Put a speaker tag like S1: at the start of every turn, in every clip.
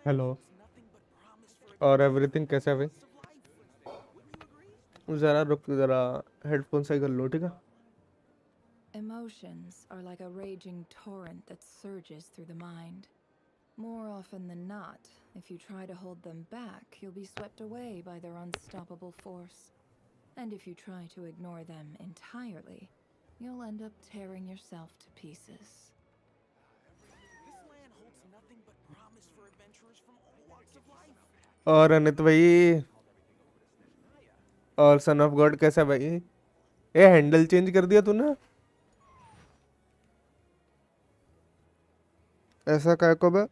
S1: Hello और everything कैसा है भाई? जरा रुक, जरा हेडफोन सही कर लो, ठीक है?
S2: Emotions are like a raging torrent that surges through the mind. More often than not, if you try to hold them back, you'll be swept away by their unstoppable force. And if you try to ignore them entirely, you'll end up tearing yourself to pieces.
S1: और अनित भाई और son of God कैसा है भाई? ये handle change कर दिया तूने? ऐसा काय को बे?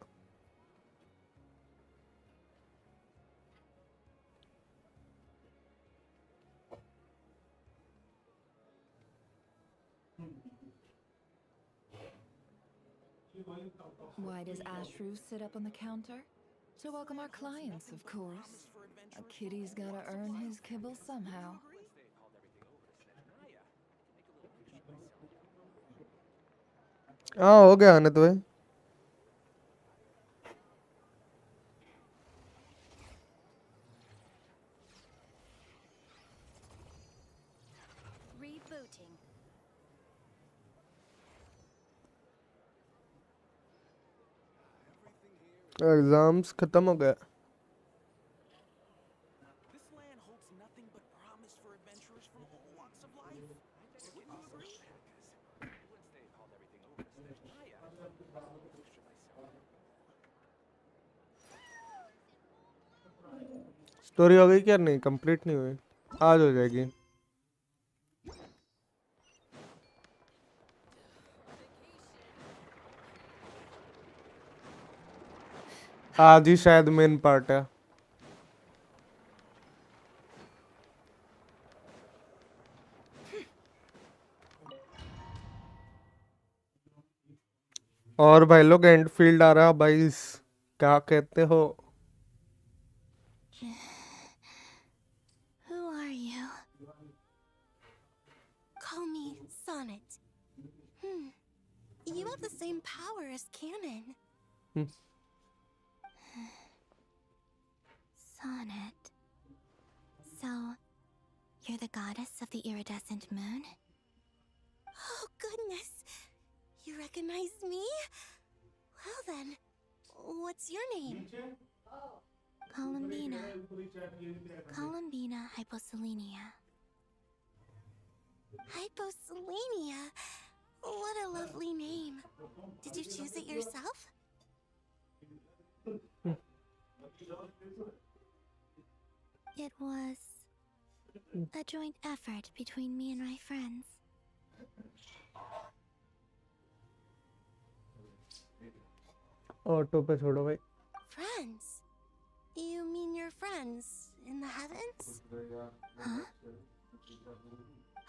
S2: Why does Ashru sit up on the counter? To welcome our clients, of course. A kitty's gotta earn his kibble somehow.
S1: हाँ हो गया अनित भाई।
S3: Rebooting.
S1: एग्जाम्स खत्म हो गया। स्टोरी हो गई क्या? नहीं, कंप्लीट नहीं हुई। आज हो जाएगी। आज ही शायद मेन पार्ट है। और भाई लोग एंड फील्ड आ रहा भाई, क्या कहते हो?
S3: Who are you? Call me Sonnet. You have the same power as Canon. Sonnet. So, you're the goddess of the iridescent moon? Oh, goodness. You recognize me? Well then, what's your name? Columbina. Columbina Hyposelenia. Hyposelenia? What a lovely name. Did you choose it yourself? It was a joint effort between me and my friends.
S1: Auto पे छोड़ो भाई।
S3: Friends? You mean your friends in the heavens? Huh?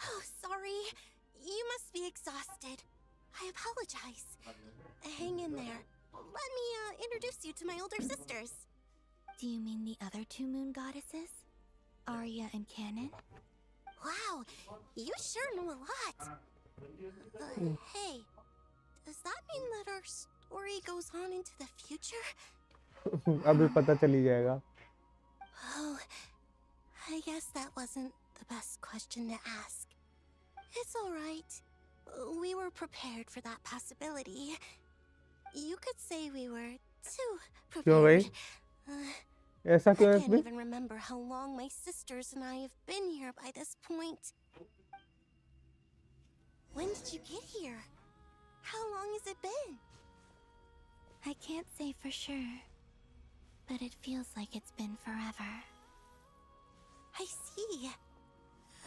S3: Oh, sorry. You must be exhausted. I apologize. Hang in there. Let me introduce you to my older sisters. Do you mean the other two moon goddesses? Arya and Canon? Wow, you sure know a lot. Hey, does that mean that our story goes on into the future?
S1: अभी पता चली जाएगा।
S3: Oh, I guess that wasn't the best question to ask. It's all right. We were prepared for that possibility. You could say we were too prepared.
S1: क्यों भाई? ऐसा क्यों है
S3: I can't
S1: इसमें?
S3: even remember how long my sisters and I have been here by this point. When did you get here? How long has it been? I can't say for sure, but it feels like it's been forever. I see.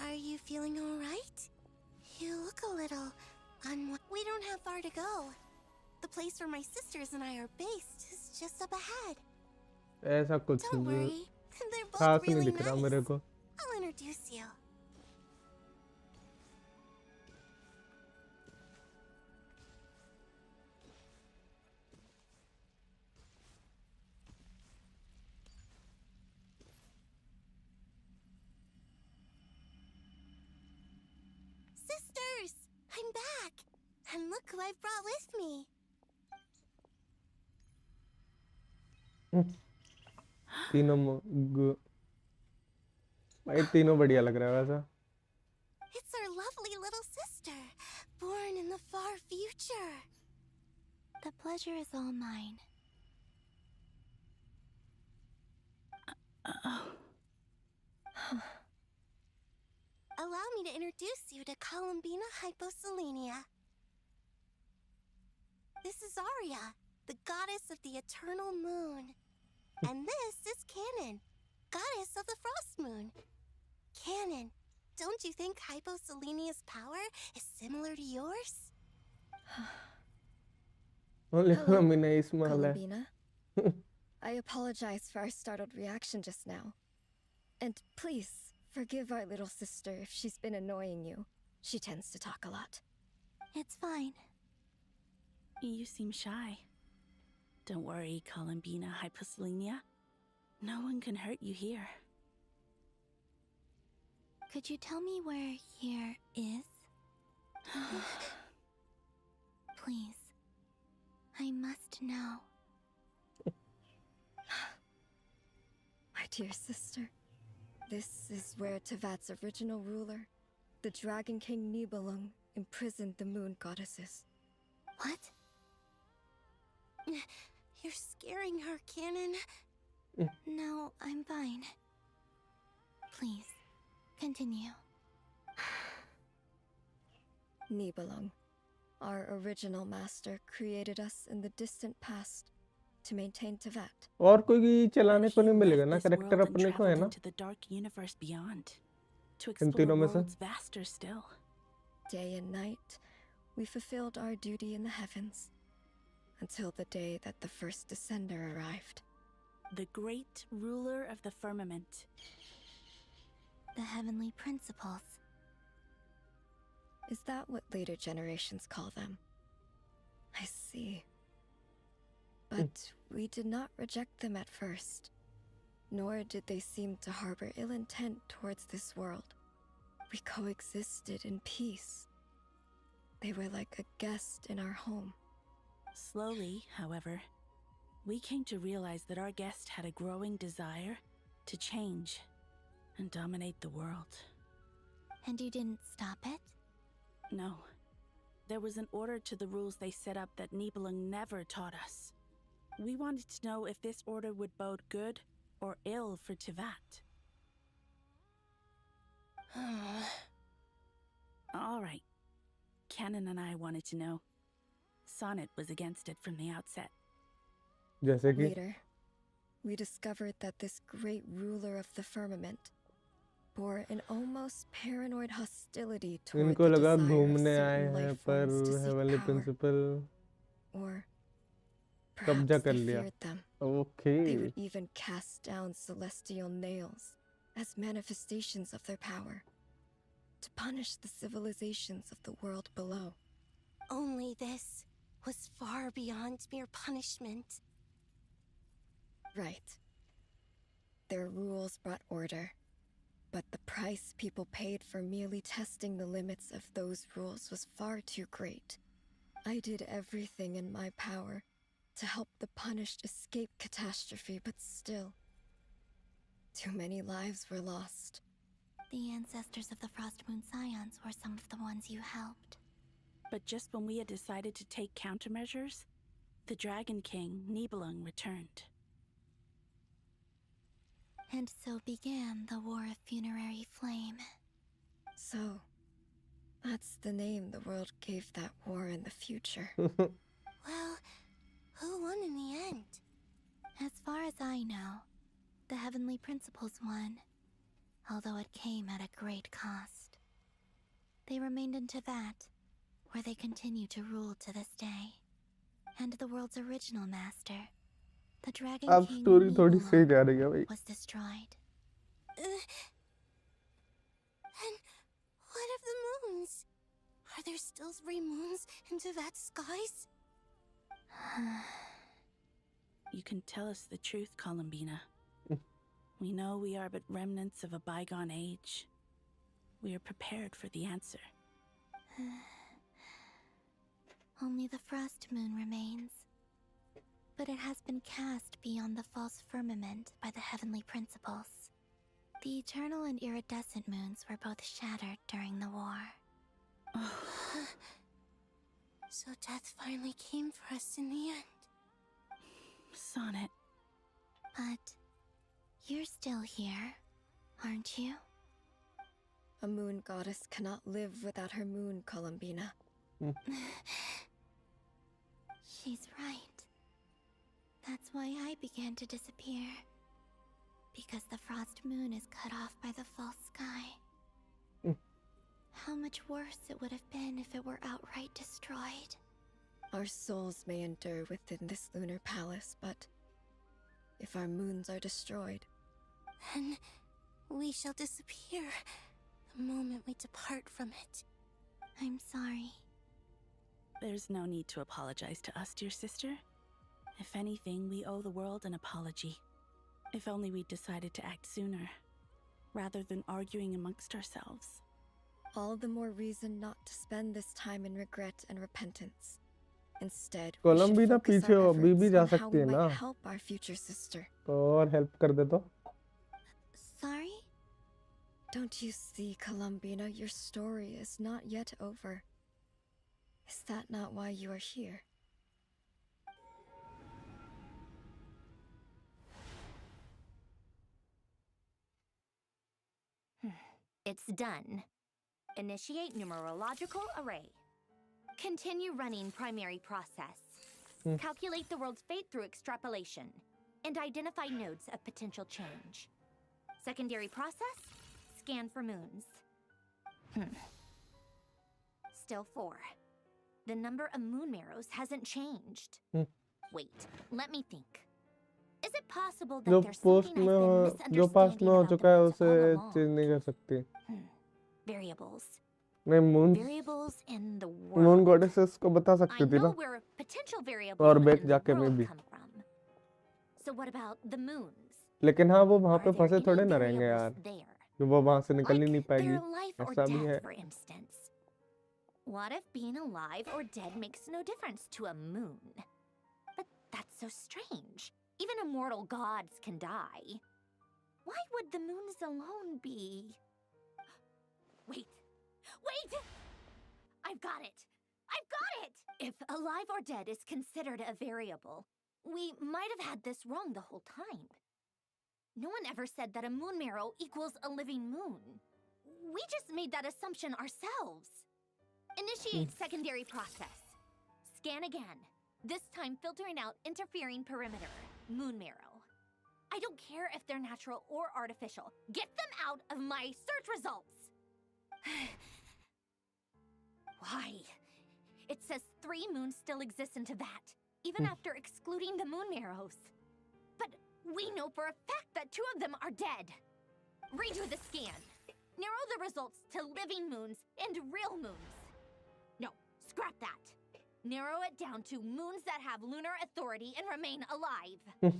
S3: Are you feeling all right? You look a little We don't have far to go. The place where my sisters and I are based is just up ahead.
S1: ऐसा कुछ
S3: Don't worry. They're both
S1: खास नहीं
S3: really
S1: दिख रहा
S3: nice.
S1: मेरे को।
S3: I'll introduce you. Sisters! I'm back! And look who I've brought with me.
S1: तीनों भाई तीनों बढ़िया लग रहा है वैसा.
S3: It's our lovely little sister, born in the far future. The pleasure is all mine. Allow me to introduce you to Columbina Hyposelenia. This is Arya, the goddess of the eternal moon. And this is Canon, goddess of the frost moon. Canon, don't you think Hyposelenia's power is similar to yours?
S1: Only
S4: Hello,
S1: Columbina is small.
S4: Columbina. I apologize for our startled reaction just now. And please, forgive our little sister if she's been annoying you. She tends to talk a lot.
S3: It's fine.
S5: You seem shy. Don't worry, Columbina Hyposelenia. No one can hurt you here.
S3: Could you tell me where here is? Please. I must know.
S4: My dear sister, this is where Tevat's original ruler, the Dragon King Nibelung, imprisoned the moon goddesses.
S3: What? You're scaring her, Canon. No, I'm fine. Please, continue.
S4: Nibelung, our original master, created us in the distant past to maintain Tevat.
S1: और कोई चलाने को
S5: He
S1: नहीं मिलेगा
S5: left
S1: ना.
S5: this
S1: character
S5: world and
S1: अपने को है
S5: traveled
S1: ना
S5: into the dark universe beyond, to
S1: in
S5: explore
S1: तीनों में से.
S5: worlds vaster still.
S4: Day and night, we fulfilled our duty in the heavens, until the day that the first descender arrived.
S5: The great ruler of the firmament.
S3: The heavenly principles.
S4: Is that what later generations call them? I see. But we did not reject them at first, nor did they seem to harbor ill intent towards this world. We coexisted in peace. They were like a guest in our home.
S5: Slowly, however, we came to realize that our guest had a growing desire to change and dominate the world.
S3: And you didn't stop it?
S5: No. There was an order to the rules they set up that Nibelung never taught us. We wanted to know if this order would bode good or ill for Tevat. All right. Canon and I wanted to know. Sonnet was against it from the outset.
S1: जैसे कि
S4: Later, we discovered that this great ruler of the firmament bore an almost paranoid hostility toward
S1: इनको
S4: the
S1: लगा
S4: desire of
S1: घूमने आए
S4: certain
S1: हैं
S4: life
S1: पर
S4: forms to seek
S1: heavenly
S4: power,
S1: principal
S4: or
S1: कब्जा
S4: perhaps
S1: कर
S4: they
S1: लिया.
S4: feared them.
S1: Okay.
S4: They would even cast down celestial nails as manifestations of their power, to punish the civilizations of the world below.
S3: Only this was far beyond mere punishment.
S4: Right. Their rules brought order, but the price people paid for merely testing the limits of those rules was far too great. I did everything in my power to help the punished escape catastrophe, but still, too many lives were lost.
S3: The ancestors of the Frost Moon Scions were some of the ones you helped.
S5: But just when we had decided to take countermeasures, the Dragon King, Nibelung, returned.
S3: And so began the War of Funerary Flame.
S4: So, that's the name the world gave that war in the future.
S3: Well, who won in the end? As far as I know, the Heavenly Principles won, although it came at a great cost. They remained in Tevat, where they continue to rule to this day. And the world's original master, the Dragon
S1: अब
S3: King
S1: story थोड़ी सही
S3: Nibelung,
S1: जा रही है भाई.
S3: was destroyed. And what of the moons? Are there still 3 moons in Tevat's skies?
S5: You can tell us the truth, Columbina. We know we are but remnants of a bygone age. We are prepared for the answer.
S3: Only the Frost Moon remains. but it has been cast beyond the false firmament by the heavenly principles. The eternal and iridescent moons were both shattered during the war. So death finally came for us in the end.
S5: Sonnet.
S3: But you're still here, aren't you?
S4: A moon goddess cannot live without her moon, Columbina.
S3: She's right. That's why I began to disappear. Because the frost moon is cut off by the false sky. How much worse it would have been if it were outright destroyed.
S4: Our souls may endure within this lunar palace, but if our moons are destroyed,
S3: Then we shall disappear the moment we depart from it. I'm sorry.
S5: There's no need to apologize to us, dear sister. If anything, we owe the world an apology. If only we'd decided to act sooner, rather than arguing amongst ourselves.
S4: all the more reason not to spend this time in regret and repentance. Instead, we should
S1: कोलंबिना
S4: focus
S1: पीछे
S4: our
S1: अभी भी
S4: efforts
S1: जा
S4: on how
S1: सकती
S4: we
S1: है ना,
S4: might help our future sister.
S1: तो और help कर दे तो.
S3: Sorry?
S4: Don't you see, Columbina, your story is not yet over. Is that not why you are here?
S6: It's done. Initiate numerological array. Continue running primary process. Calculate the world's fate through extrapolation. And identify nodes of potential change. Secondary process, scan for moons. Still 4. The number of moon marrows hasn't changed. Wait, let me think. Is it possible that
S1: जो
S6: there's
S1: post
S6: something
S1: में
S6: I've been
S1: जो past
S6: misunderstanding
S1: में हो
S6: about the
S1: चुका है
S6: moons
S1: उसे
S6: all along?
S1: Change नहीं कर सकती.
S6: Variables.
S1: नहीं, moon
S6: Variables in the
S1: moon
S6: world.
S1: Goddesses को बता
S6: I
S1: सकती थी
S6: know
S1: ना.
S6: where potential
S1: और
S6: variables
S1: बैक
S6: within the
S1: जाके
S6: world
S1: maybe.
S6: come from. So what about the moons?
S1: लेकिन हाँ, वो वहाँ
S6: Are
S1: पे
S6: there
S1: फंसे
S6: any
S1: थोड़े ना रहेंगे
S6: variables
S1: यार,
S6: there?
S1: जो वो वहाँ से निकल ही नहीं
S6: Like
S1: पाएगी.
S6: their life or
S1: ऐसा भी है.
S6: death, for instance. What if being alive or dead makes no difference to a moon? But that's so strange. Even immortal gods can die. Why would the moons alone be? Wait! Wait! I've got it! I've got it! If alive or dead is considered a variable, we might have had this wrong the whole time. No one ever said that a moon marrow equals a living moon. We just made that assumption ourselves. Initiate secondary process. Scan again. This time filtering out interfering perimeter, moon marrow. I don't care if they're natural or artificial. Get them out of my search results! Why? It says 3 moons still exist into that, even after excluding the moon marrows. But we know for a fact that 2 of them are dead. Redo the scan. Narrow the results to living moons and real moons. No, scrap that. Narrow it down to moons that have lunar authority and remain alive.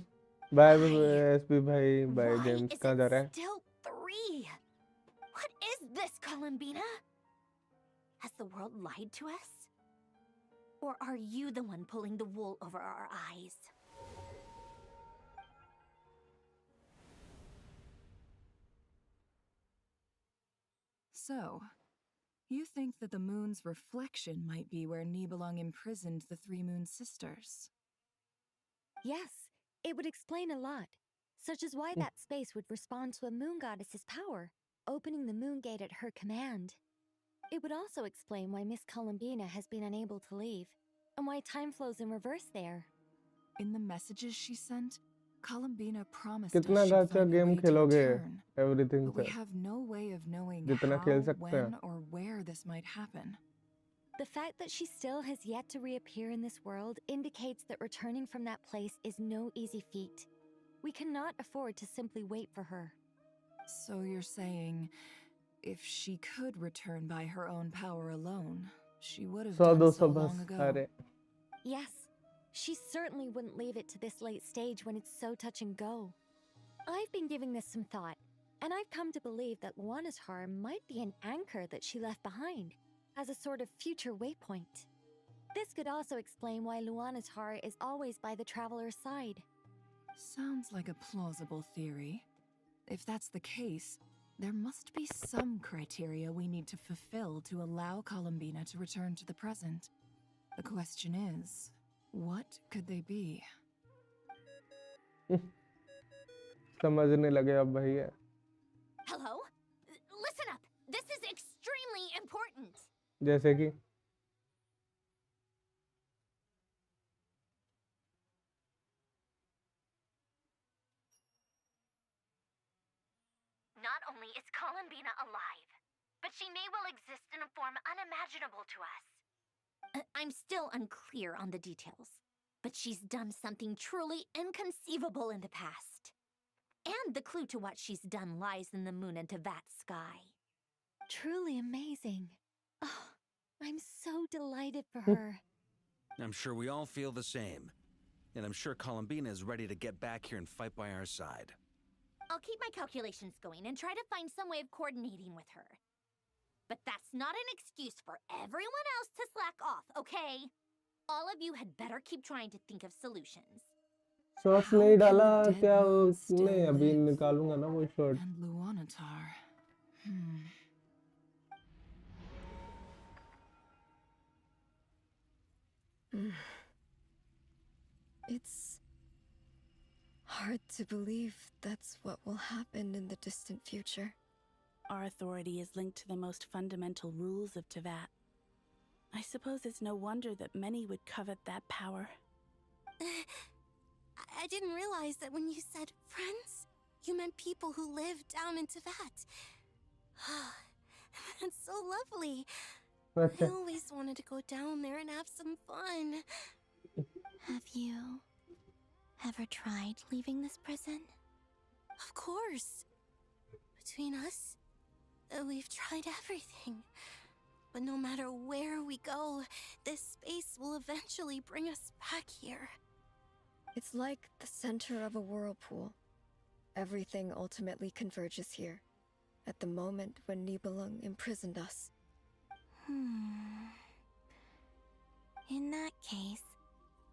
S1: Bye
S6: Why?
S1: SP भाई, bye
S6: Why
S1: James.
S6: is
S1: कहाँ जा रहा
S6: it
S1: है?
S6: still 3? What is this, Columbina? Has the world lied to us? Or are you the one pulling the wool over our eyes?
S2: So, you think that the moon's reflection might be where Nibelung imprisoned the 3 moon sisters?
S7: Yes, it would explain a lot, such as why that space would respond to a moon goddess's power, opening the moon gate at her command. It would also explain why Miss Columbina has been unable to leave, and why time flows in reverse there.
S2: In the messages she sent, Columbina promised
S1: कितना
S2: us she'd
S1: गाचा
S2: find a
S1: game
S2: way to
S1: खेलोगे
S2: return,
S1: everything
S2: but we
S1: से,
S2: have no way of knowing
S1: जितना
S2: how,
S1: खेल सकते हैं.
S2: when, or where this might happen.
S7: The fact that she still has yet to reappear in this world indicates that returning from that place is no easy feat. We cannot afford to simply wait for her.
S2: So you're saying, if she could return by her own power alone, she would have
S1: 100
S2: done so
S1: 200
S2: long
S1: बस.
S2: ago.
S1: अरे
S7: Yes, she certainly wouldn't leave it to this late stage when it's so touch and go. I've been giving this some thought, and I've come to believe that Luana's harm might be an anchor that she left behind, as a sort of future waypoint. This could also explain why Luanatar is always by the traveler's side.
S2: Sounds like a plausible theory. If that's the case, there must be some criteria we need to fulfill to allow Columbina to return to the present. The question is, what could they be?
S1: समझने लगे अब भैया.
S6: Hello? Listen up! This is extremely important!
S1: जैसे कि
S6: Not only is Columbina alive, but she may well exist in a form unimaginable to us. I'm still unclear on the details, but she's done something truly inconceivable in the past. And the clue to what she's done lies in the moon and Tevat's sky.
S7: Truly amazing. Oh, I'm so delighted for her.
S8: I'm sure we all feel the same. And I'm sure Columbina is ready to get back here and fight by our side.
S6: I'll keep my calculations going and try to find some way of coordinating with her. But that's not an excuse for everyone else to slack off, okay? All of you had better keep trying to think of solutions.
S1: Shorts नहीं डाला क्या नहीं अभी निकालूंगा ना वो short.
S2: And Luanatar.
S4: It's hard to believe that's what will happen in the distant future.
S5: Our authority is linked to the most fundamental rules of Tevat. I suppose it's no wonder that many would covet that power.
S3: I didn't realize that when you said friends, you meant people who live down in Tevat. That's so lovely. I always wanted to go down there and have some fun.
S9: Have you ever tried leaving this prison?
S3: Of course. Between us, we've tried everything. But no matter where we go, this space will eventually bring us back here.
S4: It's like the center of a whirlpool. Everything ultimately converges here, at the moment when Nibelung imprisoned us.
S9: In that case,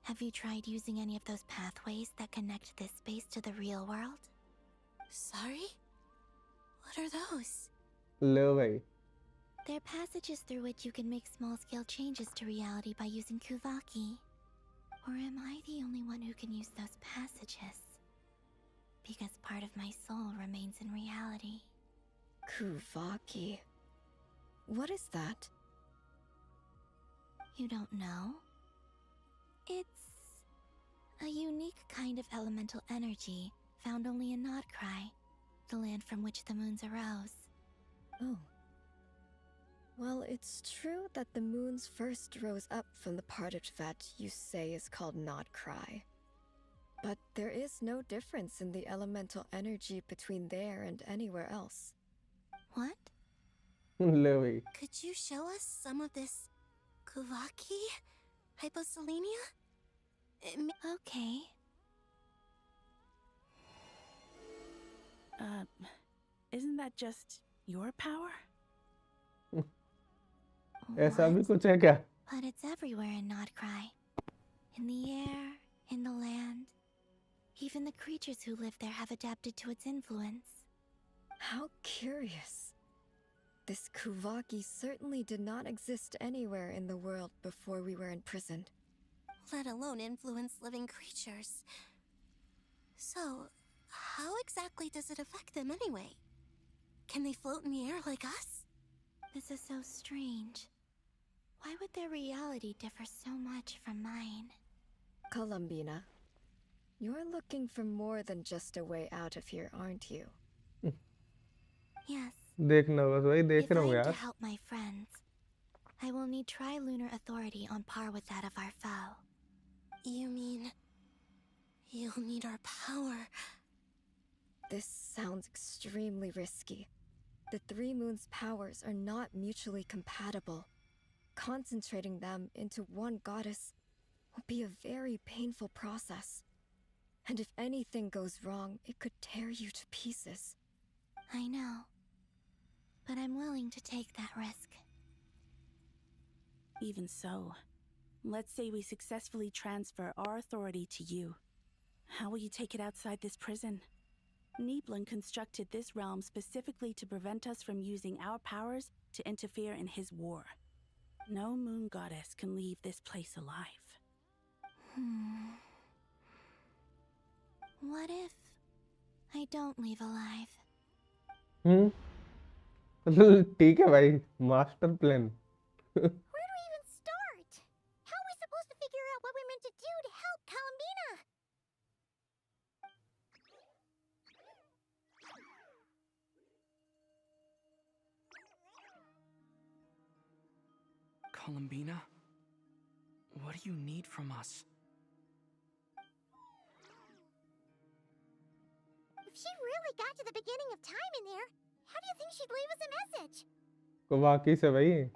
S9: have you tried using any of those pathways that connect this space to the real world?
S3: Sorry? What are those?
S1: ले भाई.
S9: They're passages through which you can make small-scale changes to reality by using Kuvaki. Or am I the only one who can use those passages? Because part of my soul remains in reality.
S4: Kuvaki. What is that?
S9: You don't know? It's a unique kind of elemental energy found only in Nodcry, the land from which the moons arose.
S4: Oh. Well, it's true that the moons first rose up from the part of Tevat you say is called Nodcry. But there is no difference in the elemental energy between there and anywhere else.
S9: What?
S1: ले भाई.
S3: Could you show us some of this Kuvaki? Hyposelenia?
S9: Okay.
S5: Isn't that just your power?
S1: ऐसा भी
S9: What?
S1: कुछ है क्या?
S9: But it's everywhere in Nodcry. In the air, in the land. Even the creatures who live there have adapted to its influence.
S4: How curious. This Kuvaki certainly did not exist anywhere in the world before we were imprisoned.
S3: Let alone influence living creatures. So, how exactly does it affect them anyway? Can they float in the air like us?
S9: This is so strange. Why would their reality differ so much from mine?
S4: Columbina, you're looking for more than just a way out of here, aren't you?
S9: Yes.
S1: देखना बस भाई देख
S9: If
S1: रहा
S9: I
S1: हूँ
S9: am to
S1: यार.
S9: help my friends, I will need tri-lunar authority on par with that of our foe.
S3: You mean... you'll need our power.
S4: This sounds extremely risky. The three moons' powers are not mutually compatible. Concentrating them into one goddess will be a very painful process. And if anything goes wrong, it could tear you to pieces.
S9: I know. But I'm willing to take that risk.
S5: Even so, Let's say we successfully transfer our authority to you. How will you take it outside this prison? Niblin constructed this realm specifically to prevent us from using our powers to interfere in his war. No moon goddess can leave this place alive.
S9: What if I don't leave alive?
S1: ठीक है भाई, master plan.
S6: Where do we even start? How are we supposed to figure out what we're meant to do to help Columbina?
S10: Columbina? What do you need from us?
S6: If she really got to the beginning of time in there, how do you think she'd leave us a message?
S1: को वाकई से भाई.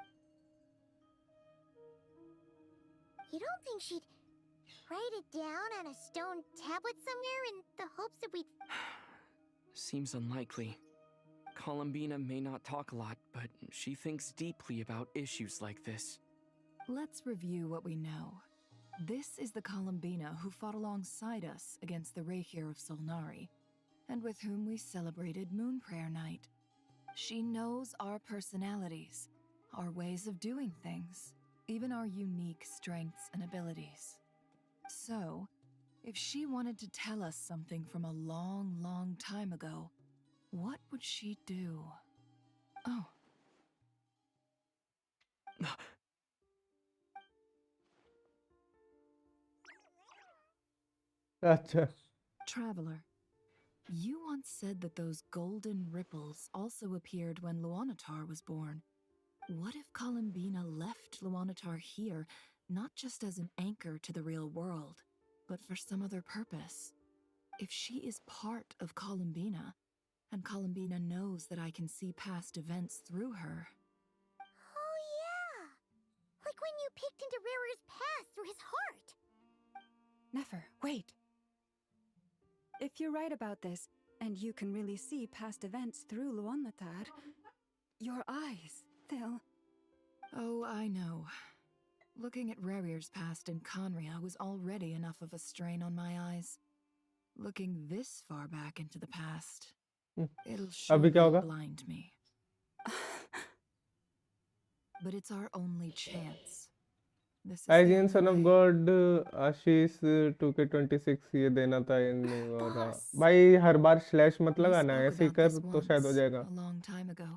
S6: You don't think she'd write it down on a stone tablet somewhere in the hopes that we'd...
S10: Seems unlikely. Columbina may not talk a lot, but she thinks deeply about issues like this.
S2: Let's review what we know. This is the Columbina who fought alongside us against the Redgear of Solnari, and with whom we celebrated Moon Prayer Night. She knows our personalities, our ways of doing things, even our unique strengths and abilities. So, if she wanted to tell us something from a long, long time ago, what would she do? Oh.
S1: अच्छा.
S2: Traveler, you once said that those golden ripples also appeared when Luanatar was born. What if Columbina left Luanatar here, not just as an anchor to the real world, but for some other purpose? If she is part of Columbina, and Columbina knows that I can see past events through her.
S6: Oh yeah! Like when you peeked into Rarer's past through his heart!
S11: Nefer, wait. If you're right about this, and you can really see past events through Luanatar, your eyes, they'll...
S2: Oh, I know. Looking at Rarier's past in Conria was already enough of a strain on my eyes. Looking this far back into the past, it'll
S1: अभी क्या
S2: surely
S1: होगा?
S2: blind me. But it's our only chance. This is the
S1: IGN
S2: only
S1: Son of
S2: way.
S1: God Ashish 2K26 ये देना था इन नहीं हो रहा.
S6: Boss.
S1: भाई हर बार स्लैश मत
S2: We
S1: लगाना,
S2: spoke
S1: ऐसे ही
S2: about
S1: कर
S2: this
S1: तो शायद हो
S2: once,
S1: जाएगा.
S2: a long time ago.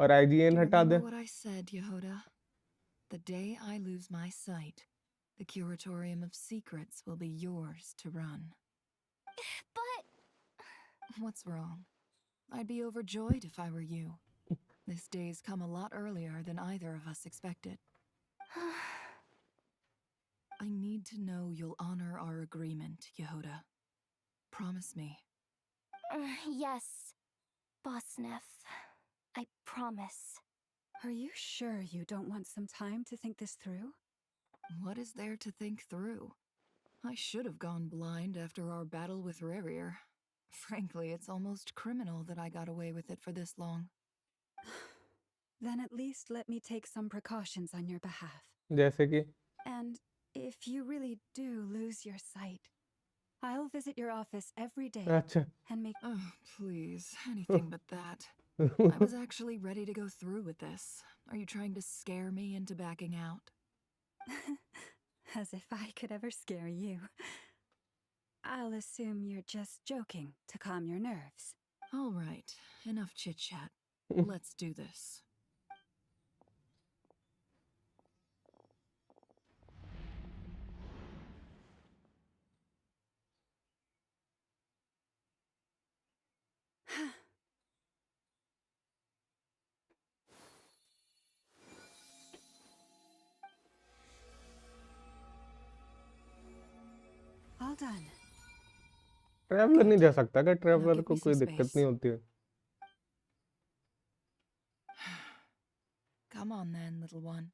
S1: और
S2: Do
S1: IGN
S2: you
S1: हटा दे.
S2: remember what I said, Yehoda? The day I lose my sight, the Curatorium of Secrets will be yours to run.
S6: But...
S2: What's wrong? I'd be overjoyed if I were you. This day's come a lot earlier than either of us expected. I need to know you'll honor our agreement, Yehoda. Promise me.
S9: Yes, Boss Neff. I promise.
S11: Are you sure you don't want some time to think this through?
S2: What is there to think through? I should have gone blind after our battle with Redgear. Frankly, it's almost criminal that I got away with it for this long.
S11: Then at least let me take some precautions on your behalf.
S1: जैसे कि
S11: And if you really do lose your sight, I'll visit your office every day
S1: अच्छा.
S11: and make...
S2: Oh, please, anything but that. I was actually ready to go through with this. Are you trying to scare me into backing out?
S11: As if I could ever scare you. I'll assume you're just joking to calm your nerves.
S2: All right, enough chit-chat. Let's do this.
S11: All done.
S1: Traveller नहीं जा सकता क्या?
S2: Now
S1: traveller
S2: give
S1: को
S2: me
S1: कोई
S2: some
S1: दिक्कत
S2: space.
S1: नहीं होती है.
S2: Come on then, little one.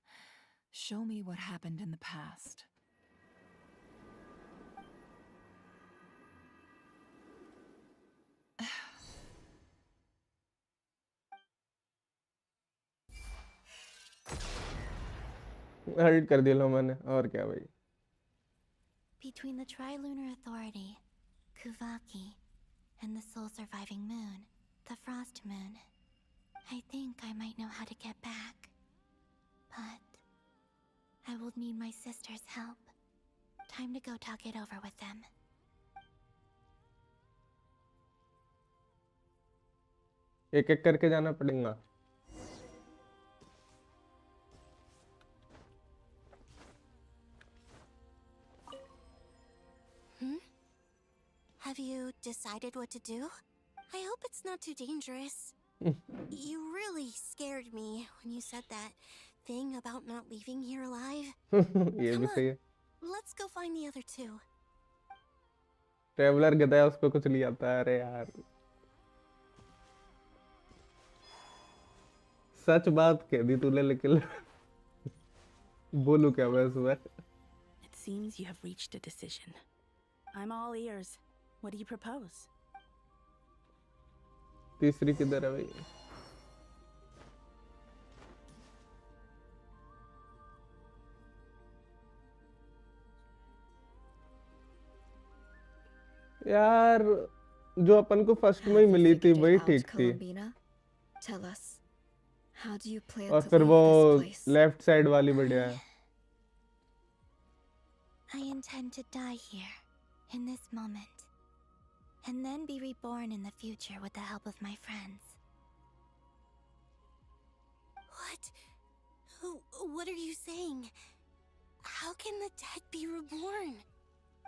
S2: Show me what happened in the past.
S1: Hurt कर दिया लो मैंने और क्या भाई.
S9: Between the Trilunar Authority, Kuvaki, and the sole surviving moon, the Frost Moon, I think I might know how to get back. But I will need my sister's help. Time to go talk it over with them.
S1: एक एक करके जाना पड़ेगा.
S3: Have you decided what to do? I hope it's not too dangerous. You really scared me when you said that thing about not leaving here alive.
S1: ये भी सही है.
S3: Let's go find the other two.
S1: Traveller गधा है उसको कुछ नहीं आता है. अरे यार सच बात कह दी तूने लेकिन बोलूं क्या मैं इसमें.
S5: It seems you have reached a decision. I'm all ears. What do you propose?
S1: तीसरी किधर है भाई? यार जो अपन को फर्स्ट में ही मिली थी वही ठीक थी.
S4: Tell us, how do you plan
S1: और
S4: to
S1: फिर
S4: leave
S1: वो
S4: this place?
S1: लेफ्ट साइड वाली बढ़िया है.
S9: I intend to die here, in this moment, and then be reborn in the future with the help of my friends.
S3: What? What are you saying? How can the dead be reborn?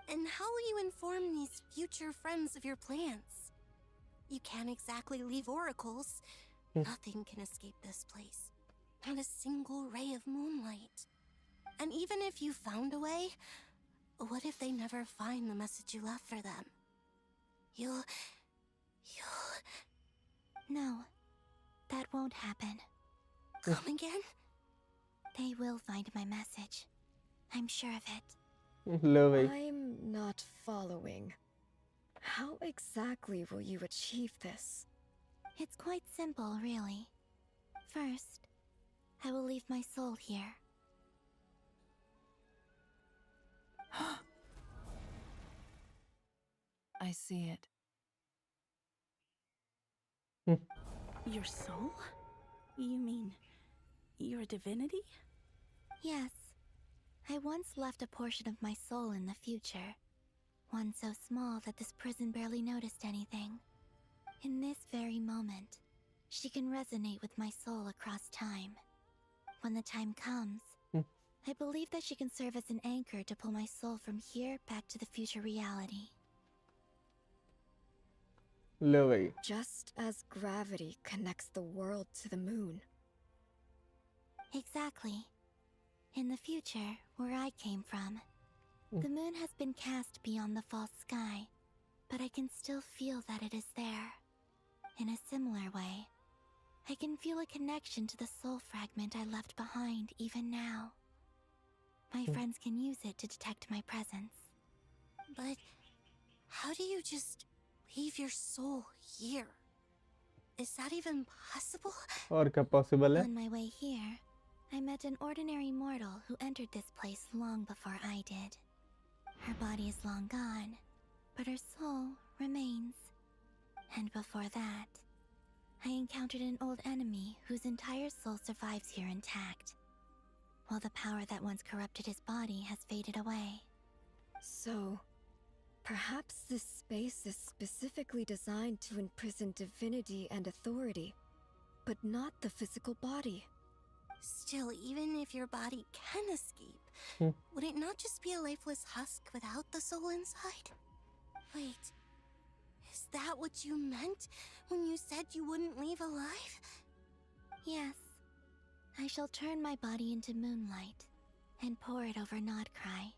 S3: And how will you inform these future friends of your plans? You can't exactly leave oracles. Nothing can escape this place. Not a single ray of moonlight. And even if you found a way, what if they never find the message you left for them? You'll...
S9: No, that won't happen.
S3: Come again?
S9: They will find my message. I'm sure of it.
S1: लो भाई.
S4: I'm not following. How exactly will you achieve this?
S9: It's quite simple, really. First, I will leave my soul here.
S2: I see it.
S5: Your soul? You mean you're a divinity?
S9: Yes. I once left a portion of my soul in the future. One so small that this prison barely noticed anything. In this very moment, she can resonate with my soul across time. When the time comes, I believe that she can serve as an anchor to pull my soul from here back to the future reality.
S1: लो भाई.
S4: Just as gravity connects the world to the moon.
S9: Exactly. In the future, where I came from, the moon has been cast beyond the false sky, but I can still feel that it is there. In a similar way, I can feel a connection to the soul fragment I left behind even now. My friends can use it to detect my presence.
S3: But how do you just leave your soul here? Is that even possible?
S1: और क्या possible है?
S9: On my way here, I met an ordinary mortal who entered this place long before I did. Her body is long gone, but her soul remains. And before that, I encountered an old enemy whose entire soul survives here intact, while the power that once corrupted his body has faded away.
S4: So, perhaps this space is specifically designed to imprison divinity and authority, but not the physical body.
S3: Still, even if your body can escape, would it not just be a lifeless husk without the soul inside? Wait, is that what you meant when you said you wouldn't leave alive?
S9: Yes, I shall turn my body into moonlight and pour it over Nodcry.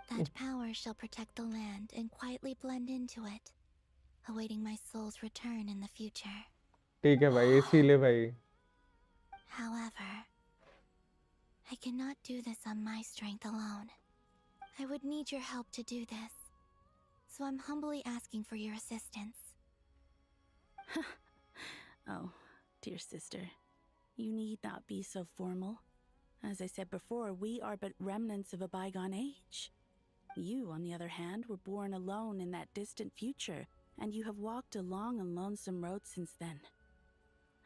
S9: That power shall protect the land and quietly blend into it, awaiting my soul's return in the future.
S1: ठीक है भाई, इसीलिए भाई.
S9: However, I cannot do this on my strength alone. I would need your help to do this, so I'm humbly asking for your assistance.
S5: Oh, dear sister, you need not be so formal. As I said before, we are but remnants of a bygone age. You, on the other hand, were born alone in that distant future, and you have walked a long and lonesome road since then.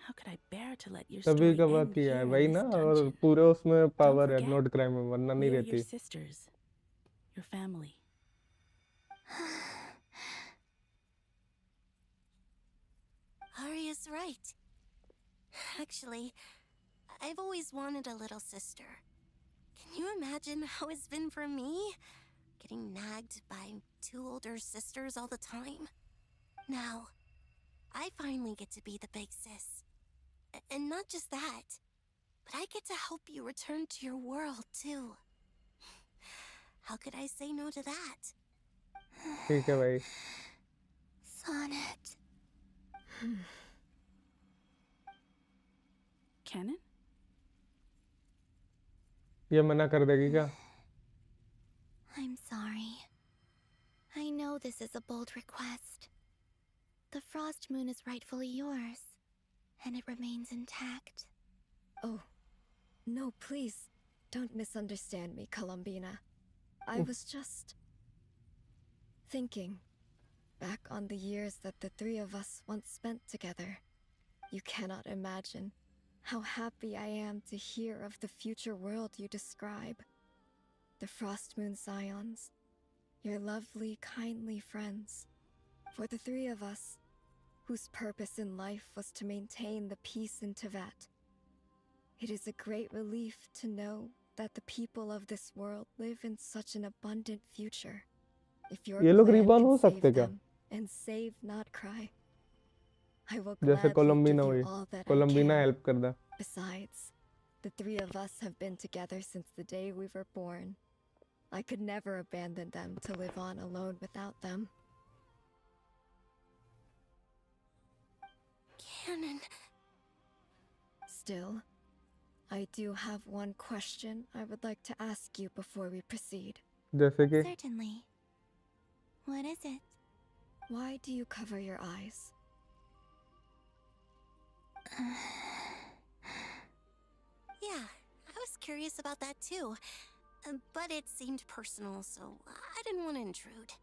S5: How could I bear to let your
S1: तभी
S5: story
S1: कब
S5: end
S1: किया
S5: here
S1: है
S5: in
S1: वही
S5: this
S1: ना, और
S5: dungeon?
S1: पूरे उसमें
S5: Don't
S1: power है
S5: forget,
S1: नोट क्राइम में, वरना नहीं
S5: we are your
S1: रहती.
S5: sisters, your family.
S3: Arya's right. Actually, I've always wanted a little sister. Can you imagine how it's been for me? Getting nagged by two older sisters all the time. Now, I finally get to be the big sis. And not just that, but I get to help you return to your world, too. How could I say no to that?
S1: ठीक है भाई.
S9: Sonnet.
S5: Canon?
S1: ये मना कर देगी क्या?
S9: I'm sorry. I know this is a bold request. The Frost Moon is rightfully yours, and it remains intact.
S4: Oh, no, please. Don't misunderstand me, Columbina. I was just thinking back on the years that the three of us once spent together. You cannot imagine how happy I am to hear of the future world you describe. The Frost Moon Scions, your lovely, kindly friends. For the three of us, whose purpose in life was to maintain the peace in Teyvat, it is a great relief to know that the people of this world live in such an abundant future. If your
S1: ये लोग
S4: clan
S1: reborn
S4: can
S1: हो
S4: save
S1: सकते क्या?
S4: them and save not cry, I will
S1: जैसे
S4: gladly
S1: कोलंबिना
S4: give
S1: हुई,
S4: you all that I
S1: कोलंबिना
S4: can.
S1: Help कर दा.
S4: Besides, the three of us have been together since the day we were born. I could never abandon them to live on alone without them.
S3: Canon.
S4: Still, I do have one question I would like to ask you before we proceed.
S1: जैसे कि
S9: Certainly. What is it?
S4: Why do you cover your eyes?
S3: Yeah, I was curious about that too. But it seemed personal, so I didn't want to intrude.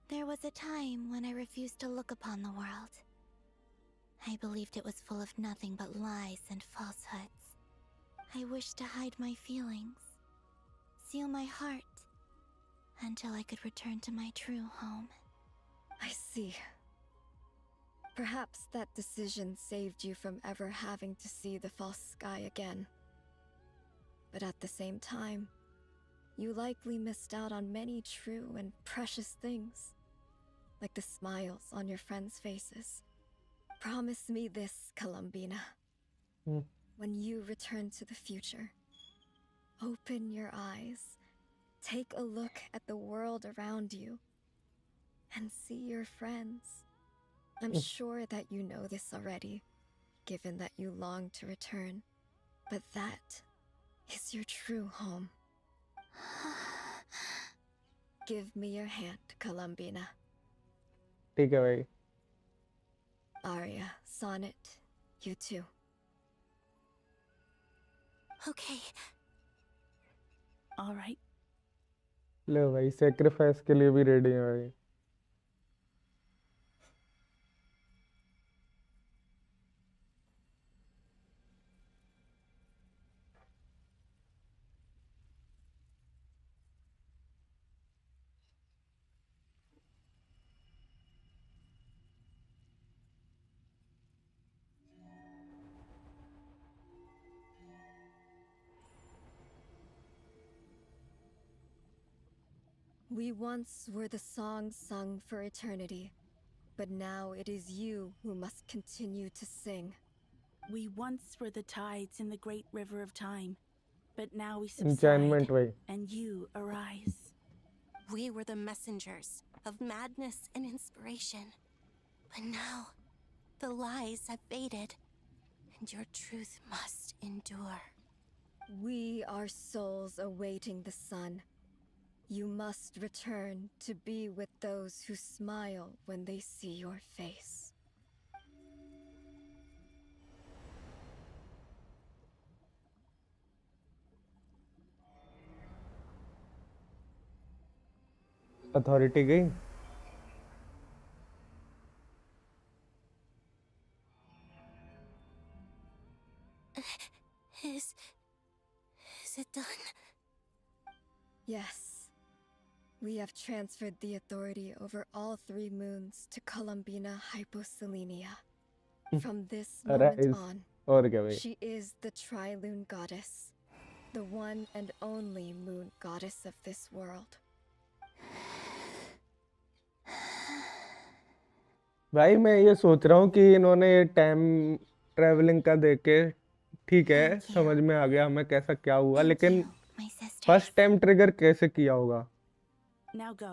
S9: There was a time when I refused to look upon the world. I believed it was full of nothing but lies and falsehoods. I wished to hide my feelings, seal my heart, until I could return to my true home.
S4: I see. Perhaps that decision saved you from ever having to see the false sky again. But at the same time, you likely missed out on many true and precious things, like the smiles on your friends' faces. Promise me this, Columbina. When you return to the future, open your eyes, take a look at the world around you, and see your friends. I'm sure that you know this already, given that you long to return, but that is your true home. Give me your hand, Columbina.
S1: ठीक है भाई.
S4: Arya, Sonnet, you too.
S3: Okay.
S5: All right.
S1: ले भाई, sacrifice के लिए भी ready है भाई.
S4: We once were the songs sung for eternity, but now it is you who must continue to sing.
S5: We once were the tides in the great river of time, but now we
S1: Enchantment
S5: subside,
S1: भाई.
S5: and you arise.
S3: We were the messengers of madness and inspiration. But now, the lies have faded, and your truth must endure.
S4: We are souls awaiting the sun. You must return to be with those who smile when they see your face.
S1: Authority गई।
S3: Is it done?
S4: Yes. We have transferred the authority over all 3 moons to Columbina Hyposelenia. From this moment
S1: Arise.
S4: on,
S1: और क्या भाई?
S4: she is the Tri-Lune Goddess, the one and only moon goddess of this world.
S1: भाई मैं ये सोच रहा हूँ कि इन्होंने ये टाइम ट्रैवलिंग का देख के ठीक है
S3: Thank you.
S1: समझ में आ गया हमें कैसा क्या हुआ,
S3: Thank
S1: लेकिन
S3: you, my sisters.
S1: First time trigger कैसे किया होगा?
S5: Now go,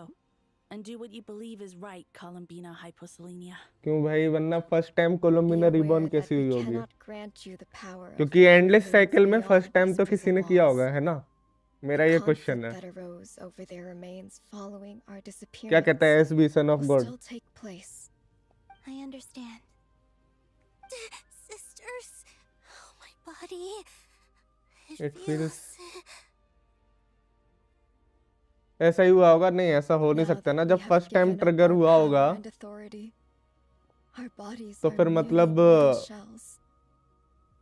S5: and do what you believe is right, Columbina Hyposelenia.
S1: क्यों भाई, वरना first time Columbina
S4: Be
S1: reborn
S4: aware that
S1: कैसी
S4: we
S1: हुई होगी?
S4: cannot grant you the power of
S1: क्योंकि
S4: the other
S1: endless
S4: moons
S1: cycle में
S4: beyond
S1: फर्स्ट टाइम
S4: these
S1: तो किसी ने
S4: prison
S1: किया
S4: walls.
S1: होगा, है ना? मेरा
S4: The
S1: ये
S4: conflict
S1: क्वेश्चन है।
S4: that arose over their remains following our
S1: क्या
S4: disappearance
S1: कहता है SB son of
S4: will
S1: God?
S4: still take place.
S9: I understand.
S3: Sisters, oh my body.
S1: It feels ऐसा ही हुआ होगा? नहीं, ऐसा हो नहीं
S4: Now
S1: सकता
S4: that
S1: ना।
S4: we
S1: जब
S4: have
S1: first time
S4: given up
S1: trigger
S4: our
S1: हुआ
S4: power
S1: होगा
S4: and authority, our bodies
S1: तो
S4: are
S1: फिर
S4: merely
S1: मतलब
S4: mortal shells.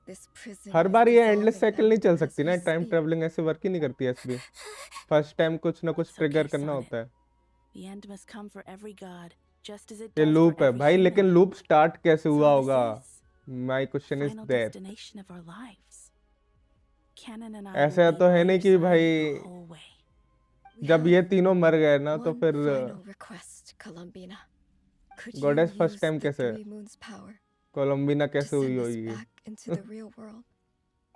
S4: This prison
S1: her
S4: is
S1: बार ये एंडलेस
S4: dissolving
S1: साइकिल
S4: them
S1: नहीं चल
S4: as
S1: सकती
S4: we
S1: ना। Time
S4: speak.
S1: ट्रैवलिंग ऐसे वर्क ही नहीं करती है एसबी। फर्स्ट टाइम कुछ ना कुछ
S5: It's
S1: ट्रिगर
S5: okay,
S1: करना
S5: Sonnet.
S1: होता है।
S5: The end must come for every god, just as it
S1: ये
S5: does for
S1: लूप है
S5: every
S1: भाई,
S5: human.
S1: लेकिन लूप स्टार्ट कैसे
S5: That's
S1: हुआ
S5: all this
S1: होगा?
S5: is.
S1: My question is
S5: Final
S1: that.
S5: destination of our lives. Canon and I
S1: ऐसा
S5: will be
S1: तो है
S5: by
S1: नहीं
S5: your
S1: कि
S5: side
S1: भाई
S5: the whole way.
S4: We
S1: जब
S4: have
S1: ये तीनों मर गए ना तो
S4: one
S1: फिर
S4: final request, Columbina. Could you
S1: goddess first
S4: use
S1: time
S4: the
S1: कैसे
S4: 3 moons' power
S1: कोलम्बिना
S4: to
S1: कैसे हुई
S4: send us
S1: होगी?
S4: back into the real world?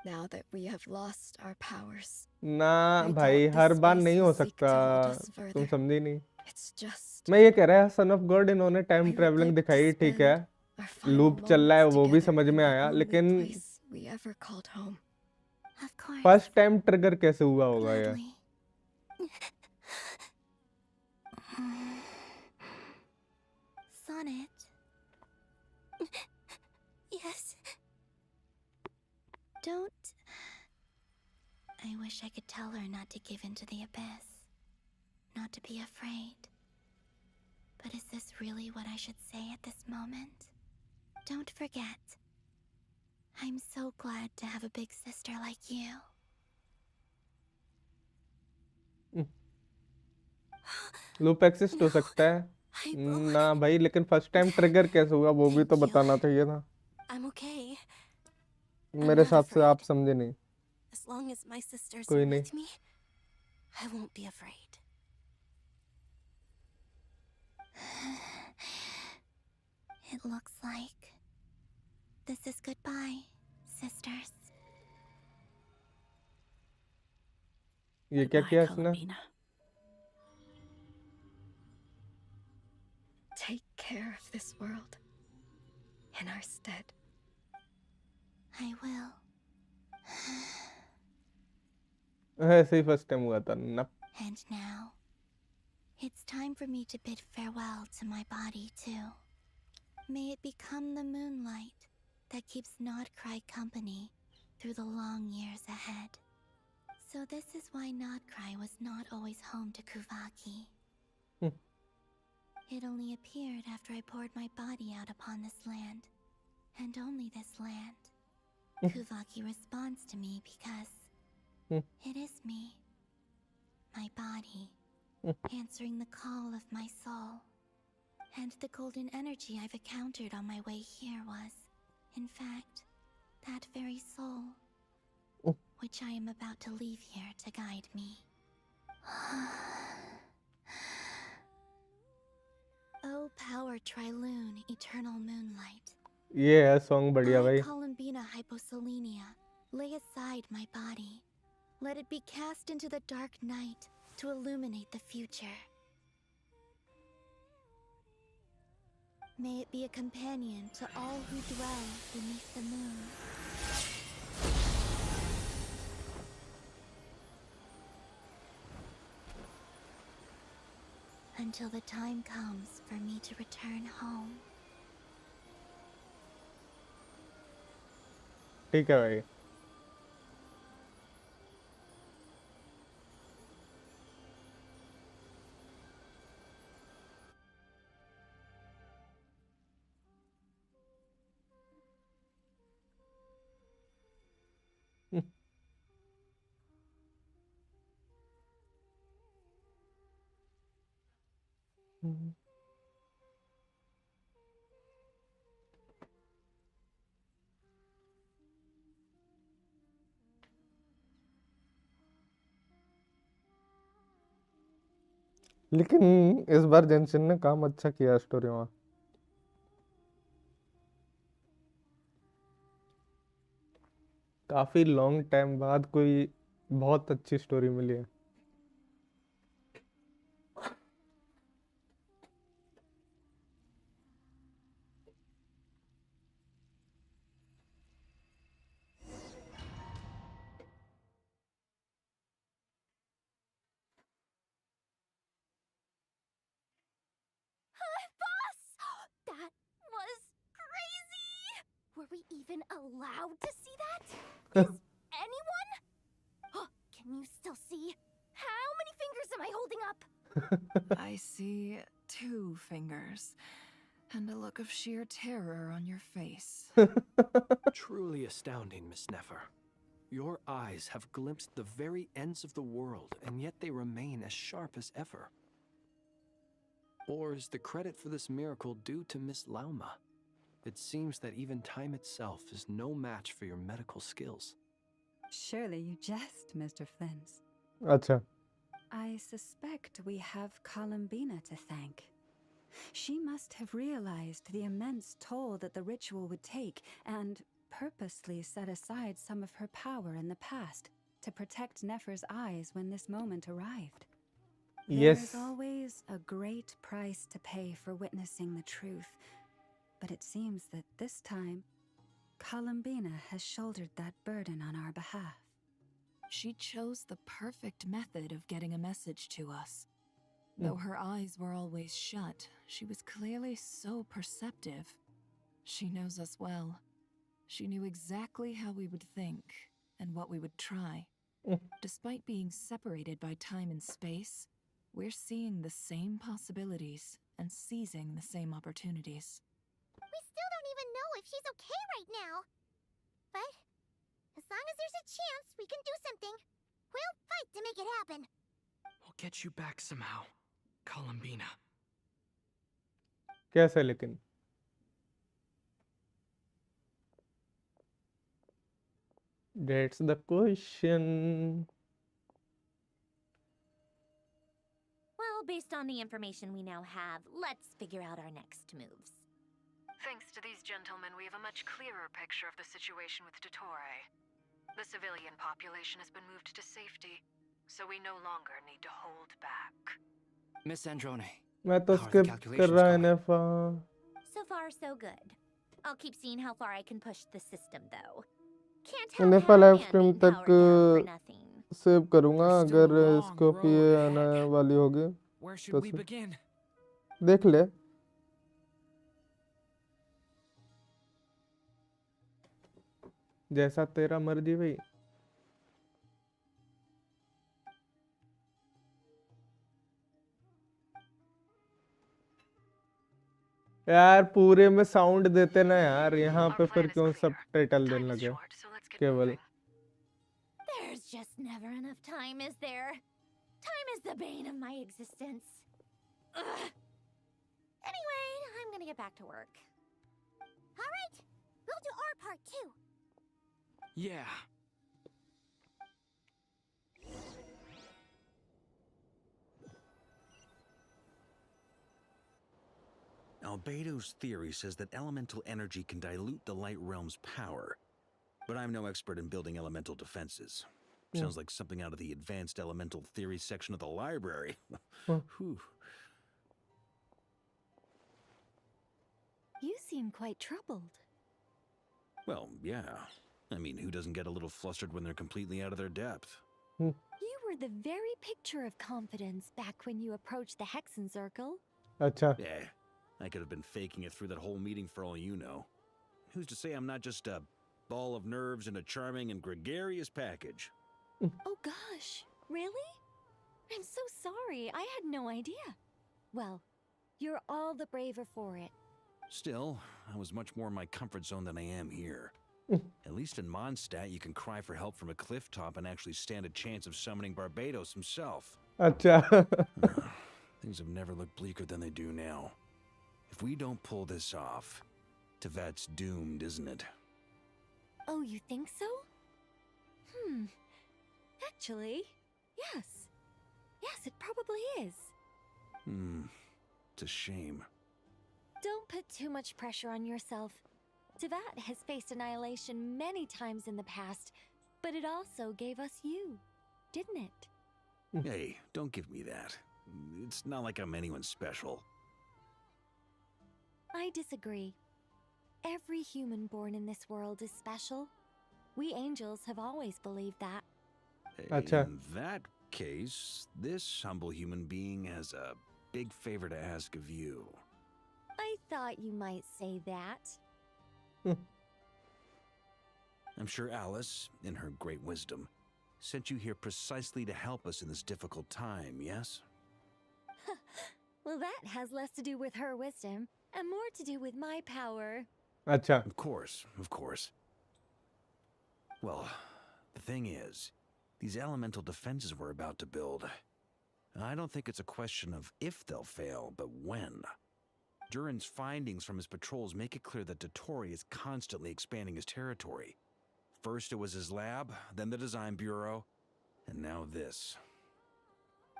S4: Now that we have lost our powers,
S1: ना
S4: I
S1: भाई,
S4: doubt
S1: her
S4: this
S1: bar
S4: space
S1: नहीं
S4: will
S1: हो
S4: seek
S1: सकता।
S4: to hold us
S1: तुम
S4: further.
S1: समझी नहीं।
S4: It's just
S1: मैं ये कह रहा है सन ऑफ गॉड इन्होंने time
S4: we would
S1: travelling
S4: like to
S1: दिखाई, ठीक है,
S4: spend our final
S1: लूप चल रहा है,
S4: moments
S1: वो भी
S4: together
S1: समझ
S4: in
S1: में
S4: the
S1: आया,
S4: only
S1: लेकिन
S4: place we ever called home.
S9: Of course.
S1: First time trigger कैसे हुआ होगा यार?
S9: Gladly. Sonnet,
S3: Yes.
S9: don't. I wish I could tell her not to give in to the abyss. Not to be afraid. But is this really what I should say at this moment? Don't forget. I'm so glad to have a big sister like you.
S1: Loop exist हो सकता है
S3: Hypo.
S1: ना भाई, लेकिन first time trigger कैसे हुआ वो भी तो
S3: Thank you.
S1: बताना चाहिए था।
S3: I'm okay.
S1: मेरे
S3: not
S1: हिसाब से आप
S3: afraid.
S1: समझे नहीं।
S3: As long as my sisters
S1: कोई
S3: are
S1: नहीं।
S3: with me, I won't be afraid.
S9: It looks like this is goodbye, sisters.
S1: ये क्या
S5: Goodbye,
S1: किया इसने?
S5: Columbina.
S4: Take care of this world in our stead.
S9: I will.
S1: ऐसे ही first time हुआ था ना।
S9: And now, it's time for me to bid farewell to my body, too. May it become the moonlight that keeps Nodcry company through the long years ahead. So this is why Nodcry was not always home to Kuvaki. It only appeared after I poured my body out upon this land, and only this land. Kuvaki responds to me because it is me, my body, answering the call of my soul. And the golden energy I've encountered on my way here was, in fact, that very soul, which I am about to leave here to guide me. O power Trilune, eternal moonlight.
S1: ये है song बढ़िया भाई।
S9: I, Columbina Hyposelenia, lay aside my body. Let it be cast into the dark night to illuminate the future. May it be a companion to all who dwell beneath the moon. Until the time comes for me to return home.
S1: ठीक है भाई। लेकिन इस बार जेंशिन ने काम अच्छा किया story में। काफी लॉन्ग टाइम बाद कोई बहुत अच्छी स्टोरी मिली है।
S6: Boss! That was crazy! Were we even allowed to see that? Is anyone? Oh, can you still see? How many fingers am I holding up?
S2: I see 2 fingers and a look of sheer terror on your face.
S10: Truly astounding, Miss Nefer. Your eyes have glimpsed the very ends of the world, and yet they remain as sharp as ever. Or is the credit for this miracle due to Miss Lauma? It seems that even time itself is no match for your medical skills.
S11: Surely you jest, Mr. Flins.
S1: अच्छा।
S11: I suspect we have Columbina to thank. She must have realized the immense toll that the ritual would take and purposely set aside some of her power in the past to protect Nefer's eyes when this moment arrived.
S1: Yes.
S11: There's always a great price to pay for witnessing the truth, but it seems that this time, Columbina has shouldered that burden on our behalf.
S2: She chose the perfect method of getting a message to us. Though her eyes were always shut, she was clearly so perceptive. She knows us well. She knew exactly how we would think and what we would try. Despite being separated by time and space, we're seeing the same possibilities and seizing the same opportunities.
S9: We still don't even know if she's okay right now. But as long as there's a chance we can do something, we'll fight to make it happen.
S10: We'll get you back somehow, Columbina.
S1: कैसे लेकिन? That's the question.
S6: Well, based on the information we now have, let's figure out our next moves.
S12: Thanks to these gentlemen, we have a much clearer picture of the situation with Dottore. The civilian population has been moved to safety, so we no longer need to hold back.
S10: Miss Androne,
S1: मैं तो
S10: how are the
S1: skip कर
S10: calculations
S1: रहा है
S10: going?
S1: NEFA.
S6: So far, so good. I'll keep seeing how far I can push the system, though. Can't have
S1: NEFA live
S6: Batman
S1: stream
S6: being
S1: तक
S6: powered down for nothing.
S1: Save करूंगा
S10: There's still
S1: अगर
S10: a long
S1: scope
S10: road
S1: ये आने
S10: ahead.
S1: वाली होगी
S10: Where
S1: तो
S10: should we
S1: से-
S10: begin?
S1: देख ले। जैसा तेरा मर्जी भाई। यार पूरे में साउंड देते ना यार, यहाँ
S12: Our
S1: पे
S12: plan
S1: फिर
S12: is
S1: क्यों
S12: clear.
S1: सब टाइटल देने
S12: Time is
S1: लगे
S12: short, so let's get
S1: केवल।
S12: moving.
S6: There's just never enough time, is there? Time is the bane of my existence. Ugh. Anyway, I'm gonna get back to work.
S9: All right, we'll do our part too.
S10: Yeah.
S8: Albedo's theory says that elemental energy can dilute the light realm's power. But I'm no expert in building elemental defenses. Sounds like something out of the advanced elemental theory section of the library. Whew.
S7: You seem quite troubled.
S8: Well, yeah. I mean, who doesn't get a little flustered when they're completely out of their depth?
S7: You were the very picture of confidence back when you approached the Hexen Circle.
S1: अच्छा
S8: Yeah, I could have been faking it through that whole meeting for all you know. Who's to say I'm not just a ball of nerves in a charming and gregarious package?
S7: Oh gosh, really? I'm so sorry, I had no idea. Well, you're all the braver for it.
S8: Still, I was much more in my comfort zone than I am here. At least in Mondstadt, you can cry for help from a cliff top and actually stand a chance of summoning Barbados himself.
S1: अच्छा
S8: Things have never looked bleaker than they do now. If we don't pull this off, Tevat's doomed, isn't it?
S7: Oh, you think so? Actually, yes. Yes, it probably is.
S8: It's a shame.
S7: Don't put too much pressure on yourself. Tevat has faced annihilation many times in the past, but it also gave us you, didn't it?
S8: Hey, don't give me that. It's not like I'm anyone special.
S7: I disagree. Every human born in this world is special. We angels have always believed that.
S1: Acha.
S8: In that case, this humble human being has a big favor to ask of you.
S7: I thought you might say that.
S8: I'm sure Alice, in her great wisdom, sent you here precisely to help us in this difficult time, yes?
S7: Well, that has less to do with her wisdom and more to do with my power.
S1: अच्छा.
S8: Of course, of course. Well, the thing is, these elemental defenses we're about to build, I don't think it's a question of if they'll fail, but when. Durin's findings from his patrols make it clear that Dottore is constantly expanding his territory. First it was his lab, then the design bureau, and now this.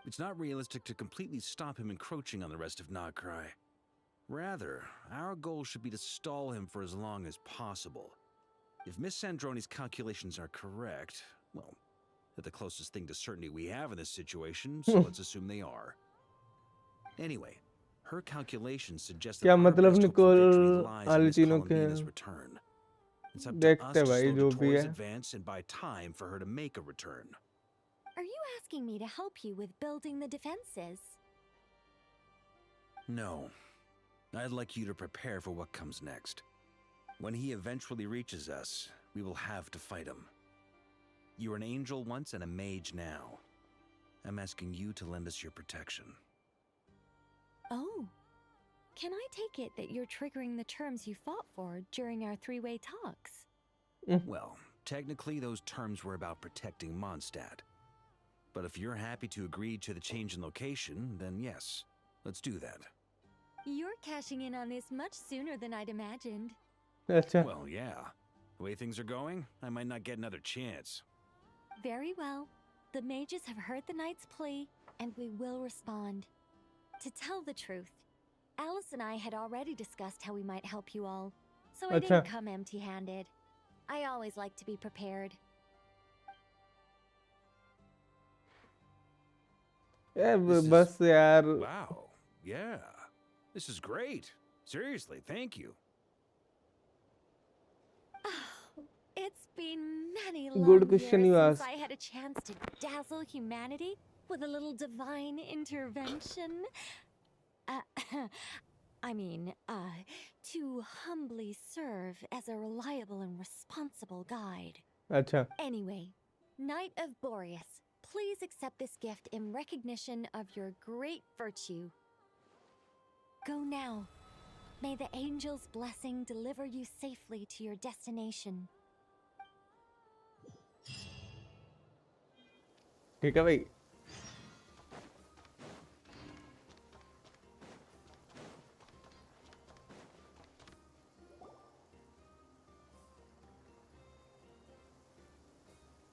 S8: It's not realistic to completely stop him encroaching on the rest of Nagrai. Rather, our goal should be to stall him for as long as possible. If Miss Sandroni's calculations are correct, well, they're the closest thing to certainty we have in this situation, so let's assume they are. Anyway, her calculations suggest that
S1: क्या
S8: our
S1: मतलब
S8: best hope for victory
S1: Nicole
S8: lies in Miss
S1: आल्चिनो के
S8: Colombina's return. It's up to us
S1: देखते
S8: to
S1: भाई
S8: slow
S1: जो भी
S8: Dottore's
S1: है.
S8: advance and buy time for her to make a return.
S7: Are you asking me to help you with building the defenses?
S8: No. I'd like you to prepare for what comes next. When he eventually reaches us, we will have to fight him. You were an angel once and a mage now. I'm asking you to lend us your protection.
S7: Oh. Can I take it that you're triggering the terms you fought for during our three-way talks?
S8: Well, technically those terms were about protecting Mondstadt. But if you're happy to agree to the change in location, then yes, let's do that.
S7: You're cashing in on this much sooner than I'd imagined.
S1: अच्छा.
S8: Well, yeah. The way things are going, I might not get another chance.
S7: Very well. The mages have heard the knight's plea, and we will respond. To tell the truth, Alice and I had already discussed how we might help you all, so I didn't come empty-handed. I always like to be prepared.
S1: बस यार.
S8: Wow. Yeah. This is great. Seriously, thank you.
S7: It's been many
S1: Good
S7: long
S1: question
S7: years
S1: you
S7: since
S1: asked.
S7: I had a chance to dazzle humanity with a little divine intervention. To humbly serve as a reliable and responsible guide.
S1: अच्छा.
S7: Anyway, Knight of Boreas, please accept this gift in recognition of your great virtue. Go now. May the angel's blessing deliver you safely to your destination.
S1: ठीक है भाई.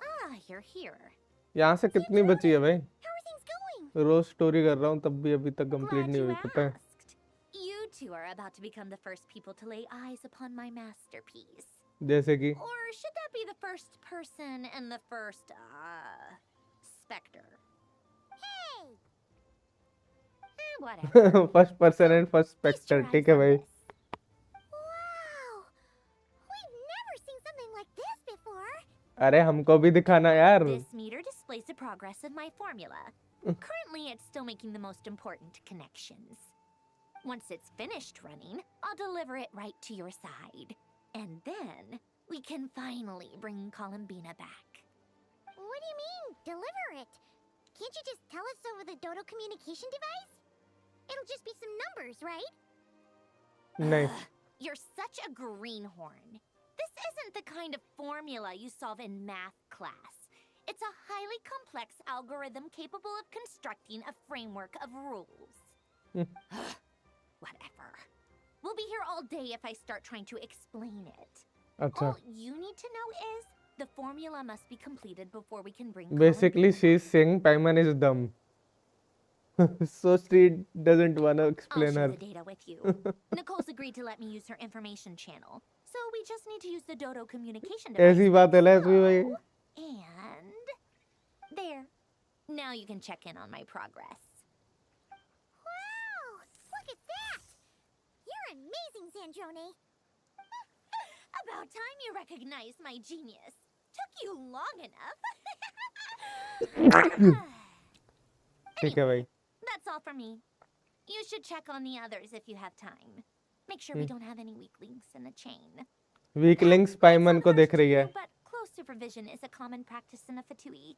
S6: Ah, you're here.
S1: यहाँ से कितनी बची है भाई?
S6: How are things going?
S1: रोज स्टोरी कर रहा हूँ तब भी अभी तक कंप्लीट
S6: Glad
S1: नहीं
S6: you
S1: हुई पता है.
S6: asked. You two are about to become the first people to lay eyes upon my masterpiece.
S1: जैसे कि
S6: Or should that be the first person and the first, specter? Hey! Whatever.
S1: First person and first spectre. ठीक है भाई.
S3: Wow! We've never seen something like this before.
S1: अरे हमको भी दिखाना यार.
S6: This meter displays the progress of my formula. Currently, it's still making the most important connections. Once it's finished running, I'll deliver it right to your side. And then, we can finally bring Colombina back.
S3: What do you mean, deliver it? Can't you just tell us over the Dodo communication device? It'll just be some numbers, right?
S1: Nice.
S6: You're such a greenhorn. This isn't the kind of formula you solve in math class. It's a highly complex algorithm capable of constructing a framework of rules. Whatever. We'll be here all day if I start trying to explain it.
S1: अच्छा.
S6: All you need to know is the formula must be completed before we can bring
S1: Basically, she's saying Paimon is dumb. So she doesn't wanna
S6: I'll
S1: explain
S6: share
S1: her.
S6: the data with you. Nicole's agreed to let me use her information channel, so we just need to use the Dodo communication device.
S1: ऐसी बात है लहसुन भाई.
S6: And there. Now you can check in on my progress.
S9: Wow! Look at that! You're amazing, Sandrone.
S6: About time you recognized my genius. Took you long enough.
S1: ठीक है भाई.
S6: That's all for me. You should check on the others if you have time. Make sure we don't have any weak links in the chain.
S1: Weak links Paimon को देख रही है.
S6: But close supervision is a common practice in a Fatui.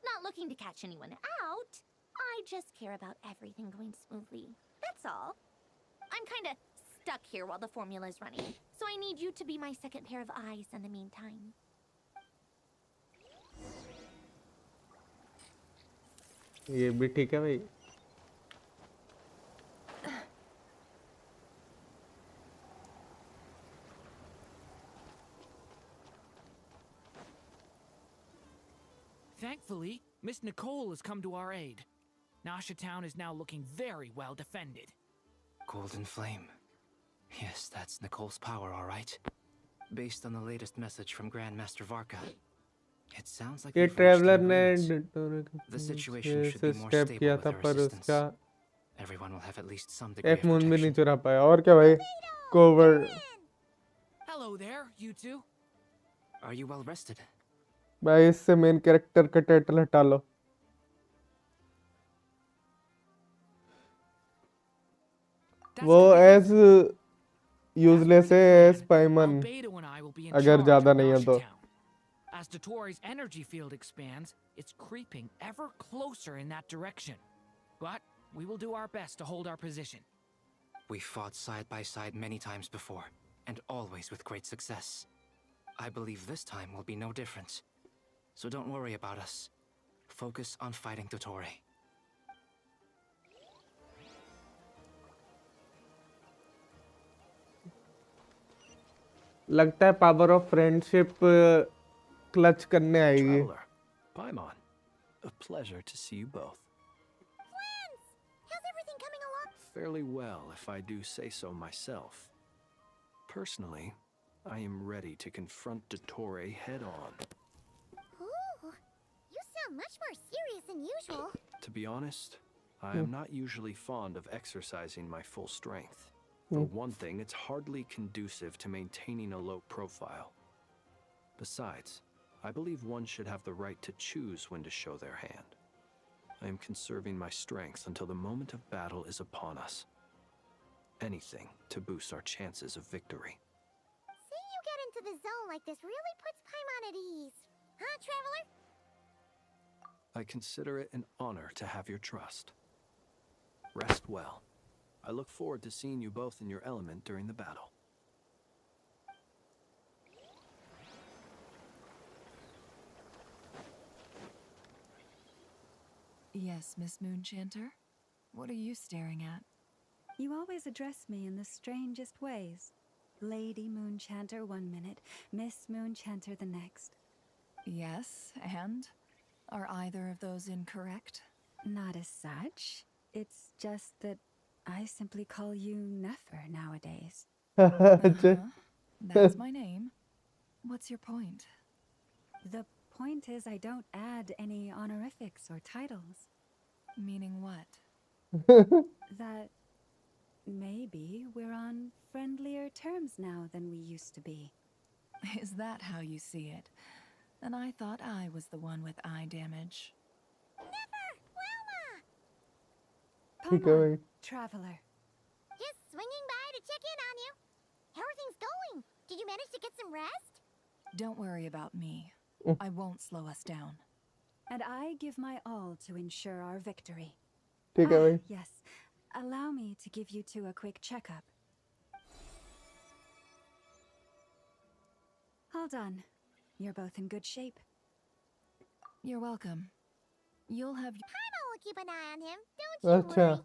S6: Not looking to catch anyone out. I just care about everything going smoothly. That's all. I'm kind of stuck here while the formula is running, so I need you to be my second pair of eyes in the meantime.
S1: ये भी ठीक है भाई.
S13: Thankfully, Miss Nicole has come to our aid. Nasha Town is now looking very well defended.
S14: Golden Flame. Yes, that's Nicole's power, all right. Based on the latest message from Grandmaster Varka, it sounds like
S1: ये
S14: we've reached
S1: traveller
S14: an
S1: ने
S14: agreement. The situation should be more
S1: step
S14: stable
S1: किया
S14: with
S1: था
S14: our
S1: पर
S14: assistance.
S1: उसका
S14: Everyone will have at least some degree
S1: एक
S14: of
S1: moon भी नहीं
S14: protection.
S1: चुरा पाया. और क्या भाई? Cover.
S13: Hello there, you two.
S14: Are you well rested?
S1: भाई इससे मेन कैरेक्टर का टाइटल हटा लो. वो एस यूजलेस है S पाइमन
S13: Albedo and I will be in
S1: अगर
S13: charge
S1: ज्यादा
S13: of
S1: नहीं है
S13: Nasha
S1: तो.
S13: Town. As Dotori's energy field expands, it's creeping ever closer in that direction. But we will do our best to hold our position.
S14: We fought side by side many times before, and always with great success. I believe this time will be no different. So don't worry about us. Focus on fighting Dottore.
S1: लगता है power of friendship clutch करने आएगी.
S10: Traveler, Paimon, a pleasure to see you both.
S9: Friends! How's everything coming along?
S10: Fairly well, if I do say so myself. Personally, I am ready to confront Dottore head on.
S9: Ooh, you sound much more serious than usual.
S10: To be honest, I am not usually fond of exercising my full strength. For one thing, it's hardly conducive to maintaining a low profile. Besides, I believe one should have the right to choose when to show their hand. I am conserving my strength until the moment of battle is upon us. Anything to boost our chances of victory.
S9: Seeing you get into the zone like this really puts Paimon at ease. Huh, Traveler?
S10: I consider it an honor to have your trust. Rest well. I look forward to seeing you both in your element during the battle.
S2: Yes, Miss Moonchanter? What are you staring at?
S11: You always address me in the strangest ways. Lady Moonchanter 1 minute, Miss Moonchanter the next.
S2: Yes, and? Are either of those incorrect?
S11: Not as such. It's just that I simply call you Nefer nowadays.
S2: That's my name. What's your point?
S11: The point is I don't add any honorifics or titles.
S2: Meaning what?
S11: That maybe we're on friendlier terms now than we used to be.
S2: Is that how you see it? And I thought I was the one with eye damage.
S9: Never! Wilma!
S11: Paimon, Traveler.
S9: Just swinging by to check in on you. How are things going? Did you manage to get some rest?
S2: Don't worry about me. I won't slow us down.
S11: And I give my all to ensure our victory.
S1: ठीक है भाई.
S11: Yes. Allow me to give you two a quick checkup. All done. You're both in good shape.
S2: You're welcome. You'll have.
S9: Paimon will keep an eye on him. Don't you
S1: अच्छा
S9: worry.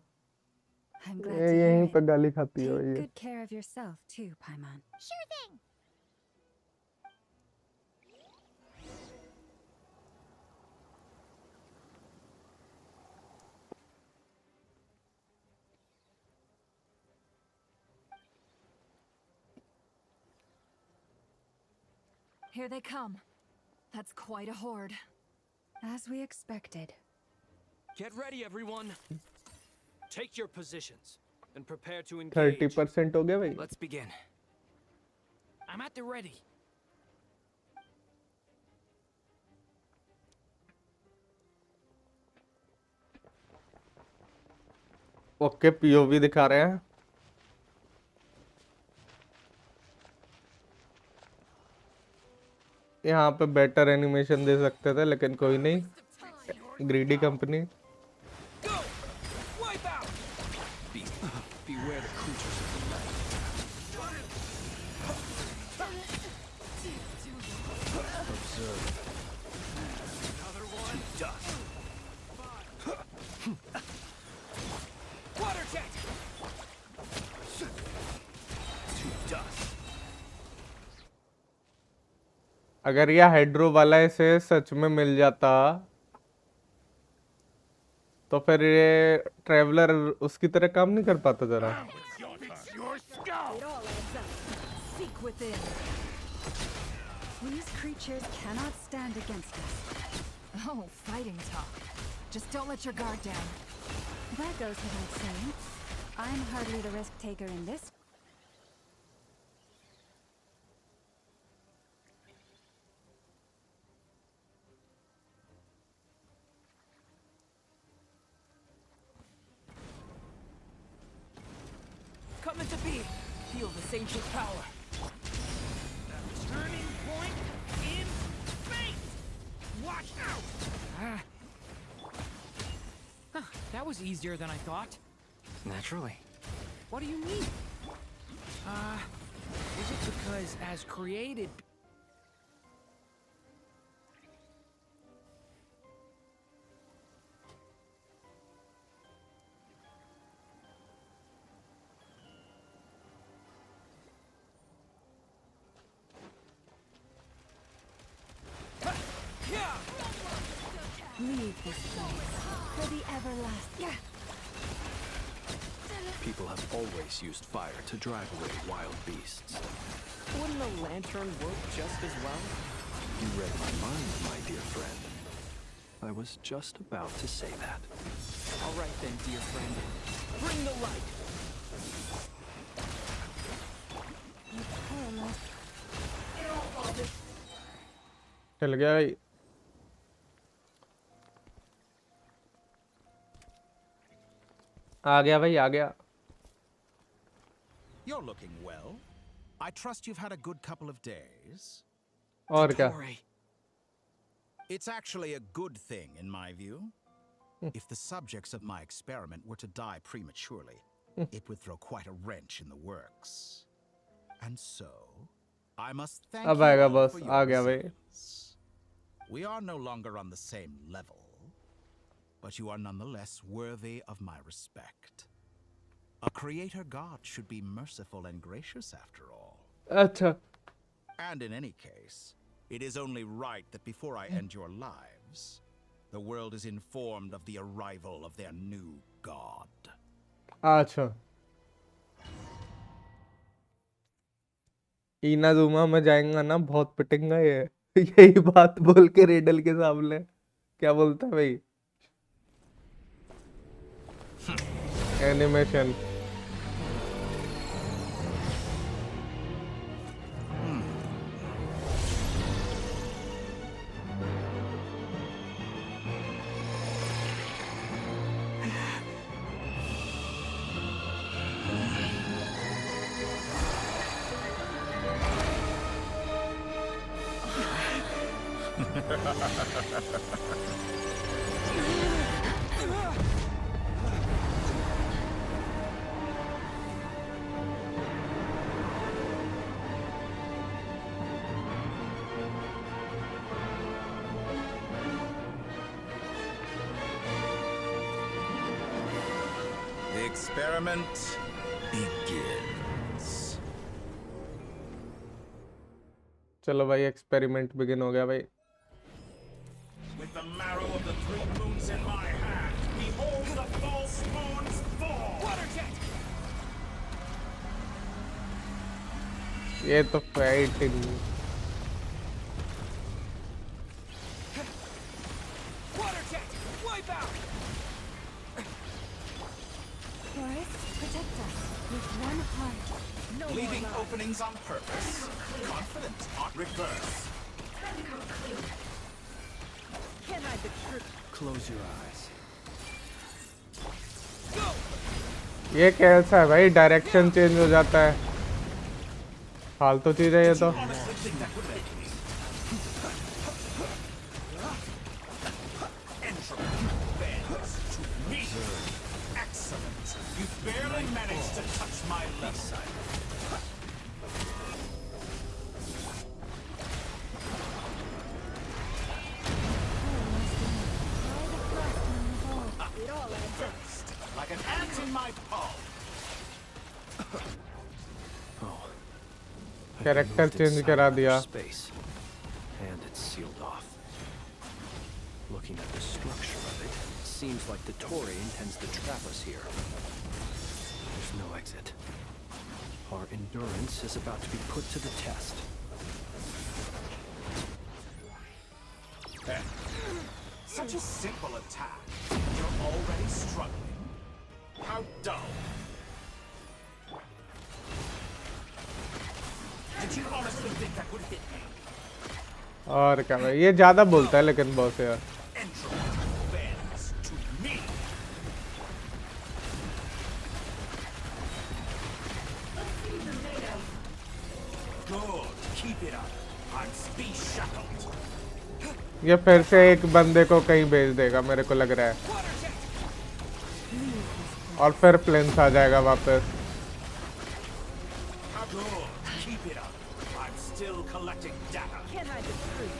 S11: I'm
S1: ये
S11: glad to hear
S1: यहीं
S11: it.
S1: पे गाली खाती है
S11: Take
S1: ये
S11: good care of yourself too, Paimon.
S9: Sure thing.
S2: Here they come. That's quite a horde.
S11: As we expected.
S10: Get ready, everyone. Take your positions and prepare to
S1: 30% हो गया भाई.
S10: Let's begin.
S13: I'm at the ready.
S1: Okay POV दिखा रहे हैं. यहाँ पे better animation दे सकते थे लेकिन कोई नहीं. Greedy company.
S10: Beware the creatures of the night. Observe. Another one. Dust. Water jet. To dust.
S1: अगर यह हाइड्रो वाला इसे सच में मिल जाता तो फिर ये ट्रैवलर उसकी तरह काम नहीं कर पाता जरा.
S11: Seek within. These creatures cannot stand against us.
S2: Oh, fighting talk. Just don't let your guard down.
S11: That goes without saying. I'm hardly the risk taker in this.
S13: Coming to be. Feel this ancient power. Turning point in space. Watch out. That was easier than I thought.
S14: Naturally.
S13: What do you mean? Is it because as created...
S11: Leave this place for the everlasting.
S10: People have always used fire to drive away wild beasts.
S15: Wouldn't a lantern work just as well?
S10: You read my mind, my dear friend. I was just about to say that.
S15: All right then, dear friend. Bring the light.
S1: चल गया भाई. आ गया भाई आ गया.
S16: You're looking well. I trust you've had a good couple of days.
S1: और क्या?
S16: It's actually a good thing in my view. If the subjects of my experiment were to die prematurely, it would throw quite a wrench in the works. And so, I must thank
S1: अब
S16: you
S1: आएगा
S16: all
S1: बस.
S16: for
S1: uh
S16: your
S1: गया भाई.
S16: resilience. We are no longer on the same level, but you are nonetheless worthy of my respect. A creator god should be merciful and gracious after all.
S1: अच्छा.
S16: And in any case, it is only right that before I end your lives, the world is informed of the arrival of their new god.
S1: अच्छा. Inazuma में जाएगा ना बहुत पिटेंगा ये. यही बात बोल के रेडल के सामने क्या बोलता है भाई. एनिमेशन.
S16: experiment begins.
S1: चलो भाई एक्सपेरिमेंट बिगिन हो गया भाई.
S16: With the marrow of the three moons in my hand, behold the false moons fall. Water jet.
S1: ये तो fighting.
S15: Water jet! Wipe out!
S7: Forest, protect us with one heart. No
S16: Leaving
S7: more love.
S16: openings on purpose. Confident on reverse.
S15: Can't hide the truth. Close your eyes.
S1: ये कैसा है भाई? Direction change हो जाता है. फालतू चीज है ये तो.
S16: Excellent. You barely managed to touch my left side.
S15: It all adds up.
S16: Like an ant in my palm.
S1: Character change करा दिया.
S10: Space. And it's sealed off. Looking at the structure of it, seems like the Tory intends to trap us here. There's no exit. Our endurance is about to be put to the test.
S16: Such a simple attack. You're already struggling. How dull. Did you honestly think that would hit me?
S1: और क्या भाई? ये ज्यादा बोलता है लेकिन boss यार.
S16: Bends to me. Good. Keep it up. I'm speed shackled.
S1: ये फिर से एक बंदे को कहीं भेज देगा मेरे को लग रहा है. और फिर प्लेन्स आ जाएगा वापस.
S16: Good. Keep it up. I'm still collecting data.
S15: Can't hide the truth.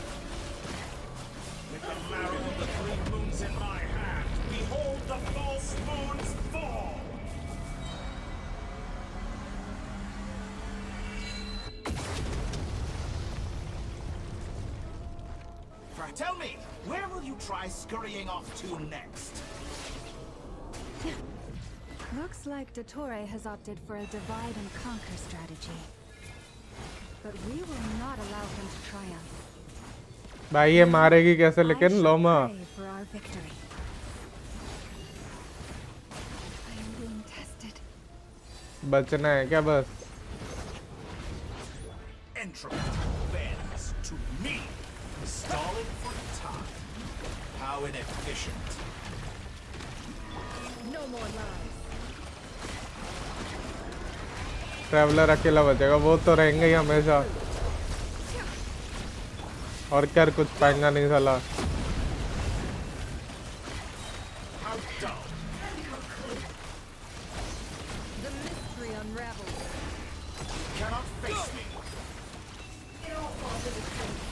S16: With the marrow of the three moons in my hand, behold the false moons fall. Tell me, where will you try scurrying off to next?
S11: Looks like Dottore has opted for a divide and conquer strategy. But we will not allow him to triumph.
S1: भाई ये मारेगी कैसे लेकिन लोमा?
S11: Pray for our victory. I am being tested.
S1: बचना है क्या बस?
S16: Entropy bends to me. Stalling for time. How inefficient.
S15: No more lies.
S1: Traveller अकेला बचेगा. वो तो रहेंगे ही हमेशा. और क्या कुछ पाएंगा नहीं साला.
S16: How dull.
S15: The mystery unravels.
S16: Cannot face me.
S15: It all falls into place.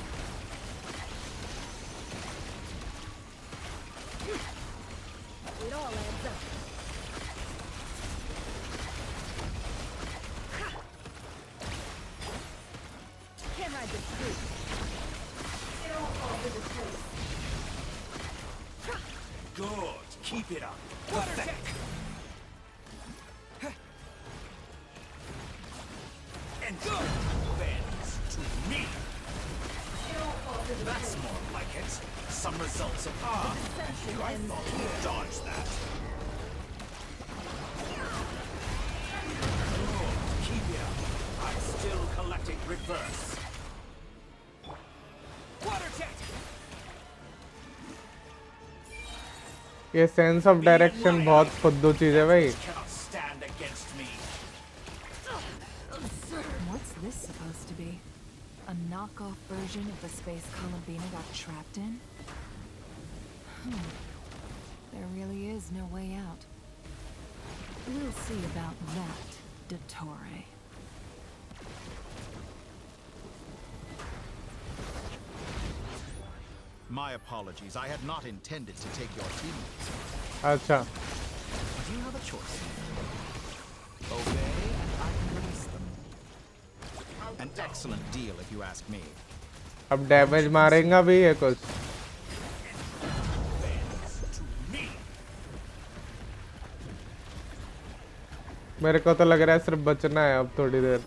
S15: It all adds up. Can't hide the truth. It all falls into place.
S16: Good. Keep it up. Pathetic. Entropy bends to me. That's more like it. Some results of I thought you dodged that. Good. Keep it up. I'm still collecting reverse. Water jet.
S1: ये sense of direction बहुत फुद्दू चीज है भाई.
S16: Cannot stand against me.
S2: What's this supposed to be? A knockoff version of the space Columbina got trapped in? There really is no way out. We'll see about that, Dottore.
S16: My apologies. I had not intended to take your teammates.
S1: अच्छा.
S16: But you have a choice. An excellent deal if you ask me.
S1: अब damage मारेगा भी है कुछ. मेरे को तो लग रहा है सिर्फ बचना है अब थोड़ी देर.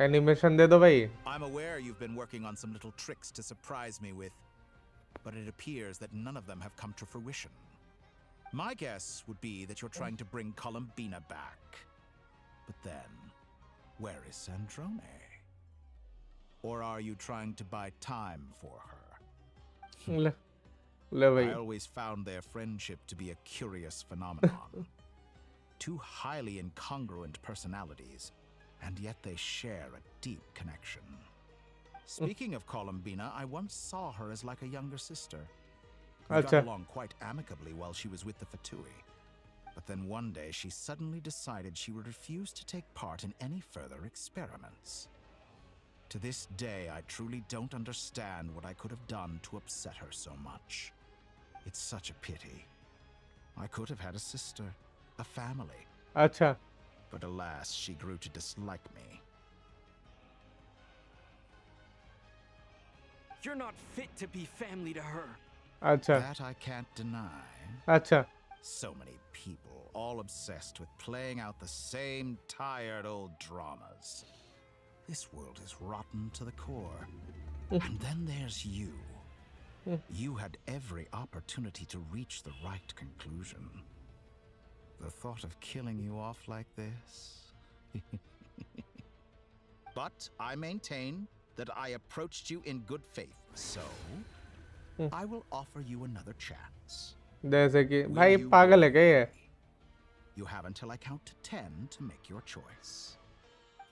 S1: एनिमेशन दे दो भाई.
S16: I'm aware you've been working on some little tricks to surprise me with, but it appears that none of them have come to fruition. My guess would be that you're trying to bring Columbina back. But then, where is Sandrone? Or are you trying to buy time for her? I always found their friendship to be a curious phenomenon. Two highly incongruent personalities, and yet they share a deep connection. Speaking of Columbina, I once saw her as like a younger sister. We got along quite amicably while she was with the Fatui. But then one day she suddenly decided she would refuse to take part in any further experiments. To this day, I truly don't understand what I could have done to upset her so much. It's such a pity. I could have had a sister, a family.
S1: अच्छा.
S16: But alas, she grew to dislike me.
S10: You're not fit to be family to her.
S1: अच्छा.
S16: That I can't deny.
S1: अच्छा.
S16: So many people, all obsessed with playing out the same tired old dramas. This world is rotten to the core. And then there's you. You had every opportunity to reach the right conclusion. The thought of killing you off like this? But I maintain that I approached you in good faith, so I will offer you another chance.
S1: जैसे कि भाई पागल है क्या ये?
S16: You have until I count to 10 to make your choice.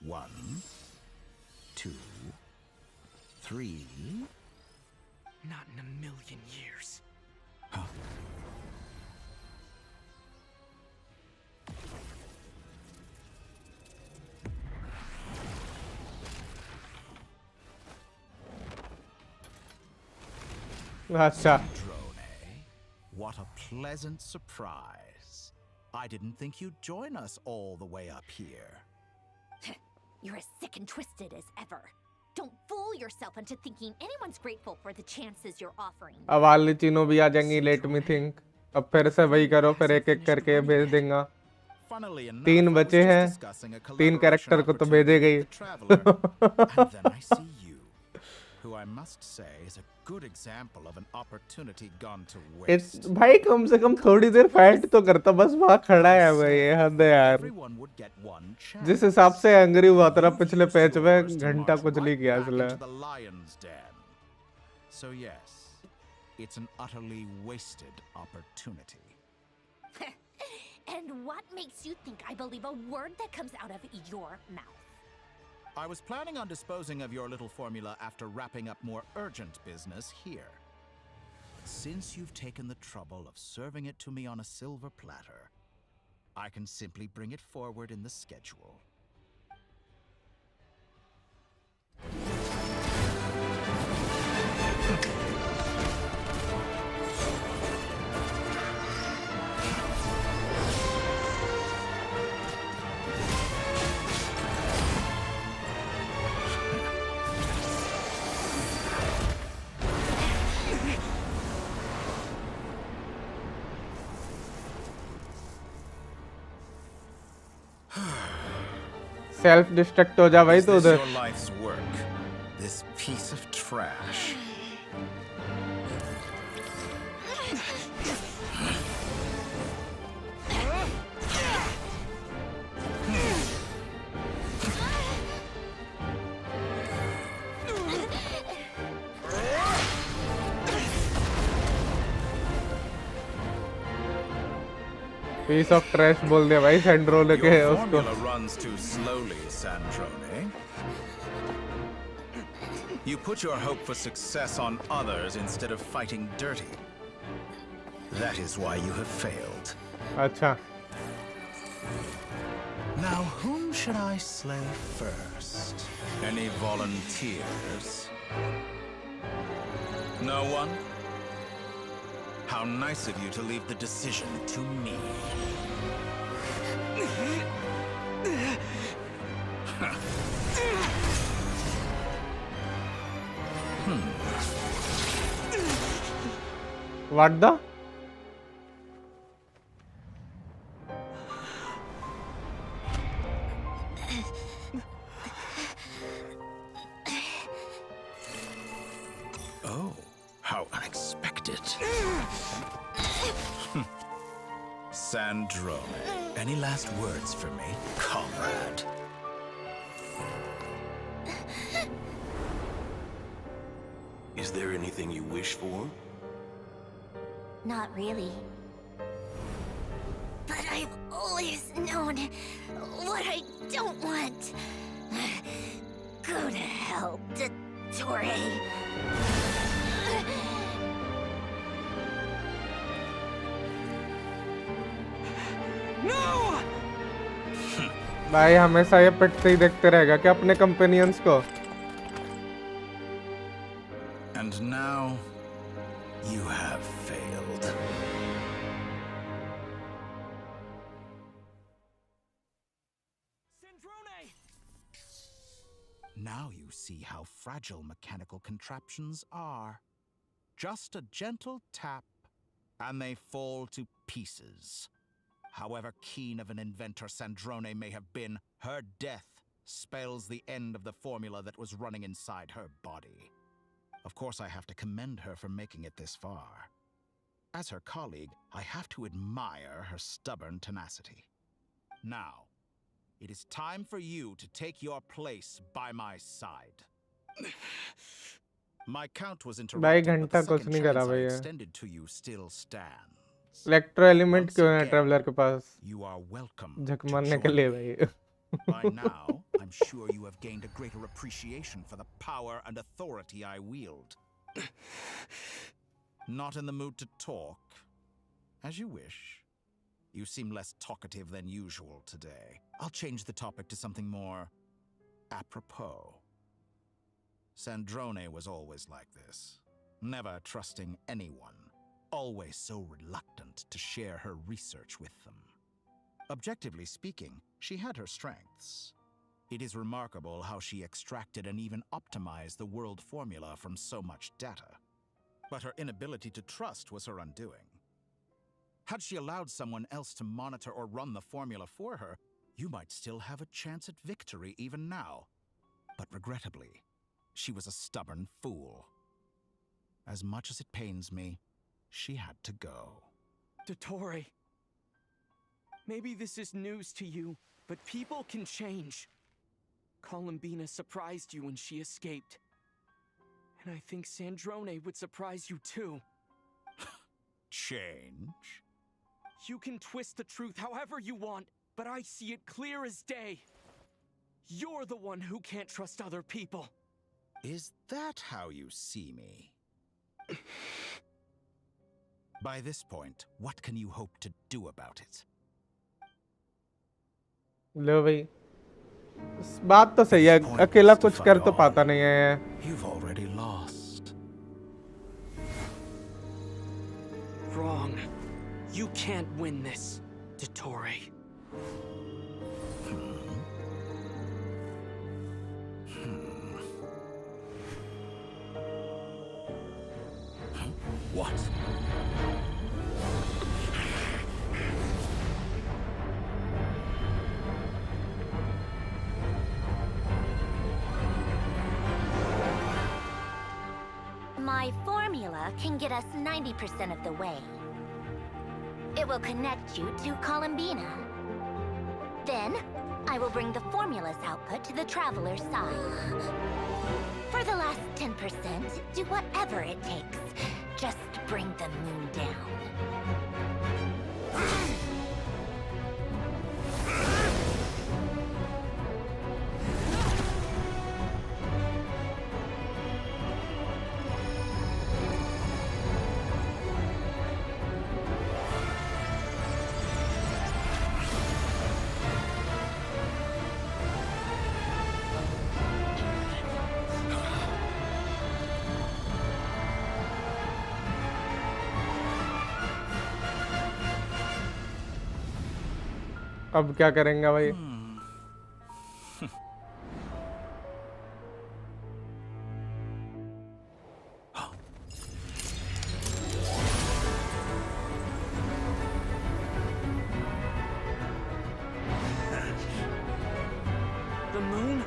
S16: 1, 2, 3.
S10: Not in a million years.
S16: Huh?
S1: अच्छा.
S16: What a pleasant surprise. I didn't think you'd join us all the way up here.
S6: You're as sick and twisted as ever. Don't fool yourself into thinking anyone's grateful for the chances you're offering.
S1: अब वाली चीनों भी आ जाएंगी. Let me think. अब फिर से वही करो, फिर एक एक करके भेज देंगा. 3 बचे हैं. 3 कैरेक्टर को तो भेजेगा ही.
S16: Who I must say is a good example of an opportunity gone to
S1: It's
S16: waste.
S1: भाई कम से कम थोड़ी देर फाइट तो करता. बस वहाँ खड़ा है भाई. ये हद है यार. जिस हिसाब से एंग्री हुआ था पिछले पैच में, घंटा कुछ नहीं किया इसलिए.
S16: So yes, it's an utterly wasted opportunity.
S6: And what makes you think I believe a word that comes out of your mouth?
S16: I was planning on disposing of your little formula after wrapping up more urgent business here. Since you've taken the trouble of serving it to me on a silver platter, I can simply bring it forward in the schedule.
S1: Self destruct हो जा भाई तो उधर.
S16: Your life's work, this piece of trash.
S1: Piece of trash बोल दिया भाई सैंड्रोने के उसको.
S16: Runs too slowly, Sandrone. You put your hope for success on others instead of fighting dirty. That is why you have failed.
S1: अच्छा.
S16: Now, whom should I slay first? Any volunteers? No one? How nice of you to leave the decision to me.
S1: What the?
S16: Oh, how unexpected. Sandrone, any last words for me, comrade?
S17: Is there anything you wish for?
S6: Not really. But I've always known what I don't want. Go to hell, Dottore.
S10: No!
S1: भाई हमेशा ये पिटते ही देखते रहेगा क्या अपने companions को?
S16: And now, you have failed. Now you see how fragile mechanical contraptions are. Just a gentle tap, and they fall to pieces. However keen of an inventor Sandrone may have been, her death spells the end of the formula that was running inside her body. Of course, I have to commend her for making it this far. As her colleague, I have to admire her stubborn tenacity. Now, it is time for you to take your place by my side. My count was
S1: भाई
S16: interrupted, but
S1: घंटा
S16: the
S1: कुछ
S16: second
S1: नहीं करा
S16: chance I
S1: भाई ये.
S16: extended to you still stands.
S1: Electro element क्यों है traveller के पास?
S16: You are welcome
S1: झक
S16: to
S1: मारने के
S16: join
S1: लिए
S16: me.
S1: भाई.
S16: By now, I'm sure you have gained a greater appreciation for the power and authority I wield. Not in the mood to talk? As you wish. You seem less talkative than usual today. I'll change the topic to something more apropos. Sandrone was always like this, never trusting anyone, always so reluctant to share her research with them. Objectively speaking, she had her strengths. It is remarkable how she extracted and even optimized the world formula from so much data. But her inability to trust was her undoing. Had she allowed someone else to monitor or run the formula for her, you might still have a chance at victory even now. But regrettably, she was a stubborn fool. As much as it pains me, she had to go.
S10: Dottore. Maybe this is news to you, but people can change. Columbina surprised you when she escaped. And I think Sandrone would surprise you too.
S16: Change?
S10: You can twist the truth however you want, but I see it clear as day. You're the one who can't trust other people.
S16: Is that how you see me? By this point, what can you hope to do about it?
S1: लो भाई. बात तो सही है. अकेला कुछ कर तो पाता नहीं है.
S16: You've already lost.
S10: Wrong. You can't win this, Dottore.
S16: What?
S6: My formula can get us 90% of the way. It will connect you to Columbina. Then, I will bring the formula's output to the Traveler's side. For the last 10%, do whatever it takes. Just bring the moon down.
S1: अब क्या करेंगे भाई?
S10: The moon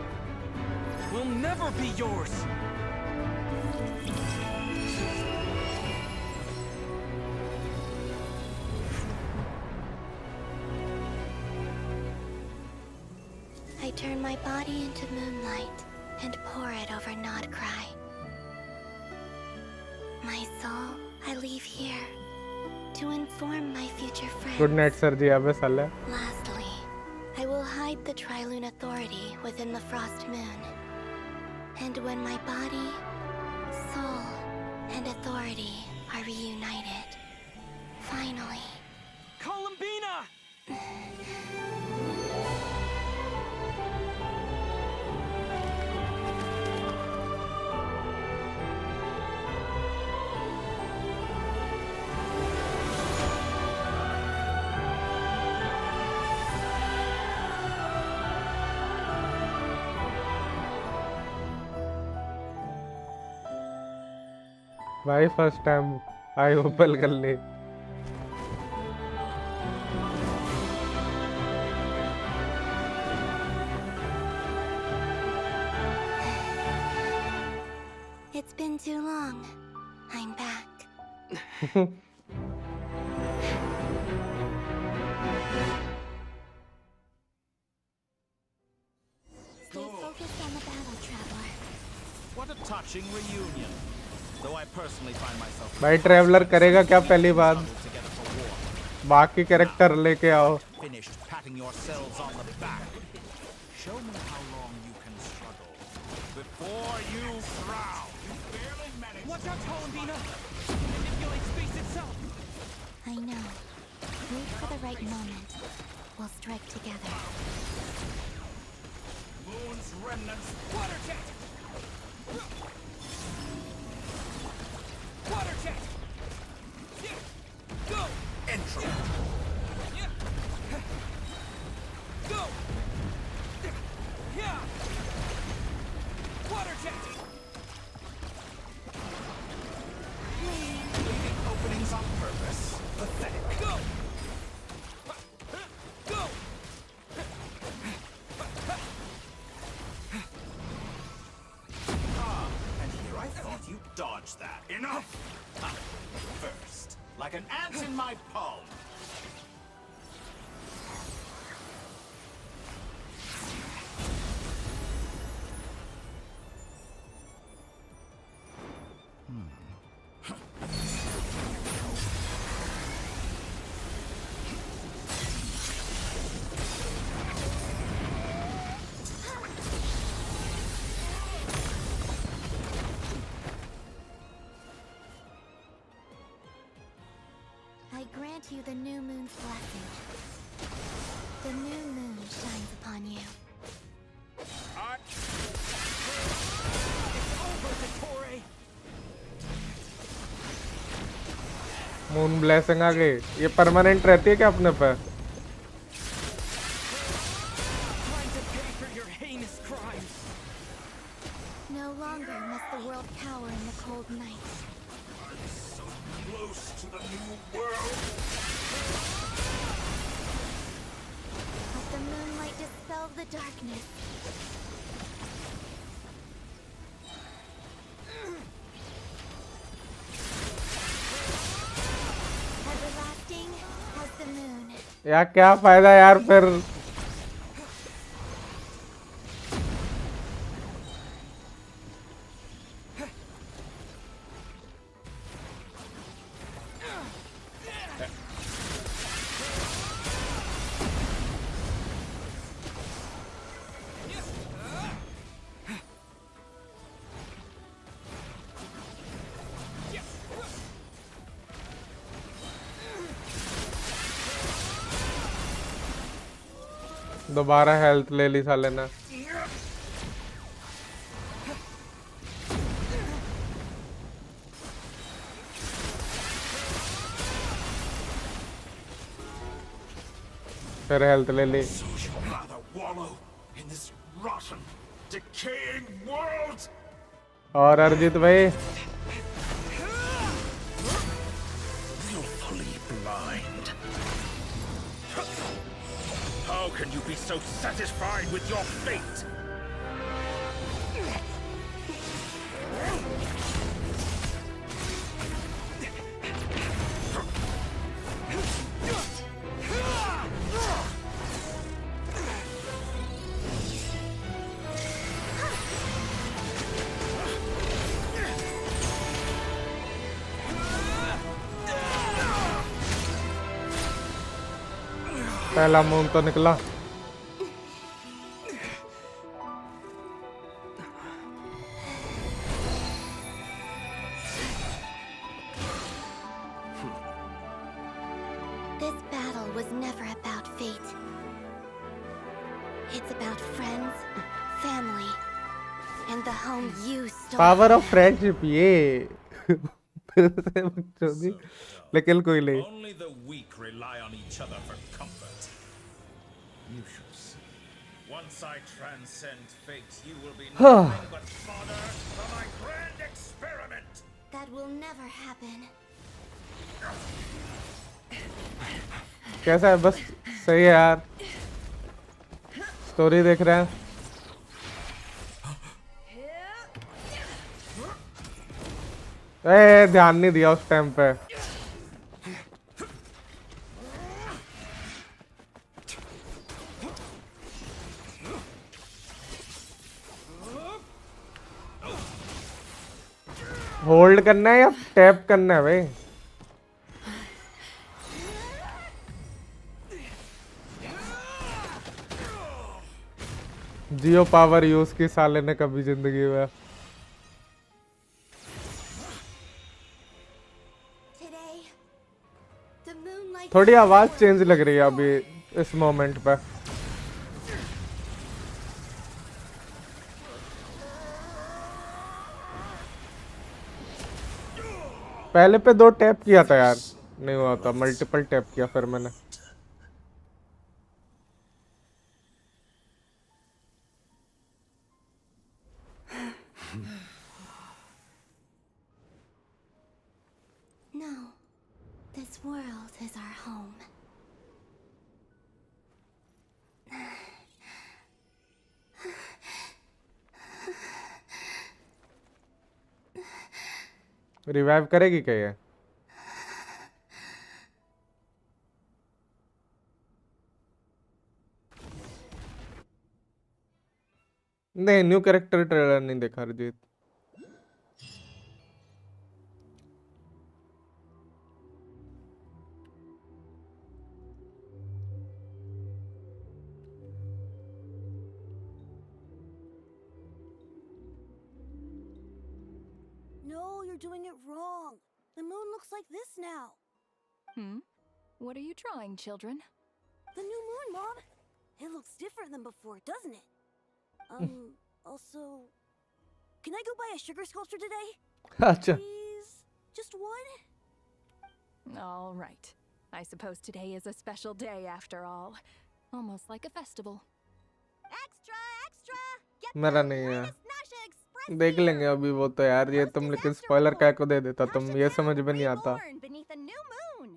S10: will never be yours.
S9: I turn my body into moonlight and pour it over Nodcry. My soul, I leave here to inform my future friends.
S1: Good night, sir जी अबे साले.
S9: Lastly, I will hide the Trilune Authority within the Frost Moon. And when my body, soul, and authority are reunited, finally...
S10: Columbina!
S1: भाई first time I open कर ली.
S9: It's been too long. I'm back. Stay focused on the battle, traveler.
S16: What a touching reunion. Though I personally find myself
S1: भाई traveller करेगा क्या पहली बात? बाकी character लेके आओ.
S16: finished patting yourselves on the back. Show me how long you can struggle before you frown. You barely managed.
S10: Watch out, Columbina! Manipulate space itself!
S9: I know. Wait for the right moment. We'll strike together.
S16: Moon's remnants.
S10: Water jet! Water jet! Go!
S16: Entry.
S10: Go! Water jet!
S16: Leaving openings on purpose. Pathetic.
S10: Go! Go!
S16: And here I thought you dodged that. Enough! First, like an ant in my palm.
S9: I grant you the new moon's blessing. The new moon shines upon you.
S10: It's over, Dottore!
S1: Moon blessing आ गई. ये permanent रहती है क्या अपने पे?
S10: Time to pay for your heinous crimes!
S9: No longer must the world cower in the cold night.
S16: So close to the new world.
S9: Let the moonlight dispel the darkness. Everlasting as the moon.
S1: यार क्या फायदा यार फिर? दोबारा health ले ली साले ने. फिर हेल्थ ले ली.
S18: So you'd rather wallow in this rotten, decaying world?
S1: और अरिजीत भाई.
S18: Willfully blind. How can you be so satisfied with your fate?
S1: पहला मून तो निकला.
S9: This battle was never about fate. It's about friends, family, and the home you stole.
S1: Power of friendship ये. फिर से बकचोदी. लेकिन कोई नहीं.
S16: Only the weak rely on each other for comfort. You shall see. Once I transcend fate, you will be nothing but fodder for my grand experiment.
S9: That will never happen.
S1: कैसा है? बस सही है यार. स्टोरी देख रहे हैं. ध्यान नहीं दिया उस टाइम पे. होल्ड करना है या टैप करना है भाई? जियो पावर यूज की साले ने कभी जिंदगी में. थोड़ी आवाज चेंज लग रही है अभी इस मोमेंट पे. पहले पे 2 टैप किया था यार, नहीं हुआ था. मल्टीपल टैप किया फिर मैंने.
S9: No, this world is our home.
S1: Revive करेगी क्या ये? नहीं, न्यू कैरेक्टर ट्रेलर नहीं देखा Arijit.
S19: No, you're doing it wrong. The moon looks like this now.
S2: What are you drawing, children?
S19: The new moon, Mom. It looks different than before, doesn't it? Also, can I go buy a sugar sculpture today?
S1: अच्छा.
S19: Please? Just one?
S2: All right. I suppose today is a special day after all. Almost like a festival.
S19: Extra, extra! Get
S1: मेरा नहीं है. देख लेंगे अभी वो तो यार. ये तुम लेकिन स्पॉइलर क्या को दे देता तुम. ये समझ में नहीं आता.
S19: beneath a new moon.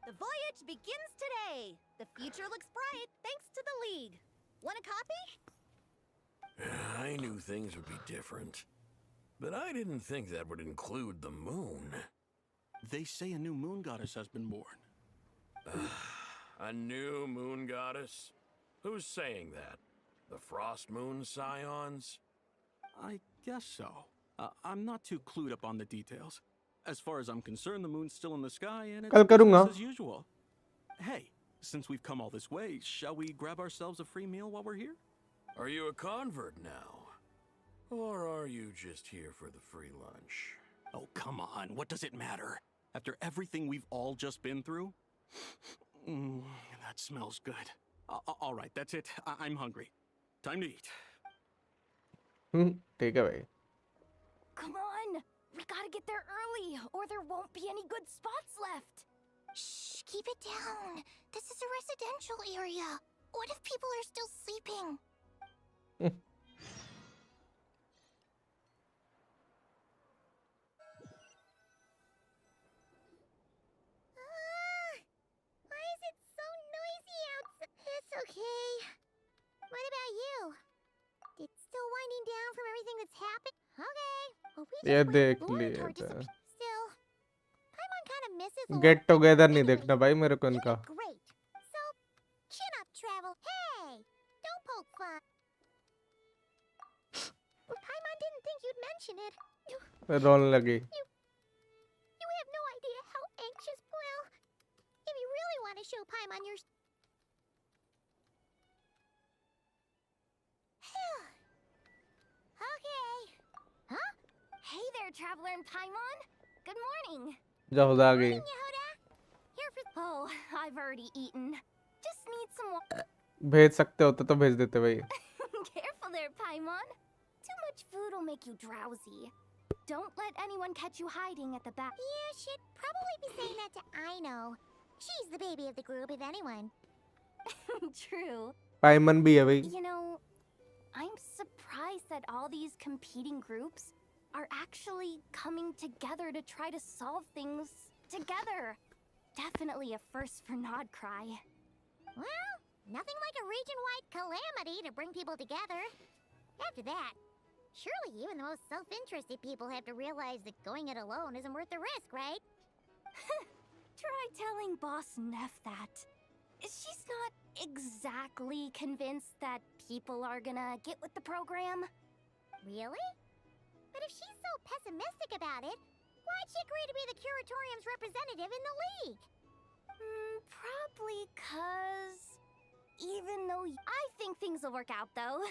S19: The voyage begins today. The future looks bright thanks to the League. Want a copy?
S17: I knew things would be different, but I didn't think that would include the moon.
S20: They say a new moon goddess has been born.
S17: A new moon goddess? Who's saying that? The Frost Moon Scions?
S20: I guess so. I'm not too clued up on the details. As far as I'm concerned, the moon's still in the sky and it's business as usual. Hey, since we've come all this way, shall we grab ourselves a free meal while we're here?
S17: Are you a convert now? Or are you just here for the free lunch?
S20: Oh, come on. What does it matter? After everything we've all just been through? That smells good. All right, that's it. I'm hungry. Time to eat.
S1: Take away.
S7: Come on! We gotta get there early, or there won't be any good spots left.
S3: Shh, keep it down. This is a residential area. What if people are still sleeping? Why is it so noisy outside? It's okay. What about you? It's still winding down from everything that's happened? Okay. Well, we
S1: ये
S3: just
S1: देख
S3: waited
S1: लिए
S3: for it to
S1: थे
S3: disappear. Still, Paimon kind of misses a
S1: get together नहीं देखना भाई मेरे को इनका
S3: Great. So, chin up, travel. Hey, don't poke fun. Paimon didn't think you'd mention it.
S1: रोने लगी
S3: You have no idea how anxious. Well, if you really want to show Paimon your. Okay. Huh? Hey there, Traveler and Paimon. Good morning.
S1: जब आ गई
S3: Here for. Oh, I've already eaten. Just need some more.
S1: भेज सकते होते तो भेज देते भाई
S3: Careful there, Paimon. Too much food will make you drowsy. Don't let anyone catch you hiding at the back. Yeah, she'd probably be saying that to Aino. She's the baby of the group, if anyone. True.
S1: पाइमन भी है भाई
S3: You know, I'm surprised that all these competing groups are actually coming together to try to solve things together. Definitely a first for Nodcry. Well, nothing like a region-wide calamity to bring people together. After that, surely even the most self-interested people have to realize that going it alone isn't worth the risk, right? Try telling Boss Neff that. She's not exactly convinced that people are gonna get with the program. Really? But if she's so pessimistic about it, why'd she agree to be the Curatorium's representative in the league? Probably 'cause... Even though I think things will work out, though.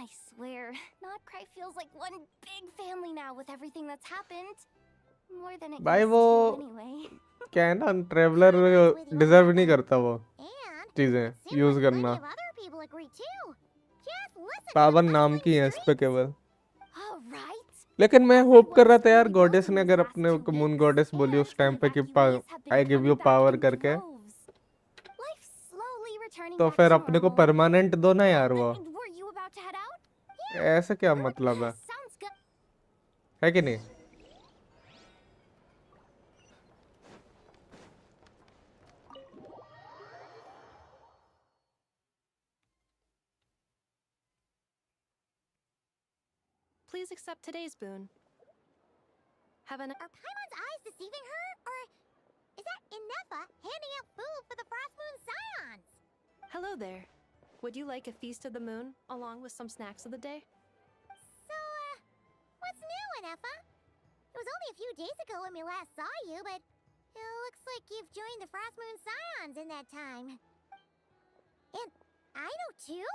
S3: I swear, Nodcry feels like one big family now with everything that's happened. More than it
S1: भाई
S3: used
S1: वो
S3: to anyway.
S1: क्या है ना traveller deserve नहीं करता वो चीजें use करना
S3: Other people agree too. Just listen.
S1: पावन नाम की है इस पे केवल लेकिन मैं होप कर रहा था यार गॉडेस ने अगर अपने को मून गॉडेस बोली उस टाइम पे कि आई गिव यू पावर करके तो फिर अपने को परमानेंट दो ना यार वो ऐसे क्या मतलब है कि नहीं
S21: Please accept today's boon. Have an.
S3: Are Paimon's eyes deceiving her, or is that Inefa handing out food for the Frost Moon Scions?
S21: Hello there. Would you like a feast of the moon along with some snacks of the day?
S3: So, what's new, Inefa? It was only a few days ago when we last saw you, but it looks like you've joined the Frost Moon Scions in that time. And I know too?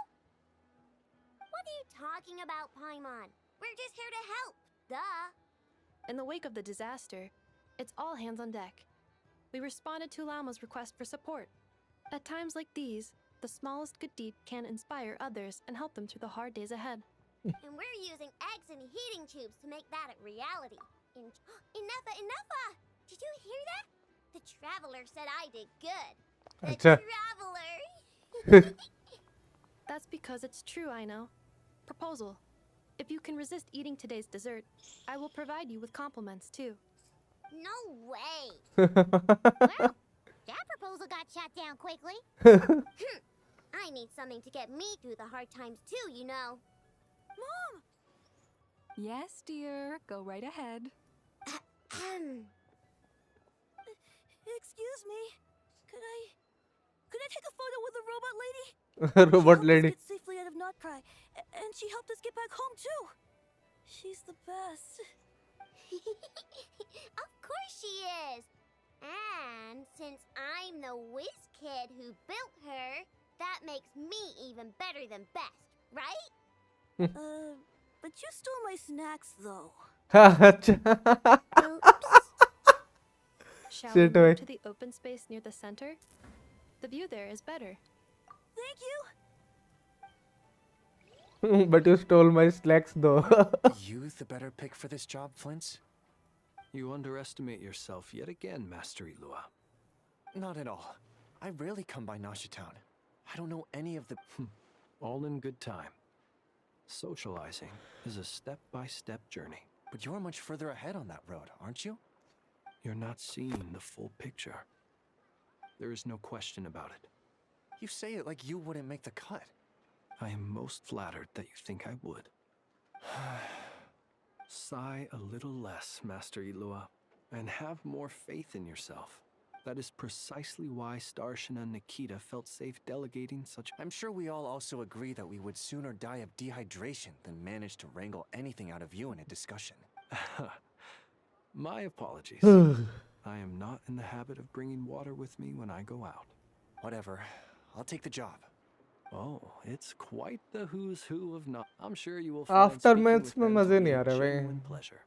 S3: What are you talking about, Paimon? We're just here to help. Duh.
S21: In the wake of the disaster, it's all hands on deck. We responded to Lama's request for support. At times like these, the smallest good deed can inspire others and help them through the hard days ahead.
S3: And we're using eggs and heating tubes to make that a reality. Inefa! Did you hear that? The Traveler said I did good. The Traveler!
S21: That's because it's true, I know. Proposal. If you can resist eating today's dessert, I will provide you with compliments too.
S3: No way! Well, that proposal got shot down quickly. I need something to get me through the hard times too, you know.
S11: Mom! Yes, dear. Go right ahead.
S19: Excuse me. Could I take a photo with the robot lady?
S1: robot lady
S19: Get safely out of Nodcry, and she helped us get back home too. She's the best.
S3: Of course she is. And since I'm the whiz kid who built her, that makes me even better than best, right?
S19: But you stole my snacks though.
S21: Shall we move to the open space near the center? The view there is better.
S19: Thank you.
S1: But you stole my slacks though.
S10: You the better pick for this job, Flints? You underestimate yourself yet again, Master Ilua.
S5: Not at all. I rarely come by Nasha Town. I don't know any of the...
S10: All in good time. Socializing is a step-by-step journey.
S5: But you're much further ahead on that road, aren't you?
S10: You're not seeing the full picture. There is no question about it.
S5: You say it like you wouldn't make the cut.
S10: I am most flattered that you think I would. Sigh a little less, Master Ilua, and have more faith in yourself. That is precisely why Starshina Nikita felt safe delegating such...
S5: I'm sure we all also agree that we would sooner die of dehydration than manage to wrangle anything out of you in a discussion.
S10: My apologies. I am not in the habit of bringing water with me when I go out.
S5: Whatever. I'll take the job.
S10: Oh, it's quite the who's who of not. I'm sure you will find
S1: Aftermaths में मजे नहीं आ रहे भाई.
S10: Pleasure.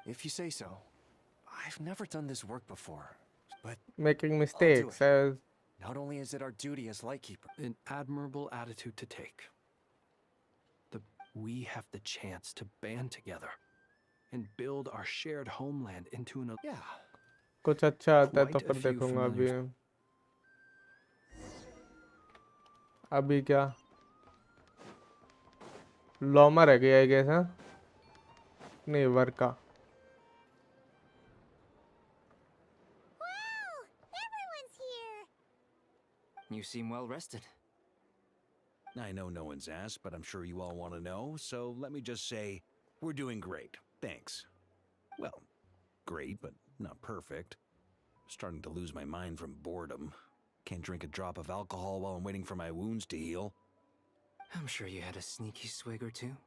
S5: If you say so. I've never done this work before, but
S1: Making mistakes as
S5: not only is it our duty as Lightkeeper,
S10: an admirable attitude to take. We have the chance to band together and build our shared homeland into an...
S5: Yeah.
S1: कुछ अच्छा आता है तो फिर देखूंगा अभी. अभी क्या? लॉमा रह गया I guess, हाँ? नहीं वर्का.
S14: You seem well rested.
S8: I know no one's asked, but I'm sure you all want to know, so let me just say, we're doing great. Thanks. Well, great, but not perfect. Starting to lose my mind from boredom. Can't drink a drop of alcohol while I'm waiting for my wounds to heal.
S14: I'm sure you had a sneaky swig or two.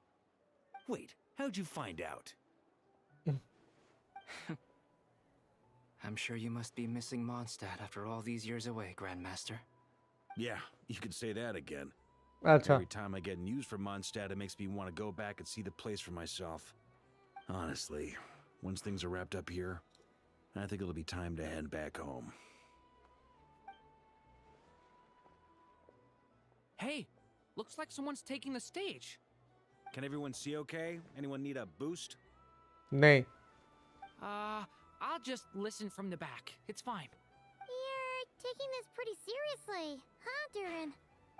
S8: Wait, how'd you find out?
S14: I'm sure you must be missing Mondstadt after all these years away, Grandmaster.
S8: Yeah, you could say that again.
S1: Acha.
S8: Every time I get news from Mondstadt, it makes me want to go back and see the place for myself. Honestly, once things are wrapped up here, I think it'll be time to head back home.
S13: Hey, looks like someone's taking the stage.
S8: Can everyone see okay? Anyone need a boost?
S1: नहीं.
S13: I'll just listen from the back. It's fine.
S9: You're taking this pretty seriously, huh, Durin?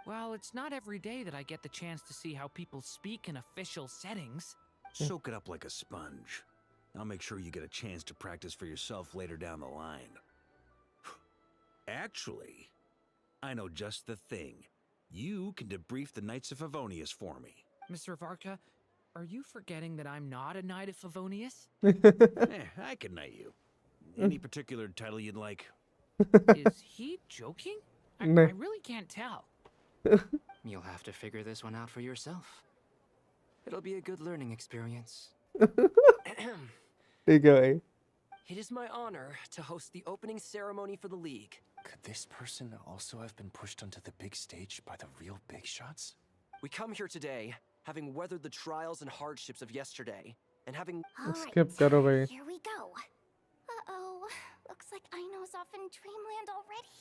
S13: Well, it's not every day that I get the chance to see how people speak in official settings.
S8: Soak it up like a sponge. I'll make sure you get a chance to practice for yourself later down the line. Actually, I know just the thing. You can debrief the Knights of Favonius for me.
S13: Mr. Varka, are you forgetting that I'm not a Knight of Favonius?
S8: I can knight you. Any particular title you'd like?
S13: Is he joking? I really can't tell.
S14: You'll have to figure this one out for yourself. It'll be a good learning experience.
S1: ठीक है भाई.
S22: It is my honor to host the opening ceremony for the League.
S5: Could this person also have been pushed onto the big stage by the real big shots?
S22: We come here today, having weathered the trials and hardships of yesterday, and having...
S1: Skip करो भाई.
S9: Here we go. Uh-oh. Looks like Aino's off in Dreamland already.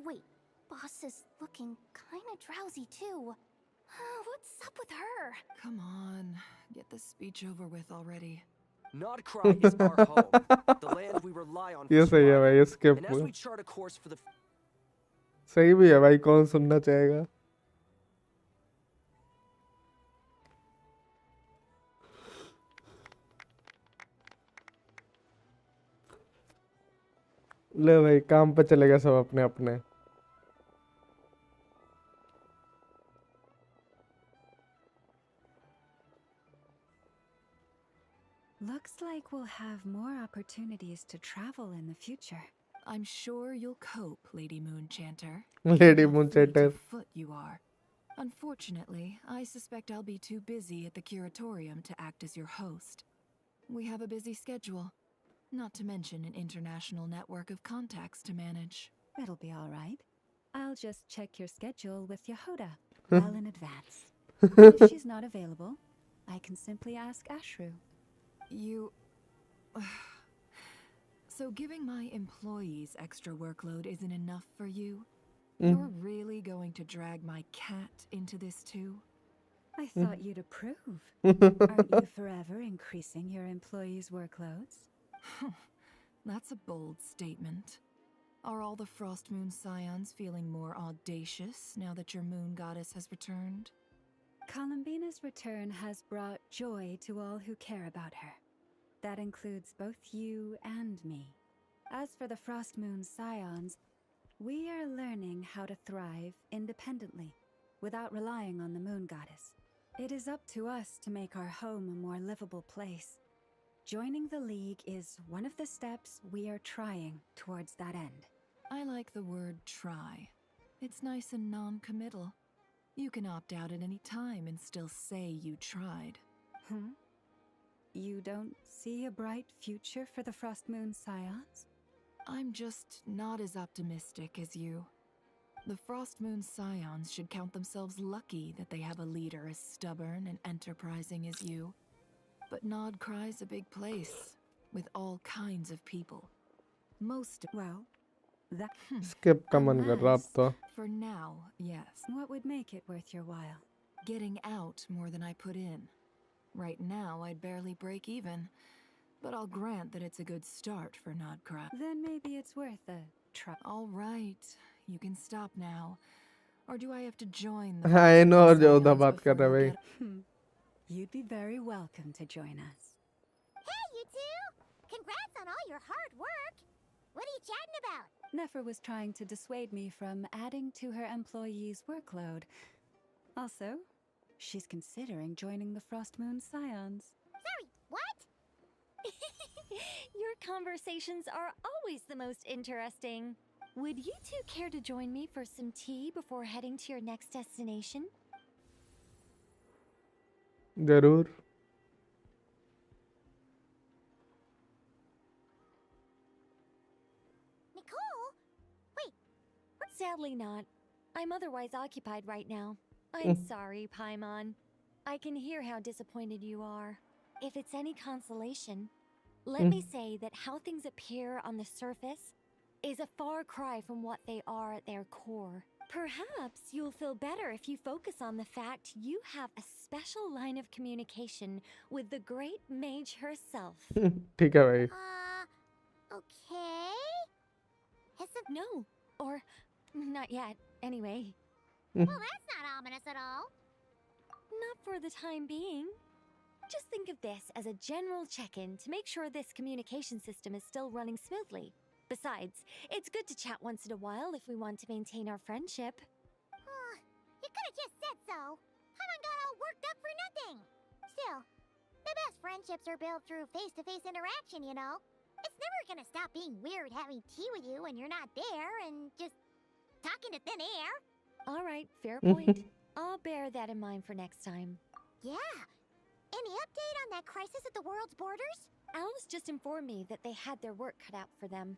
S9: Wait, Boss is looking kinda drowsy too. What's up with her?
S2: Come on, get this speech over with already.
S22: Nodcry is our home, the land we rely on for
S1: ये सही है भाई, ये skip
S22: and as we chart a course for the...
S1: सही भी है भाई, कौन सुनना चाहेगा? ले भाई, काम पे चलेगा सब अपने अपने.
S11: Looks like we'll have more opportunities to travel in the future.
S2: I'm sure you'll cope, Lady Moonchanter.
S1: Lady
S2: How
S1: Moonchanter.
S2: fleet of foot you are. Unfortunately, I suspect I'll be too busy at the curatorium to act as your host. We have a busy schedule, not to mention an international network of contacts to manage.
S11: It'll be all right. I'll just check your schedule with Yehoda well in advance. If she's not available, I can simply ask Ashru.
S2: You... So giving my employees extra workload isn't enough for you? You're really going to drag my cat into this too?
S11: I thought you'd approve. Aren't you forever increasing your employees' workloads?
S2: That's a bold statement. Are all the Frost Moon Scions feeling more audacious now that your moon goddess has returned?
S11: Columbina's return has brought joy to all who care about her. That includes both you and me. As for the Frost Moon Scions, we are learning how to thrive independently, without relying on the moon goddess. It is up to us to make our home a more livable place. Joining the League is one of the steps we are trying towards that end.
S2: I like the word try. It's nice and non-committal. You can opt out at any time and still say you tried.
S11: You don't see a bright future for the Frost Moon Scions?
S2: I'm just not as optimistic as you. The Frost Moon Scions should count themselves lucky that they have a leader as stubborn and enterprising as you. But Nodcry's a big place, with all kinds of people. Most of—
S11: Well, that—
S1: Skip का मन कर रहा अब तो.
S2: For now, yes.
S11: What would make it worth your while?
S2: Getting out more than I put in. Right now, I'd barely break even. But I'll grant that it's a good start for Nodcry.
S11: Then maybe it's worth a try.
S2: All right, you can stop now. Or do I have to join the—
S1: I know और जो उधर बात कर रहा है भाई.
S11: You'd be very welcome to join us.
S3: Hey, you two! Congrats on all your hard work! What are you chatting about?
S11: Nefer was trying to dissuade me from adding to her employees' workload. Also, she's considering joining the Frost Moon Scions.
S3: Sorry, what?
S7: Your conversations are always the most interesting. Would you two care to join me for some tea before heading to your next destination?
S1: जरूर.
S3: Nicole? Wait.
S7: Sadly not. I'm otherwise occupied right now. I'm sorry, Paimon. I can hear how disappointed you are. If it's any consolation, let me say that how things appear on the surface is a far cry from what they are at their core. Perhaps you'll feel better if you focus on the fact you have a special line of communication with the great mage herself.
S1: ठीक है भाई.
S3: Okay.
S7: No, or not yet, anyway.
S3: Well, that's not ominous at all.
S7: Not for the time being. Just think of this as a general check-in to make sure this communication system is still running smoothly. Besides, it's good to chat once in a while if we want to maintain our friendship.
S3: You could have just said so. Paimon got all worked up for nothing. Still, the best friendships are built through face-to-face interaction, you know? It's never gonna stop being weird having tea with you when you're not there and just talking to thin air.
S7: All right, fair point. I'll bear that in mind for next time.
S3: Yeah. Any update on that crisis at the world's borders?
S7: Alice just informed me that they had their work cut out for them.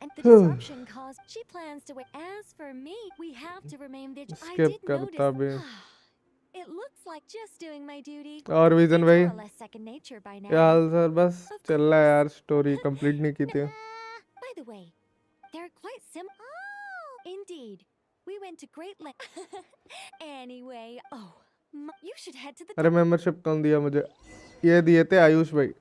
S7: And the disruption caused, she plans to wait. As for me, we have to remain vigilant. I did notice. It looks like just doing my duty.
S1: और vision भाई.
S7: More or less second nature by now.
S1: क्या हाल sir? बस चल रहा है यार. Story complete नहीं की थी.
S7: By the way, they're quite similar. Oh, indeed. We went to great lengths. Anyway, you should head to the.
S1: अरे मेंबरशिप कौन दिया मुझे? ये दिए थे आयुष भाई.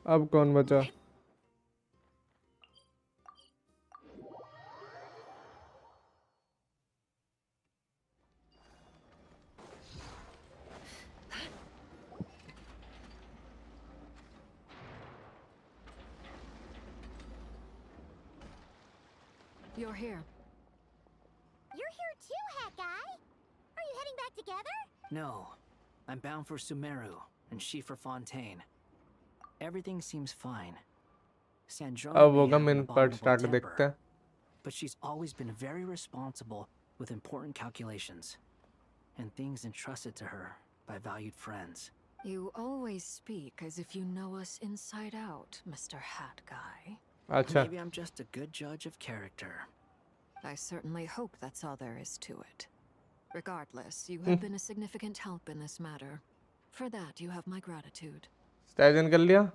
S1: अब कौन बचा?
S2: You're here.
S3: You're here too, Hat Guy. Are you heading back together?
S14: No. I'm bound for Sumeru, and she for Fontaine. Everything seems fine. Sandrone
S1: अब
S14: may
S1: होगा
S14: have an
S1: main part
S14: abominable
S1: start
S14: temper,
S1: देखते हैं.
S14: but she's always been very responsible with important calculations and things entrusted to her by valued friends.
S2: You always speak as if you know us inside out, Mr. Hat Guy.
S1: अच्छा.
S14: Maybe I'm just a good judge of character.
S2: I certainly hope that's all there is to it. Regardless, you have been a significant help in this matter. For that, you have my gratitude.
S1: स्टैजन कर लिया?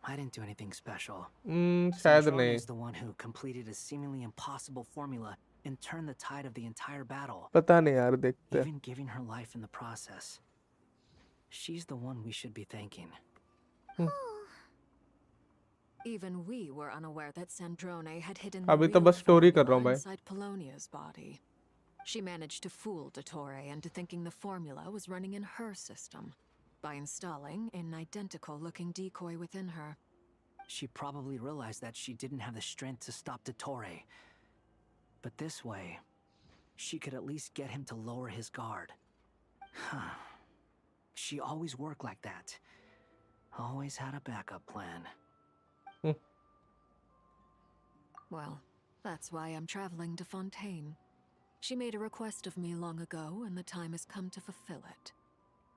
S14: I didn't do anything special.
S1: शायद
S14: Sandrone
S1: नहीं.
S14: is the one who completed a seemingly impossible formula and turned the tide of the entire battle.
S1: पता नहीं यार देखते हैं.
S14: Even giving her life in the process. She's the one we should be thanking.
S4: Even we were unaware that Sandrone had hidden
S1: अभी
S4: the
S1: तो
S4: real
S1: बस story कर रहा
S4: formula
S1: हूँ भाई.
S4: inside Polonia's body. She managed to fool Dottore into thinking the formula was running in her system by installing an identical-looking decoy within her.
S22: She probably realized that she didn't have the strength to stop Dottore. But this way, she could at least get him to lower his guard. She always worked like that. Always had a backup plan.
S4: Well, that's why I'm traveling to Fontaine. She made a request of me long ago, and the time has come to fulfill it.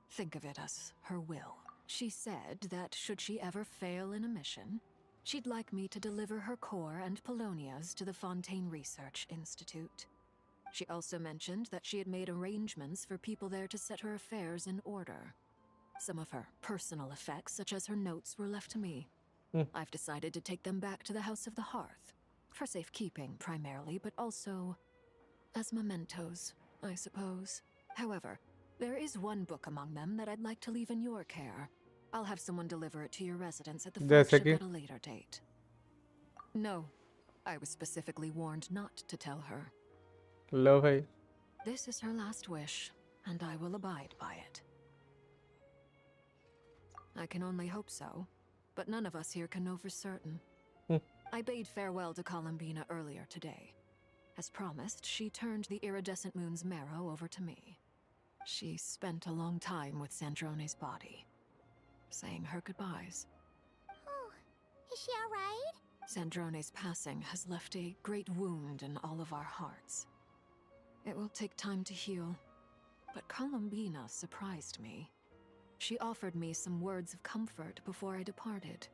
S4: Think of it as her will. She said that should she ever fail in a mission, she'd like me to deliver her core and Polonia's to the Fontaine Research Institute. She also mentioned that she had made arrangements for people there to set her affairs in order. Some of her personal effects, such as her notes, were left to me. I've decided to take them back to the House of the Hearth. For safekeeping, primarily, but also as mementos, I suppose. However, there is one book among them that I'd like to leave in your care. I'll have someone deliver it to your residence at the flagship at a later date. No, I was specifically warned not to tell her.
S1: लो भाई.
S4: This is her last wish, and I will abide by it. I can only hope so, but none of us here can know for certain. I bade farewell to Columbina earlier today. As promised, she turned the iridescent moon's marrow over to me. She spent a long time with Sandrone's body, saying her goodbyes.
S3: Oh, is she alright?
S4: Sandrone's passing has left a great wound in all of our hearts. It will take time to heal, but Columbina surprised me. She offered me some words of comfort before I departed.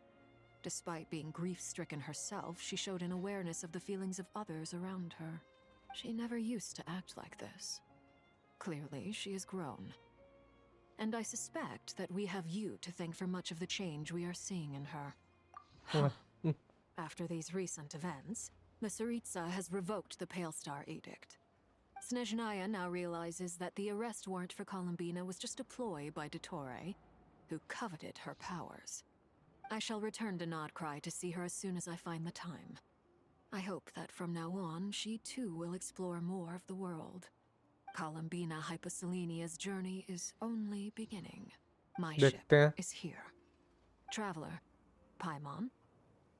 S4: Despite being grief-stricken herself, she showed an awareness of the feelings of others around her. She never used to act like this. Clearly, she has grown. And I suspect that we have you to thank for much of the change we are seeing in her. After these recent events, the Tsaritsa has revoked the Pale Star Edict. Snezhnaya now realizes that the arrest warrant for Columbina was just a ploy by Dottore, who coveted her powers. I shall return to Nodcry to see her as soon as I find the time. I hope that from now on, she too will explore more of the world. Columbina Hyposelenia's journey is only beginning. My ship is here. Traveler, Paimon,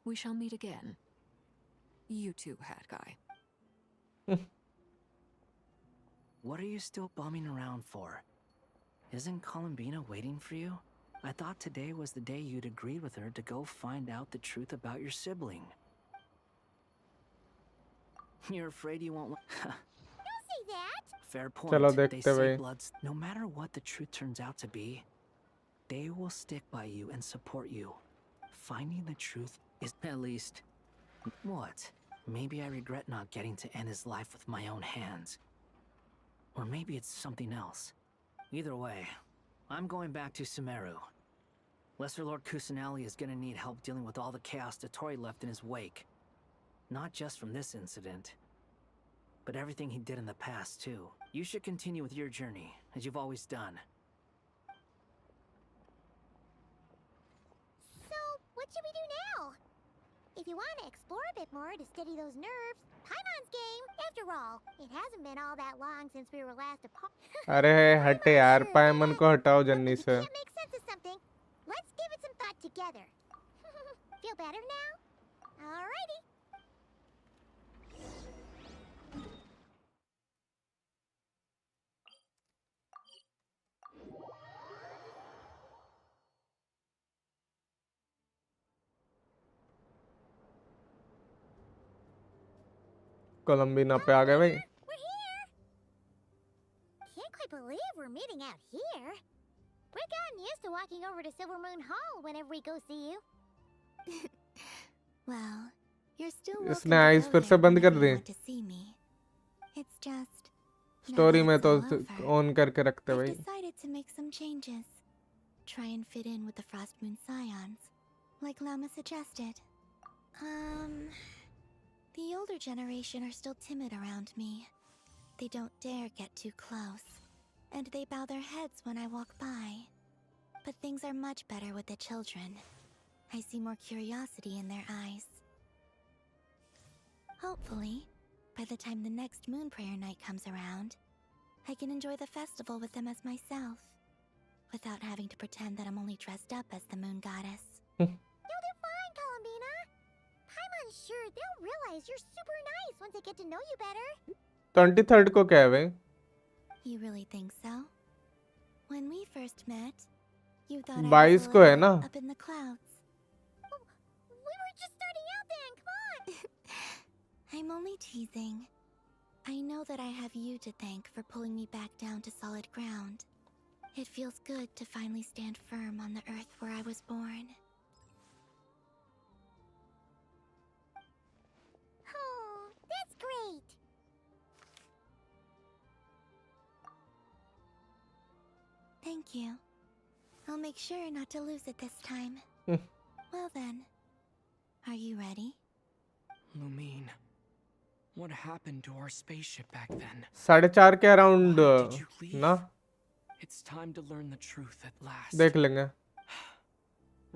S4: we shall meet again. You too, Hat Guy.
S14: What are you still bumming around for? Isn't Columbina waiting for you? I thought today was the day you'd agreed with her to go find out the truth about your sibling. You're afraid you won't...
S3: Don't say that!
S14: Fair point.
S1: चलो
S14: They
S1: देखते
S14: say
S1: भाई.
S14: bloods, no matter what the truth turns out to be, they will stick by you and support you. Finding the truth is at least... What? Maybe I regret not getting to end his life with my own hands. Or maybe it's something else. Either way, I'm going back to Sumeru. Lesser Lord Kusanali is gonna need help dealing with all the chaos Dottore left in his wake. Not just from this incident, but everything he did in the past, too. You should continue with your journey, as you've always done.
S3: So, what should we do now? If you want to explore a bit more to steady those nerves, Paimon's game. After all, it hasn't been all that long since we were last apart.
S1: अरे हटे यार, पायमन को हटाओ जन्नी से.
S3: Can't make sense of something. Let's give it some thought together. Feel better now? Alrighty.
S1: कोलंबिना पे आ गए भाई.
S3: We're here. Can't quite believe we're meeting out here. We've gotten used to walking over to Silver Moon Hall whenever we go see you.
S9: Well, you're still welcome
S1: इसने
S9: to
S1: ice
S9: go
S1: फिर
S9: there
S1: से बंद कर
S9: whenever
S1: the.
S9: you want to see me. It's just now
S1: story
S9: that
S1: में
S9: it's
S1: तो
S9: all over,
S1: on करके रखते
S9: I've
S1: भाई.
S9: decided to make some changes. Try and fit in with the Frost Moon Scions, like Lama suggested. The older generation are still timid around me. They don't dare get too close, and they bow their heads when I walk by. But things are much better with the children. I see more curiosity in their eyes. Hopefully, by the time the next moon prayer night comes around, I can enjoy the festival with them as myself, without having to pretend that I'm only dressed up as the moon goddess.
S12: You'll do fine, Columbina. I'm sure they'll realize you're super nice once they get to know you better.
S1: 23rd को क्या है भाई?
S9: You really think so? When we first met, you thought I
S1: 22
S9: was a
S1: को है
S9: little
S1: ना?
S9: up in the clouds.
S12: We were just starting out then, come on!
S9: I'm only teasing. I know that I have you to thank for pulling me back down to solid ground. It feels good to finally stand firm on the earth where I was born.
S12: Oh, that's great!
S9: Thank you. I'll make sure not to lose it this time. Well then, are you ready?
S10: Lumine, what happened to our spaceship back then?
S1: 4:30 के around ना
S10: It's time to learn the truth at last.
S1: देख लेंगे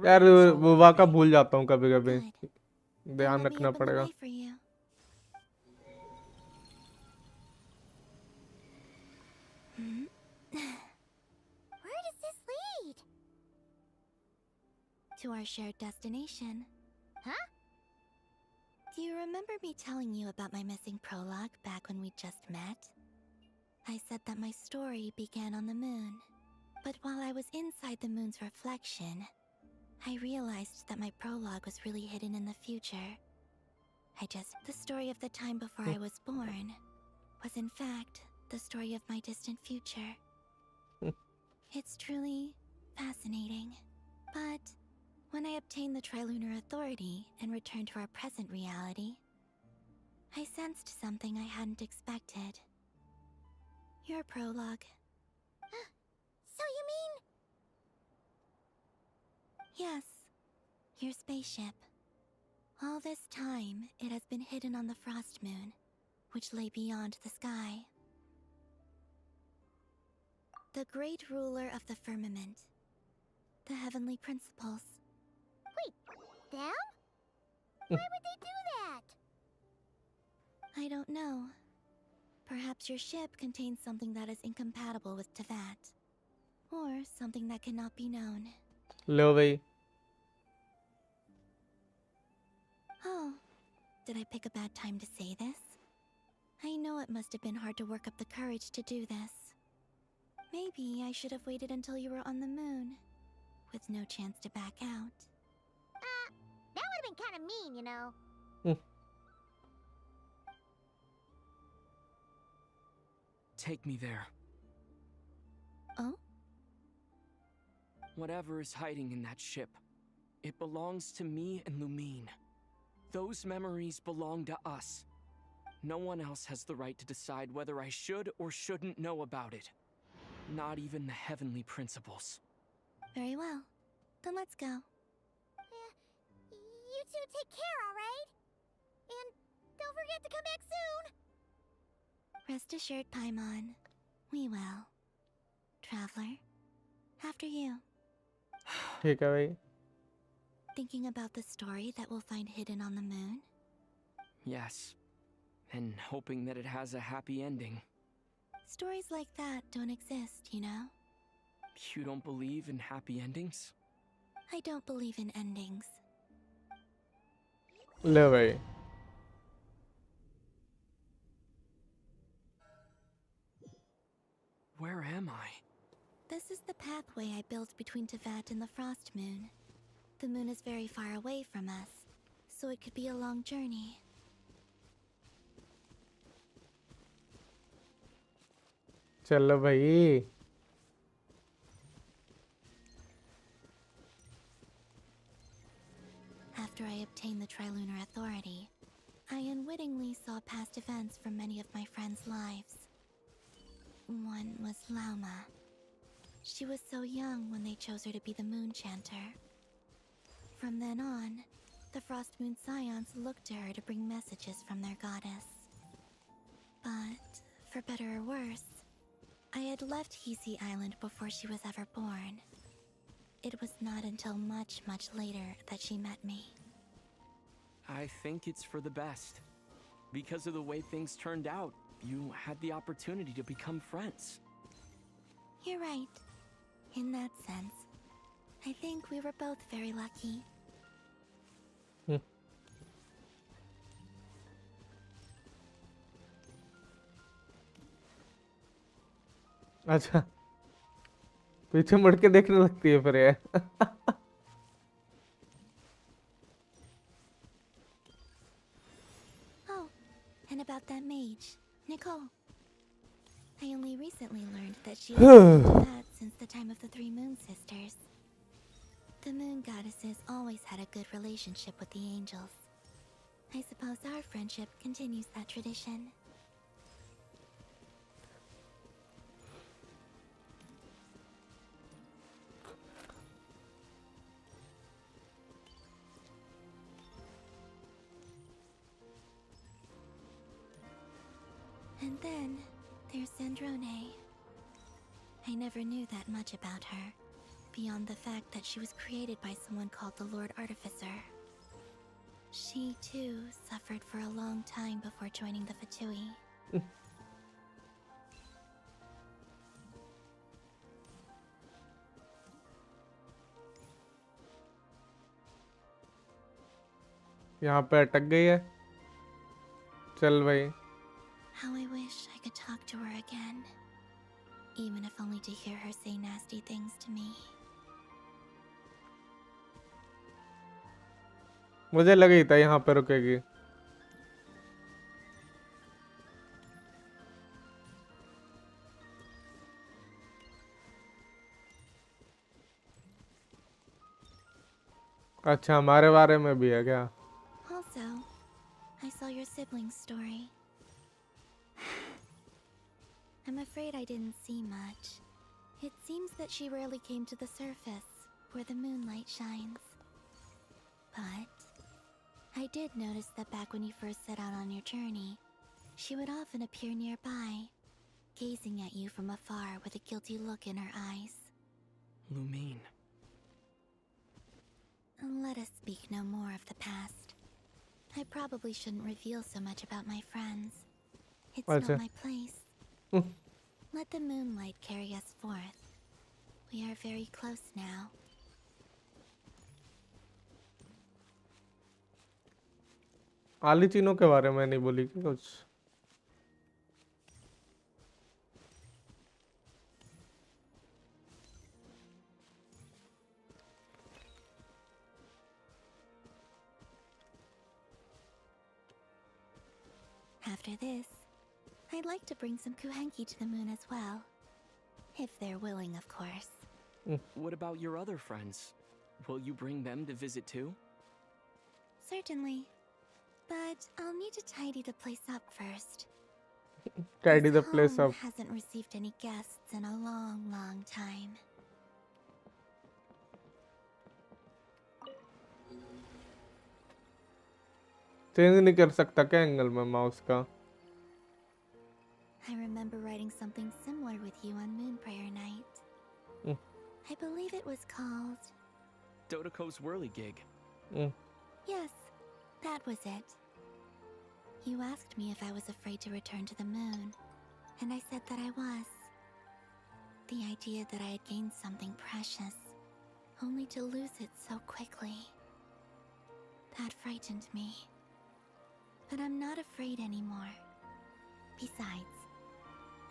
S1: यार वो वाका भूल जाता हूँ कभी-कभी ध्यान रखना पड़ेगा
S12: Where does this lead?
S9: To our shared destination.
S12: Huh?
S9: Do you remember me telling you about my missing prologue back when we just met? I said that my story began on the moon. But while I was inside the moon's reflection, I realized that my prologue was really hidden in the future. The story of the time before I was born was in fact the story of my distant future. It's truly fascinating. But when I obtained the Trilunar Authority and returned to our present reality, I sensed something I hadn't expected. Your prologue.
S12: So you mean...
S9: Yes, your spaceship. All this time, it has been hidden on the Frost Moon, which lay beyond the sky. The great ruler of the firmament. The heavenly principles.
S12: Wait, them? Why would they do that?
S9: I don't know. Perhaps your ship contains something that is incompatible with Teyvat. Or something that cannot be known.
S1: लो भाई
S9: Oh, did I pick a bad time to say this? I know it must have been hard to work up the courage to do this. Maybe I should have waited until you were on the moon, with no chance to back out.
S12: That would have been kind of mean, you know.
S10: Take me there.
S9: Oh?
S10: Whatever is hiding in that ship, it belongs to me and Lumine. Those memories belong to us. No one else has the right to decide whether I should or shouldn't know about it. Not even the heavenly principles.
S9: Very well. Then let's go.
S12: You two take care, alright? And don't forget to come back soon!
S9: Rest assured, Paimon. We will. Traveler, after you.
S1: ठीक है भाई
S9: Thinking about the story that we'll find hidden on the moon?
S10: Yes. And hoping that it has a happy ending.
S9: Stories like that don't exist, you know?
S10: You don't believe in happy endings?
S9: I don't believe in endings.
S1: ले भाई
S10: Where am I?
S9: This is the pathway I built between Teyvat and the Frost Moon. The moon is very far away from us, so it could be a long journey.
S1: चलो भाई
S9: After I obtained the Trilunar Authority, I unwittingly saw past events from many of my friends' lives. One was Lauma. She was so young when they chose her to be the Moon Chanter. From then on, the Frost Moon Scions looked to her to bring messages from their goddess. But, for better or worse, I had left Hisi Island before she was ever born. it was not until much, much later that she met me.
S6: I think it's for the best. Because of the way things turned out, you had the opportunity to become friends.
S9: You're right. In that sense, I think we were both very lucky.
S1: अच्छा पीछे मुड़ के देखने लगती है फिर ये
S9: Oh, and about that mage, Nicole. I only recently learned that she was that since the time of the Three Moon Sisters. The Moon Goddesses always had a good relationship with the angels. I suppose our friendship continues that tradition. And then there's Zandrone. I never knew that much about her, beyond the fact that she was created by someone called the Lord Artificer. She, too, suffered for a long time before joining the Fatui.
S1: यहाँ पे अटक गई है चल भाई
S9: How I wish I could talk to her again, even if only to hear her say nasty things to me.
S1: मुझे लगा ही था यहाँ पे रुकेगी अच्छा हमारे बारे में भी है क्या
S9: Also, I saw your sibling's story. I'm afraid I didn't see much. It seems that she rarely came to the surface, where the moonlight shines. But I did notice that back when you first set out on your journey, she would often appear nearby, gazing at you from afar with a guilty look in her eyes.
S6: Lumine.
S9: Let us speak no more of the past. I probably shouldn't reveal so much about my friends. It's not my place. Let the moonlight carry us forth. We are very close now.
S1: आली चीनों के बारे में नहीं बोली कि कुछ
S9: After this, I'd like to bring some kuhenki to the moon as well. If they're willing, of course.
S6: What about your other friends? Will you bring them to visit too?
S9: Certainly. But I'll need to tidy the place up first.
S1: tidy the
S9: This
S1: place
S9: home
S1: up
S9: hasn't received any guests in a long, long time.
S1: Change नहीं कर सकता क्या angle में mouse का
S9: I remember writing something similar with you on Moon Prayer Night. I believe it was called...
S6: Dodoko's whirligig.
S9: Yes, that was it. You asked me if I was afraid to return to the moon, and I said that I was. The idea that I had gained something precious, only to lose it so quickly. That frightened me. But I'm not afraid anymore. Besides,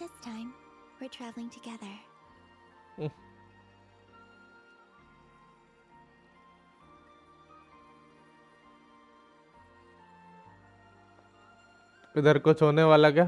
S9: this time, we're traveling together.
S1: इधर कुछ होने वाला क्या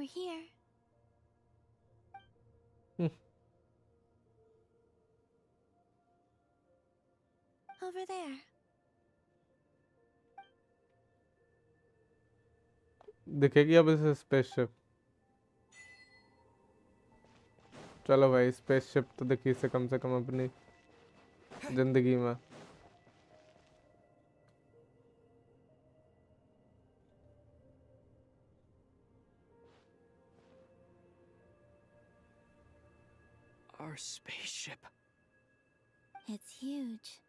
S9: We're here. Over there.
S1: दिखेगी अब इसे spaceship. चलो भाई स्पेसशिप तो दिखी से कम अपनी जिंदगी में।
S6: Our spaceship.
S9: It's huge.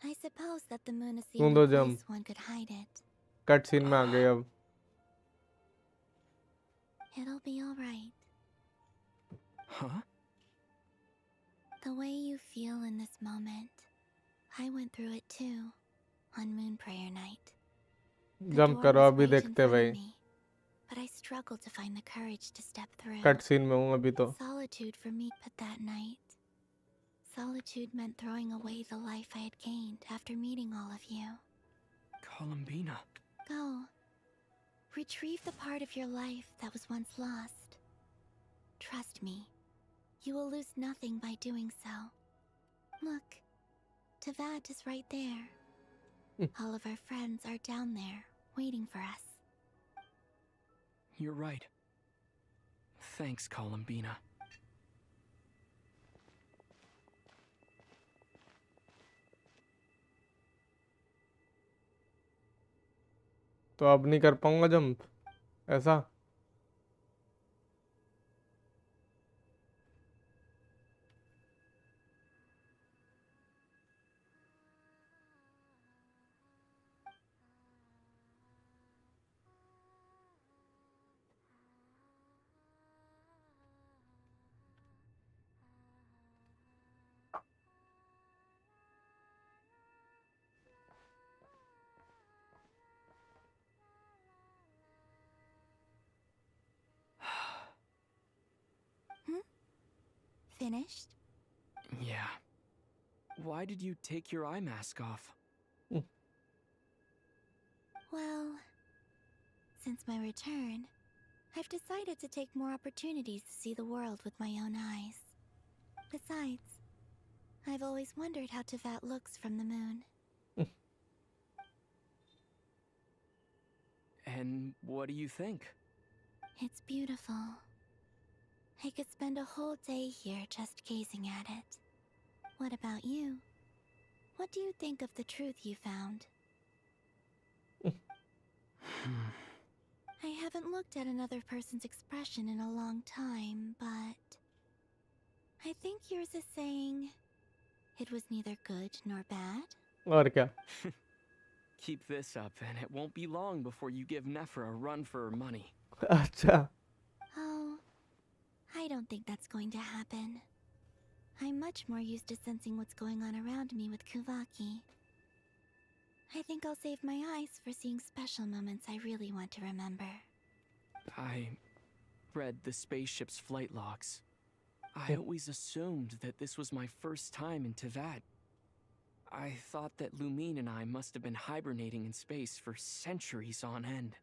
S9: I suppose that the moon is the
S1: Mundo
S9: only
S1: jump.
S9: place one could hide it.
S1: Cut scene में आ गए अब।
S9: It'll be all right.
S6: Huh?
S9: The way you feel in this moment, I went through it too, on Moon Prayer Night. The
S1: jump
S9: door
S1: करो
S9: was
S1: अभी
S9: right in
S1: देखते
S9: front of
S1: भाई।
S9: me, but I struggled to find the courage to step through.
S1: Cut scene में हूँ अभी तो।
S9: Solitude for me, but that night, solitude meant throwing away the life I had gained after meeting all of you.
S6: Columbina.
S9: Go. Retrieve the part of your life that was once lost. Trust me, you will lose nothing by doing so. Look, Teyvat is right there. All of our friends are down there, waiting for us.
S6: You're right. Thanks, Columbina.
S1: तो अब नहीं कर पाऊंगा jump ऐसा।
S9: Finished?
S6: Yeah. Why did you take your eye mask off?
S9: Well, since my return, I've decided to take more opportunities to see the world with my own eyes. Besides, I've always wondered how Teyvat looks from the moon.
S6: And what do you think?
S9: It's beautiful. I could spend a whole day here just gazing at it. What about you? What do you think of the truth you found? I haven't looked at another person's expression in a long time, but I think yours is saying it was neither good nor bad.
S1: और क्या?
S6: Keep this up, and it won't be long before you give Nephra a run for her money.
S1: अच्छा।
S9: Oh, I don't think that's going to happen. I'm much more used to sensing what's going on around me with Kuvaki. I think I'll save my eyes for seeing special moments I really want to remember.
S6: I read the spaceship's flight logs. I always assumed that this was my first time in Teyvat. I thought that Lumine and I must have been hibernating in space for centuries on end.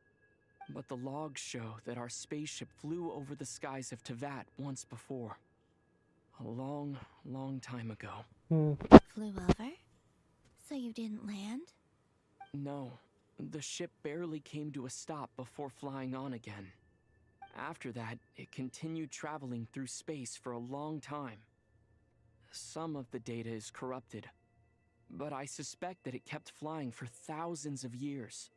S6: But the logs show that our spaceship flew over the skies of Teyvat once before. A long, long time ago.
S9: Flew over? So you didn't land?
S6: No, the ship barely came to a stop before flying on again. After that, it continued traveling through space for a long time. Some of the data is corrupted, but I suspect that it kept flying for thousands of years.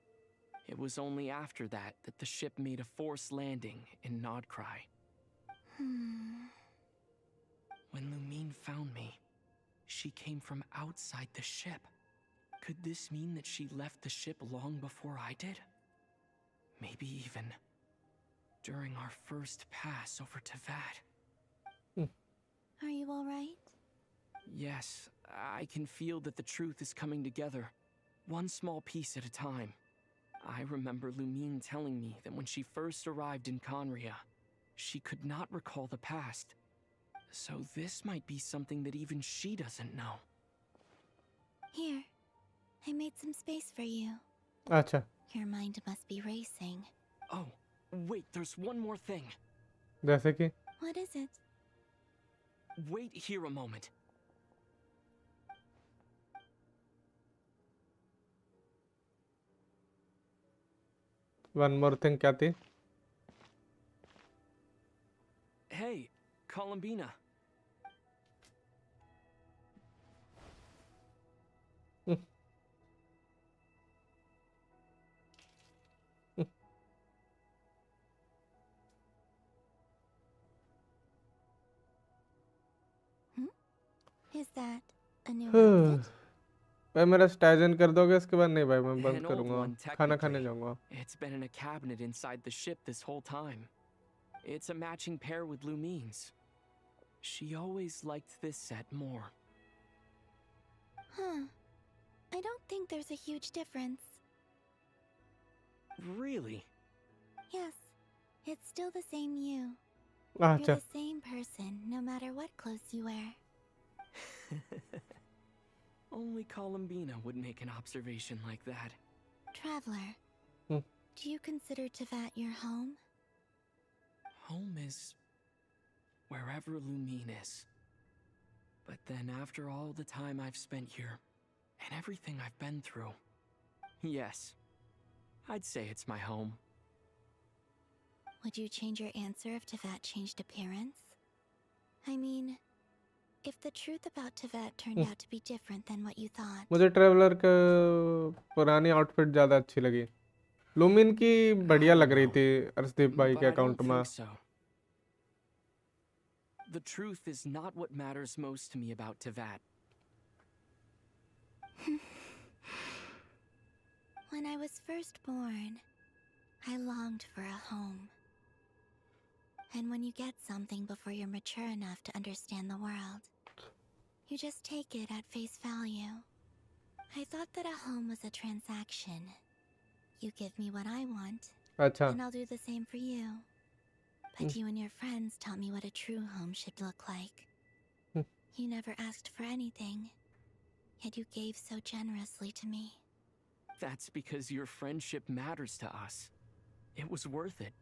S6: It was only after that that the ship made a forced landing in Nodcry. When Lumine found me, she came from outside the ship. Could this mean that she left the ship long before I did? Maybe even during our first pass over Teyvat.
S9: Are you alright?
S6: Yes, I can feel that the truth is coming together, one small piece at a time. I remember Lumine telling me that when she first arrived in Conria, she could not recall the past. So this might be something that even she doesn't know.
S9: Here, I made some space for you.
S1: अच्छा।
S9: Your mind must be racing.
S6: Oh, Wait, there's one more thing.
S1: जैसे कि
S9: What is it?
S6: Wait here a moment.
S1: one more thing क्या थी?
S6: Hey, Columbina.
S9: Is that a new outfit?
S1: भाई मेरा स्टाइजन कर दोगे इसके बाद? नहीं भाई मैं बंद
S6: An old
S1: करूंगा,
S6: one,
S1: खाना खाने
S6: technically.
S1: जाऊंगा.
S6: It's been in a cabinet inside the ship this whole time. It's a matching pair with Lumine's. She always liked this set more.
S9: Huh. I don't think there's a huge difference.
S6: Really?
S9: Yes. It's still the same you.
S1: Ah,
S9: You're the same person, no matter what clothes you wear.
S6: Only Columbina would make an observation like that.
S9: Traveler,
S1: Hmm.
S9: do you consider Tevat your home?
S6: Home is wherever Lumine is. But then after all the time I've spent here, and everything I've been through, yes, I'd say it's my home.
S9: Would you change your answer if Tevat changed appearance? I mean, if the truth about Tevat turned out to be different than what you thought.
S1: मुझे traveller का पुरानी outfit ज़्यादा अच्छी लगी. लूमिन की बढ़िया लग रही थी अर्शदीप भाई के
S6: But I
S1: अकाउंट
S6: don't
S1: में.
S6: think so. The truth is not what matters most to me about Tevat.
S9: When I was first born, I longed for a home. And when you get something before you're mature enough to understand the world, you just take it at face value. I thought that a home was a transaction. You give me what I want,
S1: अच्छा.
S9: and I'll do the same for you. But you and your friends taught me what a true home should look like. You never asked for anything, yet you gave so generously to me.
S6: That's because your friendship matters to us. It was worth it.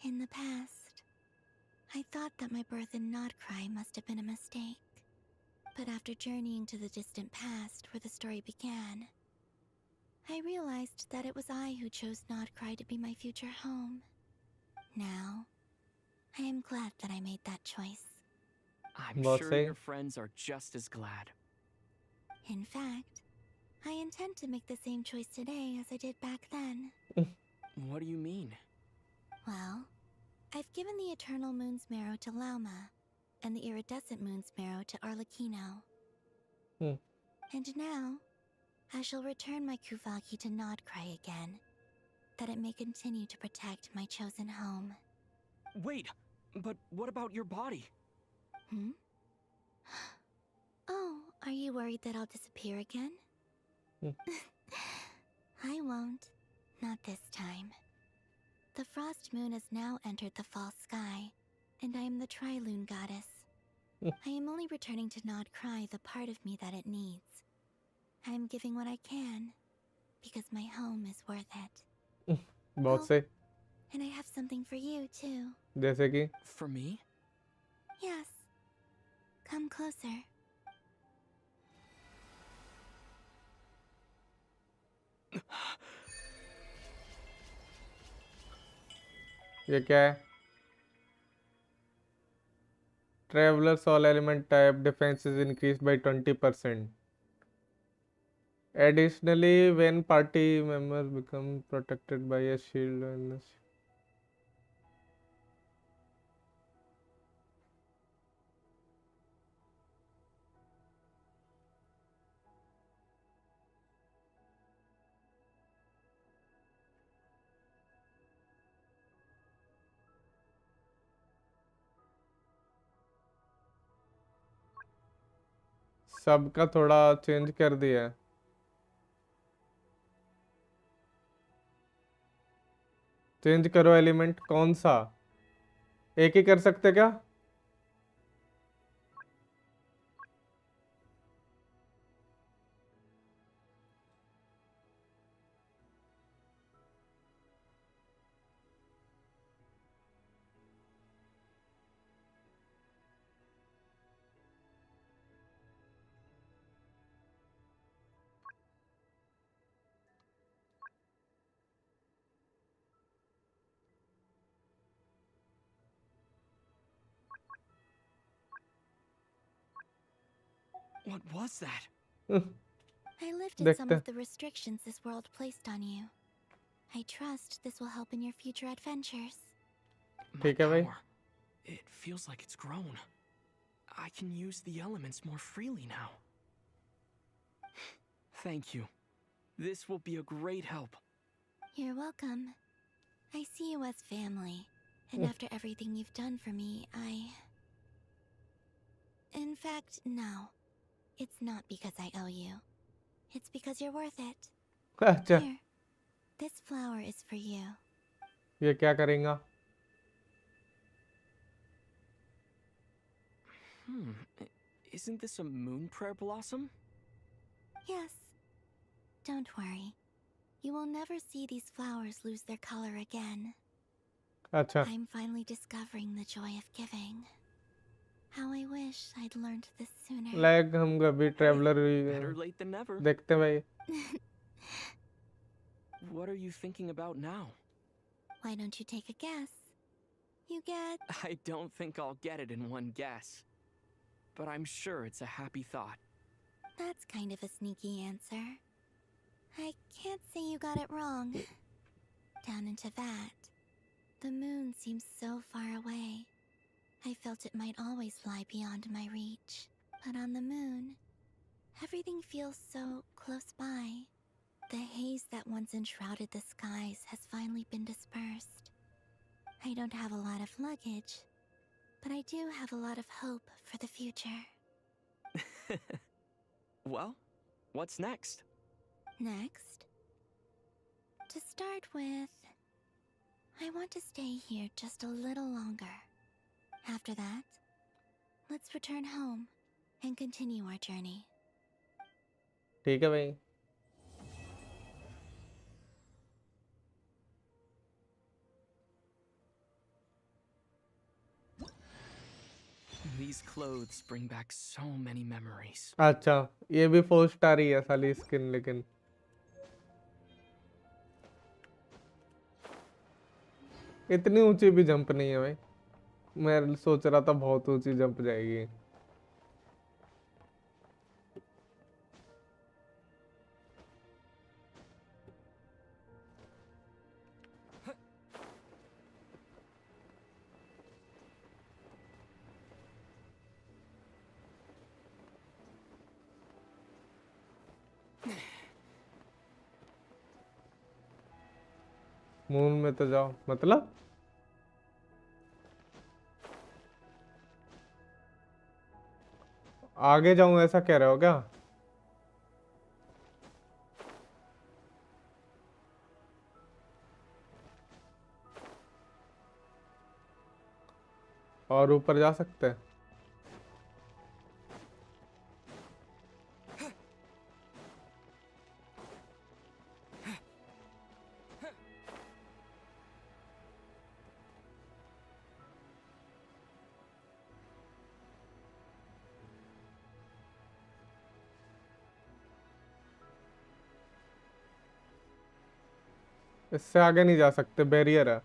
S9: In the past, I thought that my birth in Nodcry must have been a mistake. But after journeying to the distant past where the story began, I realized that it was I who chose Nodcry to be my future home. Now, I am glad that I made that choice.
S6: I'm
S1: बहुत
S6: sure
S1: सही.
S6: your friends are just as glad.
S9: In fact, I intend to make the same choice today as I did back then.
S6: What do you mean?
S9: Well, I've given the Eternal Moon's Marrow to Lauma, and the Iridescent Moon's Marrow to Arlecchino. And now, I shall return my Kuvaki to Nodcry again, that it may continue to protect my chosen home.
S6: Wait, but what about your body?
S9: Oh, are you worried that I'll disappear again? I won't. Not this time. The Frost Moon has now entered the fall sky, and I am the Trilune Goddess. I am only returning to Nodcry the part of me that it needs. I am giving what I can, because my home is worth it.
S1: बहुत सही.
S9: And I have something for you, too.
S1: जैसे कि
S6: For me?
S9: Yes. Come closer.
S1: ये क्या है? Traveler's all element type defense is increased by 20%. Additionally, when party members become protected by a shield and सबका थोड़ा change कर दिया है. चेंज करो एलिमेंट. कौन सा? एक ही कर सकते क्या?
S6: What was that?
S9: I lifted some
S1: देखते
S9: of the restrictions this world placed on you. I trust this will help in your future adventures.
S6: My
S1: ठीक है भाई
S6: power. It feels like it's grown. I can use the elements more freely now. Thank you. This will be a great help.
S9: You're welcome. I see you as family, and after everything you've done for me, In fact, no. It's not because I owe you. It's because you're worth it.
S1: अच्छा
S9: Here, this flower is for you.
S1: ये क्या करेगा
S6: Isn't this a moon prayer blossom?
S9: Yes. Don't worry. You will never see these flowers lose their color again.
S1: अच्छा
S9: I'm finally discovering the joy of giving. How I wish I'd learned this sooner.
S1: Like हम कभी traveller
S6: Better late than never.
S1: देखते भाई
S6: What are you thinking about now?
S9: Why don't you take a guess? You get...
S6: I don't think I'll get it in one guess. But I'm sure it's a happy thought.
S9: That's kind of a sneaky answer. I can't say you got it wrong. Down into that, the moon seems so far away. I felt it might always lie beyond my reach. But on the moon, everything feels so close by. The haze that once enshrouded the skies has finally been dispersed. I don't have a lot of luggage, but I do have a lot of hope for the future.
S6: Well, what's next?
S9: Next, to start with, I want to stay here just a little longer. After that, let's return home and continue our journey.
S1: ठीक है भाई
S6: These clothes bring back so many memories.
S1: अच्छा ये भी 4 star ही है साली skin लेकिन इतनी ऊंची भी जंप नहीं है भाई मैं सोच रहा था बहुत ऊंची जंप जाएगी मून में तो जाओ मतलब आगे जाऊं ऐसा कह रहे हो क्या और ऊपर जा सकते हैं इससे आगे नहीं जा सकते बैरियर है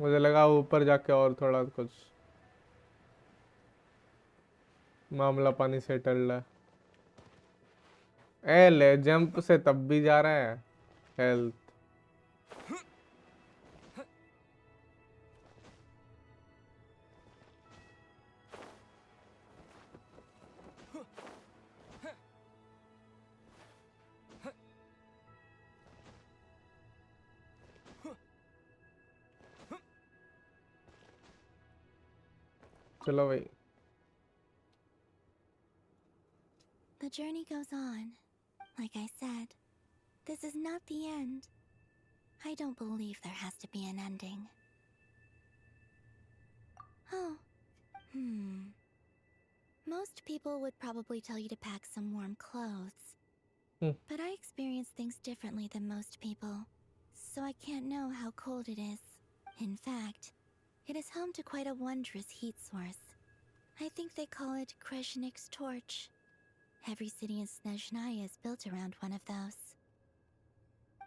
S1: मुझे लगा ऊपर जाके और थोड़ा कुछ मामला पानी सेटल है ए ले जंप से तब भी जा रहा है हेल्थ चलो भाई
S9: The journey goes on. Like I said, this is not the end. I don't believe there has to be an ending. Oh. Most people would probably tell you to pack some warm clothes. But I experience things differently than most people, so I can't know how cold it is. In fact, it is home to quite a wondrous heat source. I think they call it Kreshnik's torch. Every city in Snezhnaya is built around one of those.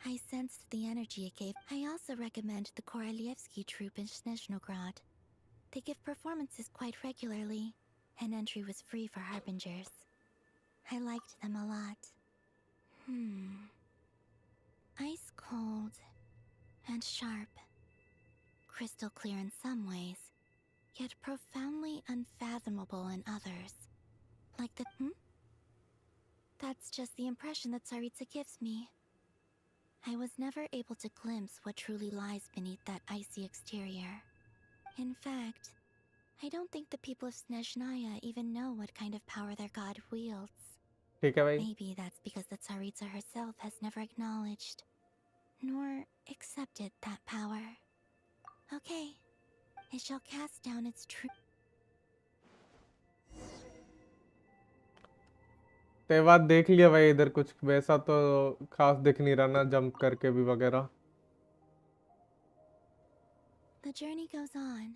S9: I sensed the energy it gave. I also recommend the Korolievsky troop in Snezhnograd. They give performances quite regularly, and entry was free for Harbingers. I liked them a lot. Ice cold and sharp. Crystal clear in some ways, yet profoundly unfathomable in others. Like the... That's just the impression that Tsaritsa gives me. I was never able to glimpse what truly lies beneath that icy exterior. In fact, I don't think the people of Snezhnaya even know what kind of power their god wields.
S1: ठीक है भाई.
S9: Maybe that's because the Tsaritsa herself has never acknowledged, nor accepted that power. Okay, it shall cast down its true...
S1: ते बात देख लिया भाई. इधर कुछ वैसा तो खास दिख नहीं रहा ना, जंप करके भी वगैरह.
S9: The journey goes on.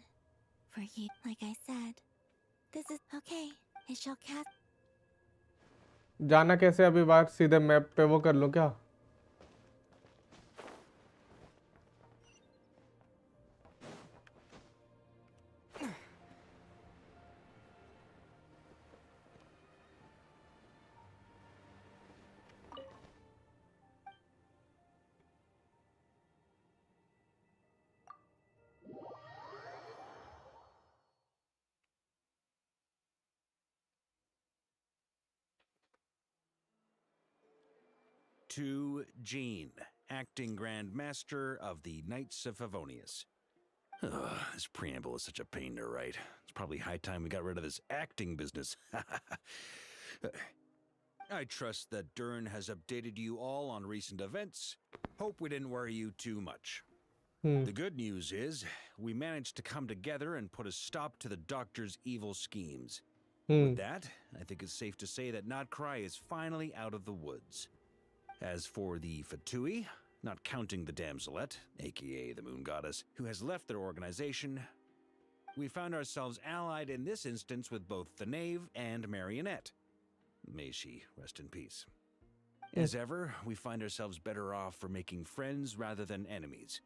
S9: For you, like I said. This is okay. It shall cast...
S1: जाना कैसे अभी बाहर? सीधे मैप पे वो कर लूं क्या?
S8: To Jean, acting Grand Master of the Knights of Favonius. This preamble is such a pain to write. It's probably high time we got rid of this acting business. I trust that Dern has updated you all on recent events. Hope we didn't worry you too much. The good news is, we managed to come together and put a stop to the Doctor's evil schemes. With that, I think it's safe to say that Notcry is finally out of the woods. As for the Fatui, not counting the Damselette, aka the Moon Goddess, who has left their organization, we found ourselves allied in this instance with both the Knave and Marionette. May she rest in peace. As ever, we find ourselves better off for making friends rather than enemies.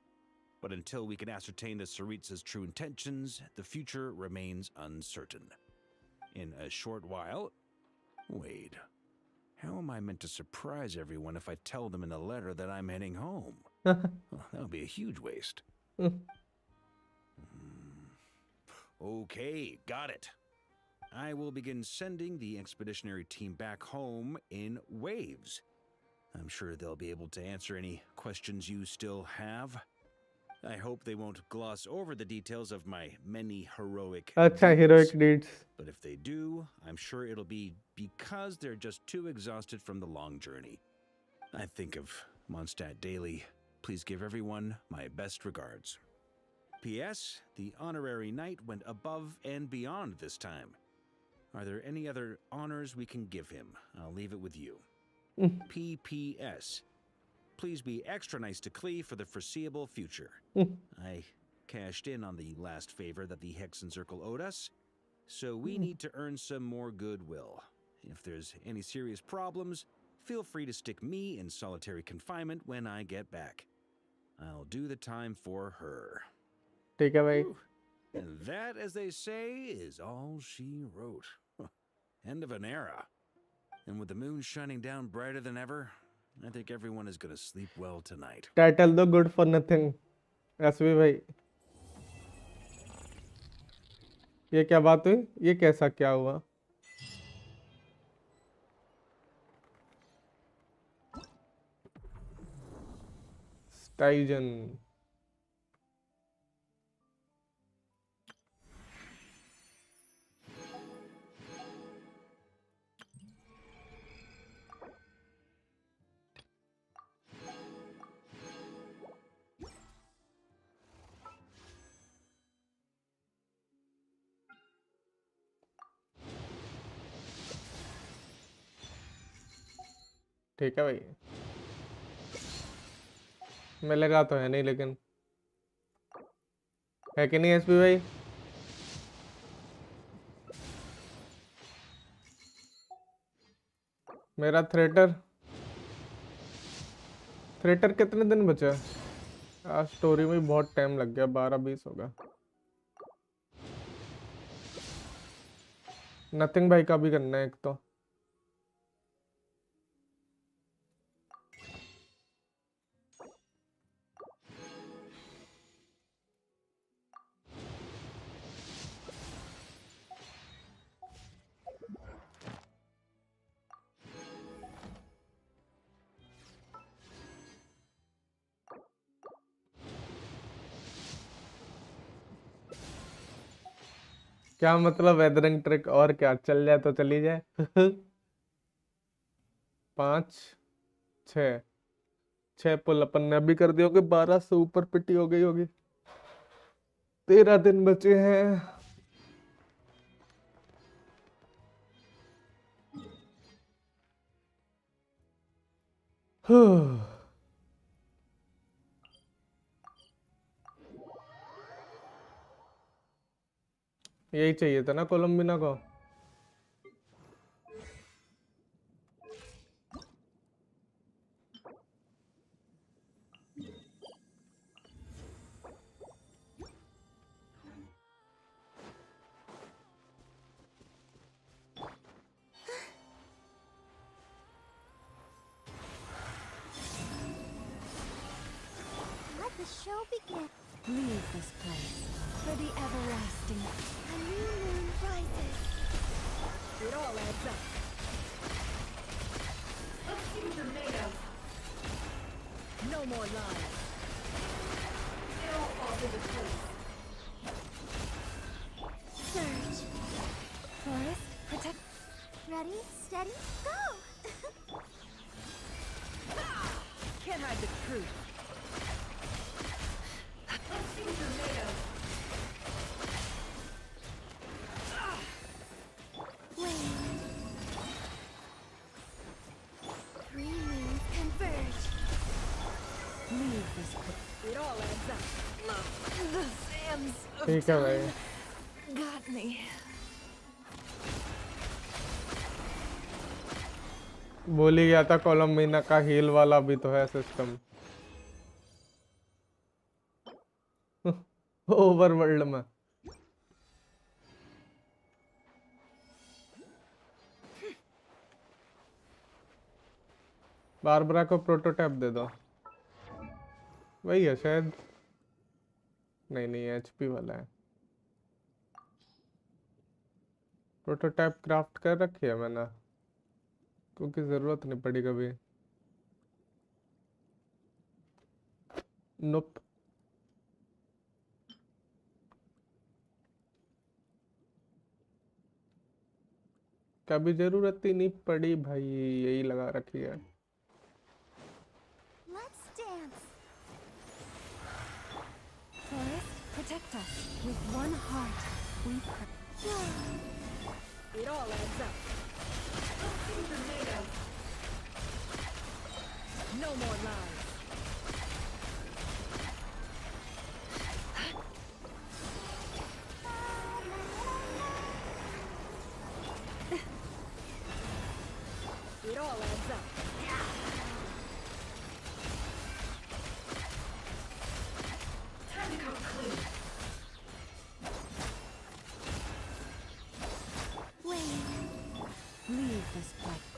S8: But until we can ascertain the Tsaritsa's true intentions, the future remains uncertain. In a short while... Wait... How am I meant to surprise everyone if I tell them in a letter that I'm heading home? Well, that would be a huge waste. Okay, got it. I will begin sending the expeditionary team back home in waves. I'm sure they'll be able to answer any questions you still have. I hope they won't gloss over the details of my many heroic
S1: deeds.
S8: But if they do, I'm sure it'll be because they're just too exhausted from the long journey. I think of Mondstadt daily. Please give everyone my best regards. P.S. The honorary knight went above and beyond this time. Are there any other honors we can give him? I'll leave it with you. P.P.S. Please be extra nice to Klee for the foreseeable future. I cashed in on the last favor that the Hexen Circle owed us, so we need to earn some more goodwill. If there's any serious problems, feel free to stick me in solitary confinement when I get back. I'll do the time for her.
S1: ठीक है भाई.
S8: And that, as they say, is all she wrote. End of an era. And with the moon shining down brighter than ever, I think everyone is going to sleep well tonight.
S1: Title though good for nothing. S V भाई, ये क्या बात हुई? ये कैसा क्या हुआ? स्टाइजन. ठीक है भाई. मिलेगा तो है नहीं, लेकिन है कि नहीं एसपी भाई? मेरा थ्रेटर कितने दिन बचा है? आज स्टोरी में बहुत टाइम लग गया, 12-20 होगा. नथिंग भाई का भी करना है एक तो। क्या मतलब वेदरिंग ट्रिक, और क्या, चल जाए तो चली जाए। 5 6 6 पुल अपन ने अभी कर दिए होंगे, 12 से ऊपर पिटी हो गई होगी। 13 दिन बचे हैं। यही चाहिए था ना कोलंबिना को।
S12: Let the show begin.
S7: Leave this place for the everlasting.
S12: A new moon rises.
S19: It all adds up.
S12: Let's see the tomatoes.
S19: No more lies.
S12: It all falls into place. Surge.
S7: Forest, protect.
S12: Ready, steady, go!
S19: Can't hide the truth.
S12: Let's see the tomatoes. Flame. 3 moons converge.
S7: Leave this place.
S19: It all adds up.
S7: The sands of
S1: ठीक है भाई।
S7: time got me.
S1: बोल ही गया था कोलंबिना का heal वाला भी तो है सिस्टम। ओवरवर्ल्ड में। बारबरा को प्रोटोटाइप दे दो। वही है शायद। नहीं नहीं, एचपी वाला है। प्रोटोटाइप क्राफ्ट कर रखी है मैंने, क्योंकि जरूरत नहीं पड़ी कभी। नोप। कभी जरूरत ही नहीं पड़ी भाई, यही लगा रखी है।
S12: Let's dance.
S7: Forest, protect us. With one heart, we pray.
S19: It all adds up.
S12: Let's see the tomatoes.
S19: No more lies. It all adds up.
S12: Time to come clean. Flame.
S7: Leave this place.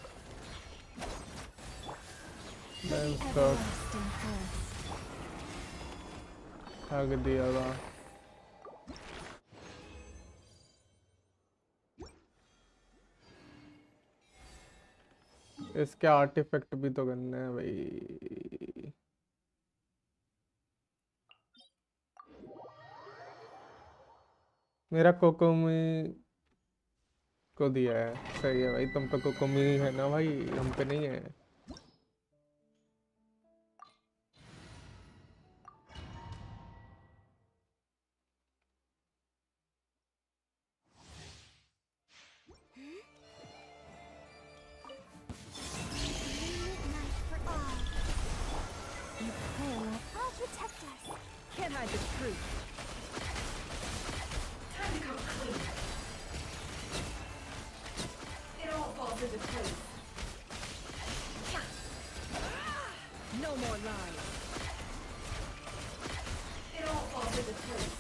S1: मैं उसका
S7: Everlasting forest.
S1: आगे दिया था। इसके artefact भी तो करने हैं भाई। मेरा कोकोमी को दिया है, सही है भाई। तुम पे कोकोमी है ना भाई, हम पे नहीं है।
S12: Midnight for all.
S7: You pray like
S12: I'll protect us.
S19: Can't hide the truth.
S12: Time to come clean. It all falls into place.
S19: No more lies.
S12: It all falls into place.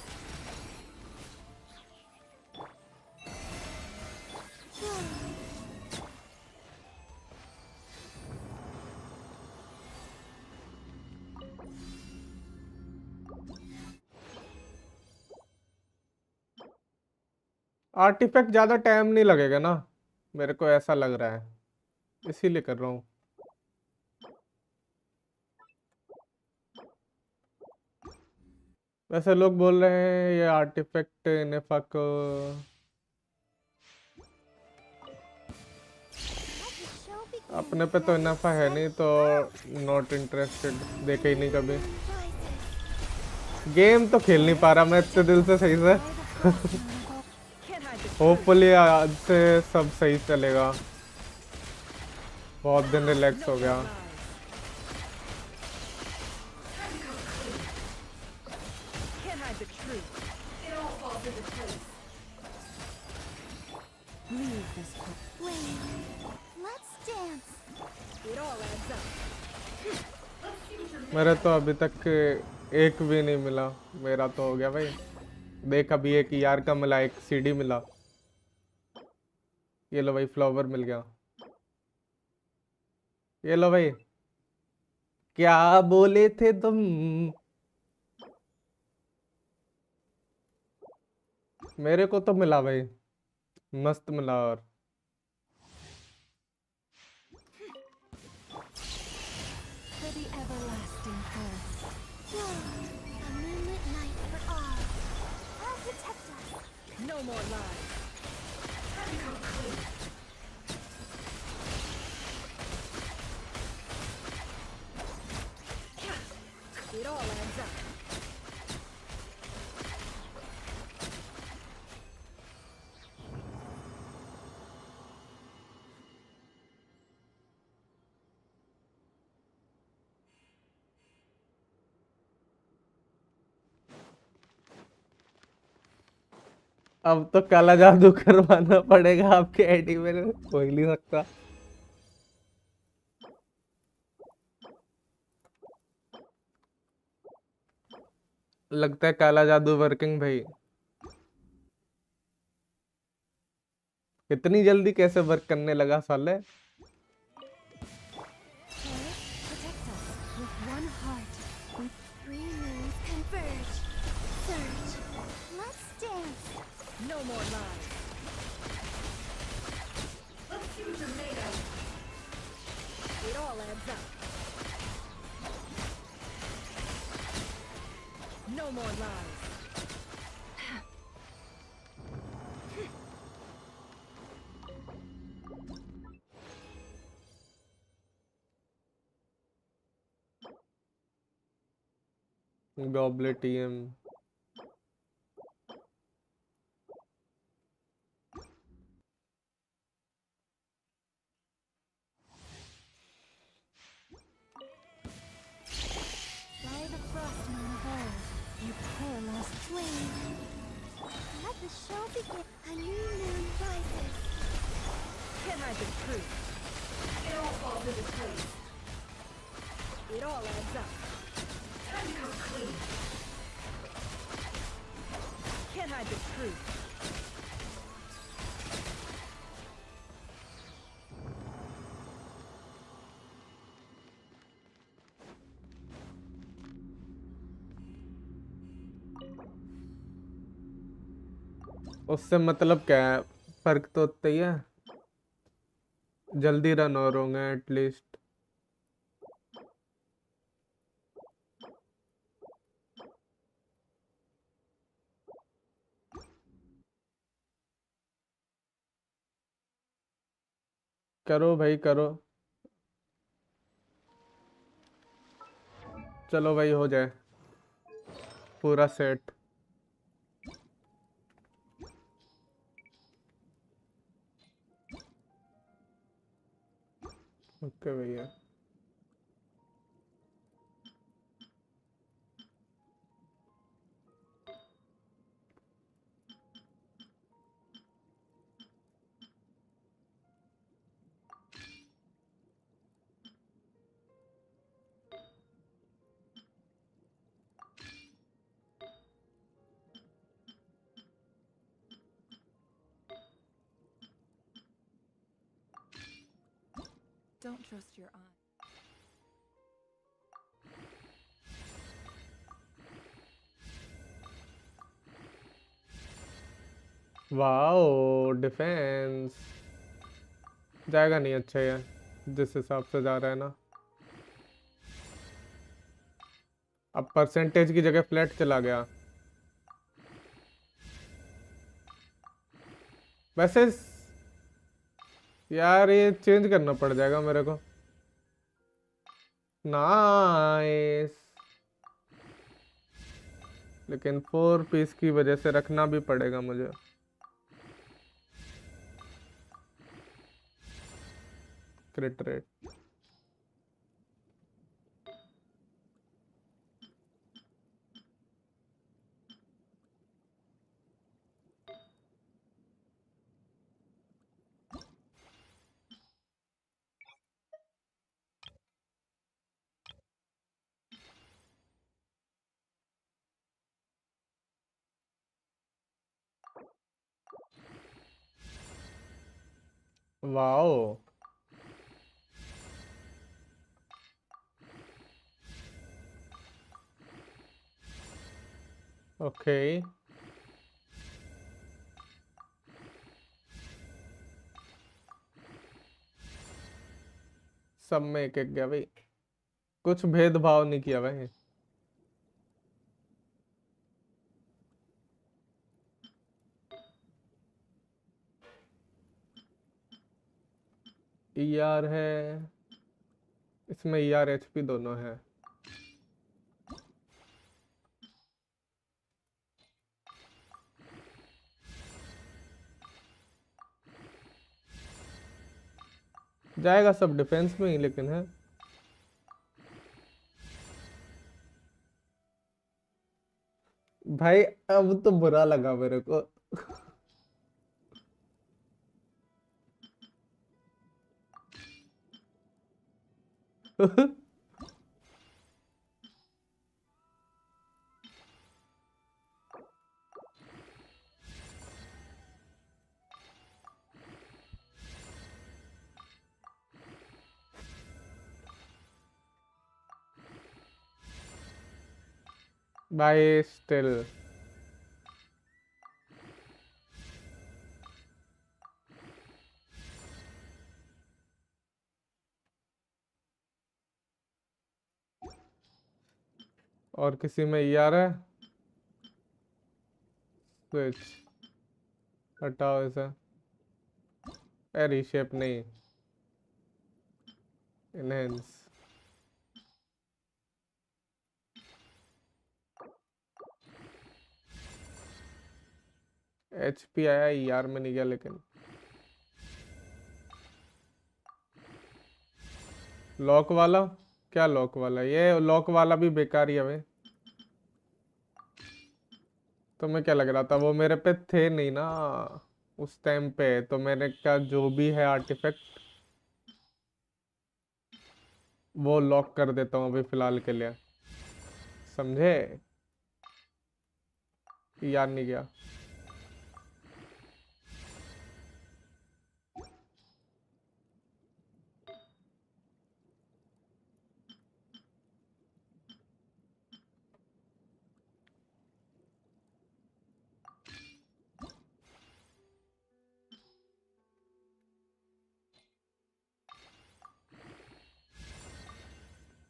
S1: Artifact ज्यादा time नहीं लगेगा ना, मेरे को ऐसा लग रहा है, इसीलिए कर रहा हूँ। वैसे लोग बोल रहे हैं ये आर्टिफैक्ट नेफा को अपने पे तो नफा है नहीं, तो नॉट इंटरेस्टेड, देखे ही नहीं कभी। गेम तो खेल नहीं पा रहा मैं इतने दिल से सही से। होपफुली आज से सब सही चलेगा, बहुत दिन रिलैक्स हो गया। मेरे तो अभी तक एक भी नहीं मिला, मेरा तो हो गया भाई। देख अभी एक यार का मिला, एक सीडी मिला। ये लो भाई, फ्लावर मिल गया। ये लो भाई, क्या बोले थे तुम? मेरे को तो मिला भाई, मस्त मिला। और
S19: No more lies. It all adds up.
S1: अब तो काला जादू करवाना पड़ेगा आपके आईडी में, हो ही नहीं सकता। लगता है काला जादू वर्किंग भाई। इतनी जल्दी कैसे वर्क करने लगा साले?
S19: No more lies. Let's see what you're made of. It all adds up. No more lies.
S1: Goblet TM.
S12: By the frostman of old, you perilous flame. Let the show begin. A new moon rises.
S19: Can't hide the truth. It all falls into place. It all adds up. Time to come clean. Can't hide the truth.
S1: उससे मतलब क्या है, फर्क तो उतना ही है, जल्दी run और होंगे एटलीस्ट। करो भाई करो, चलो भाई हो जाए पूरा सेट। ओके भैया।
S2: Don't trust your eye.
S1: Wow defence जाएगा नहीं अच्छा यार जिस हिसाब से जा रहा है ना। अब परसेंटेज की जगह फ्लैट चला गया। वैसे यार ये चेंज करना पड़ जाएगा मेरे को। नाइस लेकिन 4 पीस की वजह से रखना भी पड़ेगा मुझे। क्रिट रेट वाओ ओके सब में एक एक गया भाई कुछ भेदभाव नहीं किया भाई। ईआर है इसमें ईआर एचपी दोनों है। जाएगा सब डिफेंस में ही लेकिन है। भाई अब तो बुरा लगा मेरे को। भाई स्टिल और किसी में ईआर है। स्विच हटाओ इसे। रीशेप नहीं इनहेंस। एचपी आया ईआर में नहीं गया लेकिन लॉक वाला क्या लॉक वाला ये लॉक वाला भी बेकार ही है भाई। तो मैं क्या लग रहा था वो मेरे पे थे नहीं ना उस टाइम पे तो मैंने क्या जो भी है आर्टिफैक्ट वो लॉक कर देता हूँ अभी फिलहाल के लिए समझे। याद नहीं गया।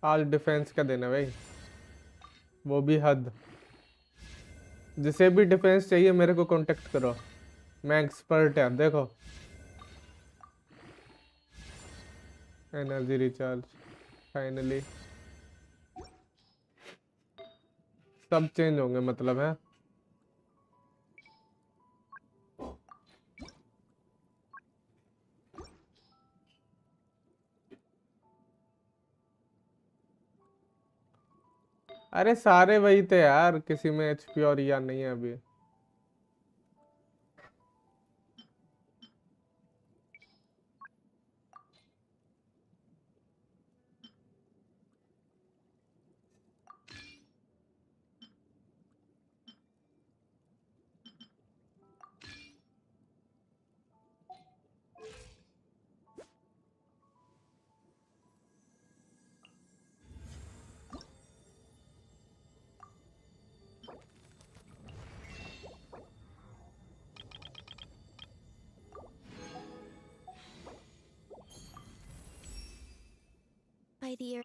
S1: आज डिफेंस का देना भाई वो भी हद। जिसे भी डिफेंस चाहिए मेरे को कांटेक्ट करो मैं एक्सपर्ट है देखो। एनर्जी रिचार्ज फाइनली सब चेंज होंगे मतलब है। अरे सारे वही थे यार किसी में एचपी और या नहीं है अभी।
S9: the air.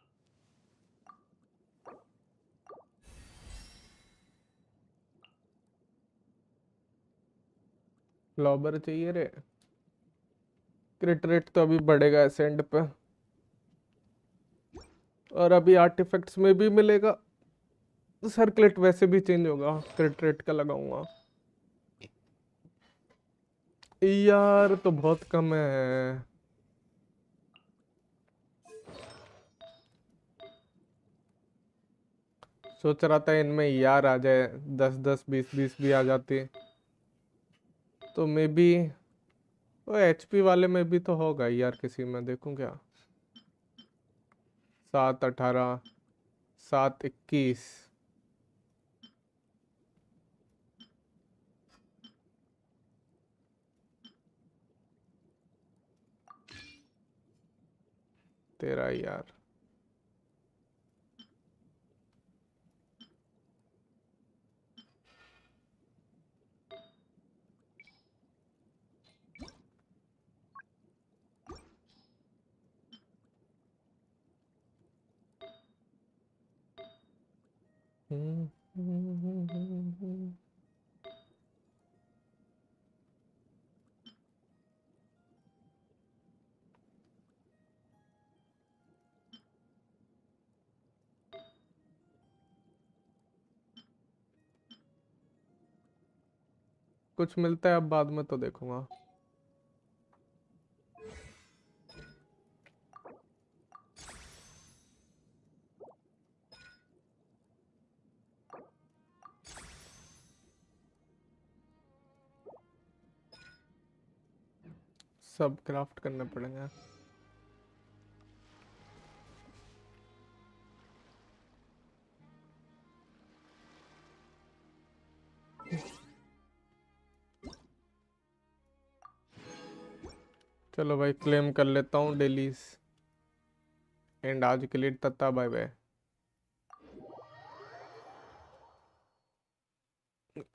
S1: लॉबर चाहिए रे। क्रिट रेट तो अभी बढ़ेगा एसेंड पे, और अभी आर्टिफैक्ट्स में भी मिलेगा। सर्कलेट वैसे भी चेंज होगा, क्रिट रेट का लगाऊंगा यार, तो बहुत कम है। सोच रहा था इनमें यार आ जाए, 10-10 20-20 भी आ जाती तो मे बी। वो एचपी वाले में भी तो होगा यार, किसी में देखूं क्या। 7-18 7-21। तेरा यार कुछ मिलता है अब बाद में तो देखूंगा। सब क्राफ्ट करने पड़ेंगे। चलो भाई, क्लेम कर लेता हूँ डेलीज। एंड आज के लिए तत्ता, बाय बाय।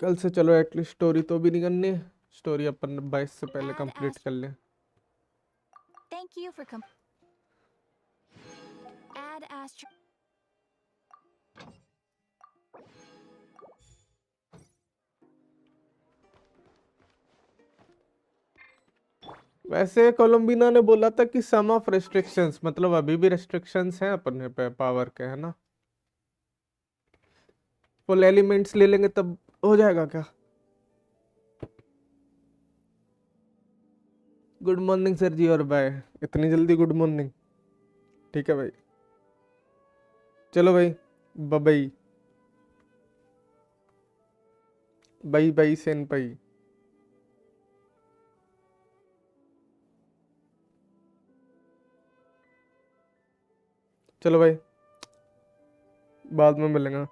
S1: कल से चलो एटलीस्ट स्टोरी तो भी नहीं करनी। स्टोरी अपन 22 से पहले कंप्लीट कर ले।
S12: Thank you for Add Astro.
S1: वैसे कोलंबिना ने बोला था कि सम ऑफ रेस्ट्रिक्शंस, मतलब अभी भी रेस्ट्रिक्शंस हैं अपने पे पावर के, है ना। फुल एलिमेंट्स ले लेंगे तब हो जाएगा क्या। गुड मॉर्निंग सर जी, और बाय। इतनी जल्दी गुड मॉर्निंग? ठीक है भाई, चलो भाई, बाय बाय बाय सेनपाई। चलो भाई, बाद में मिलेंगे।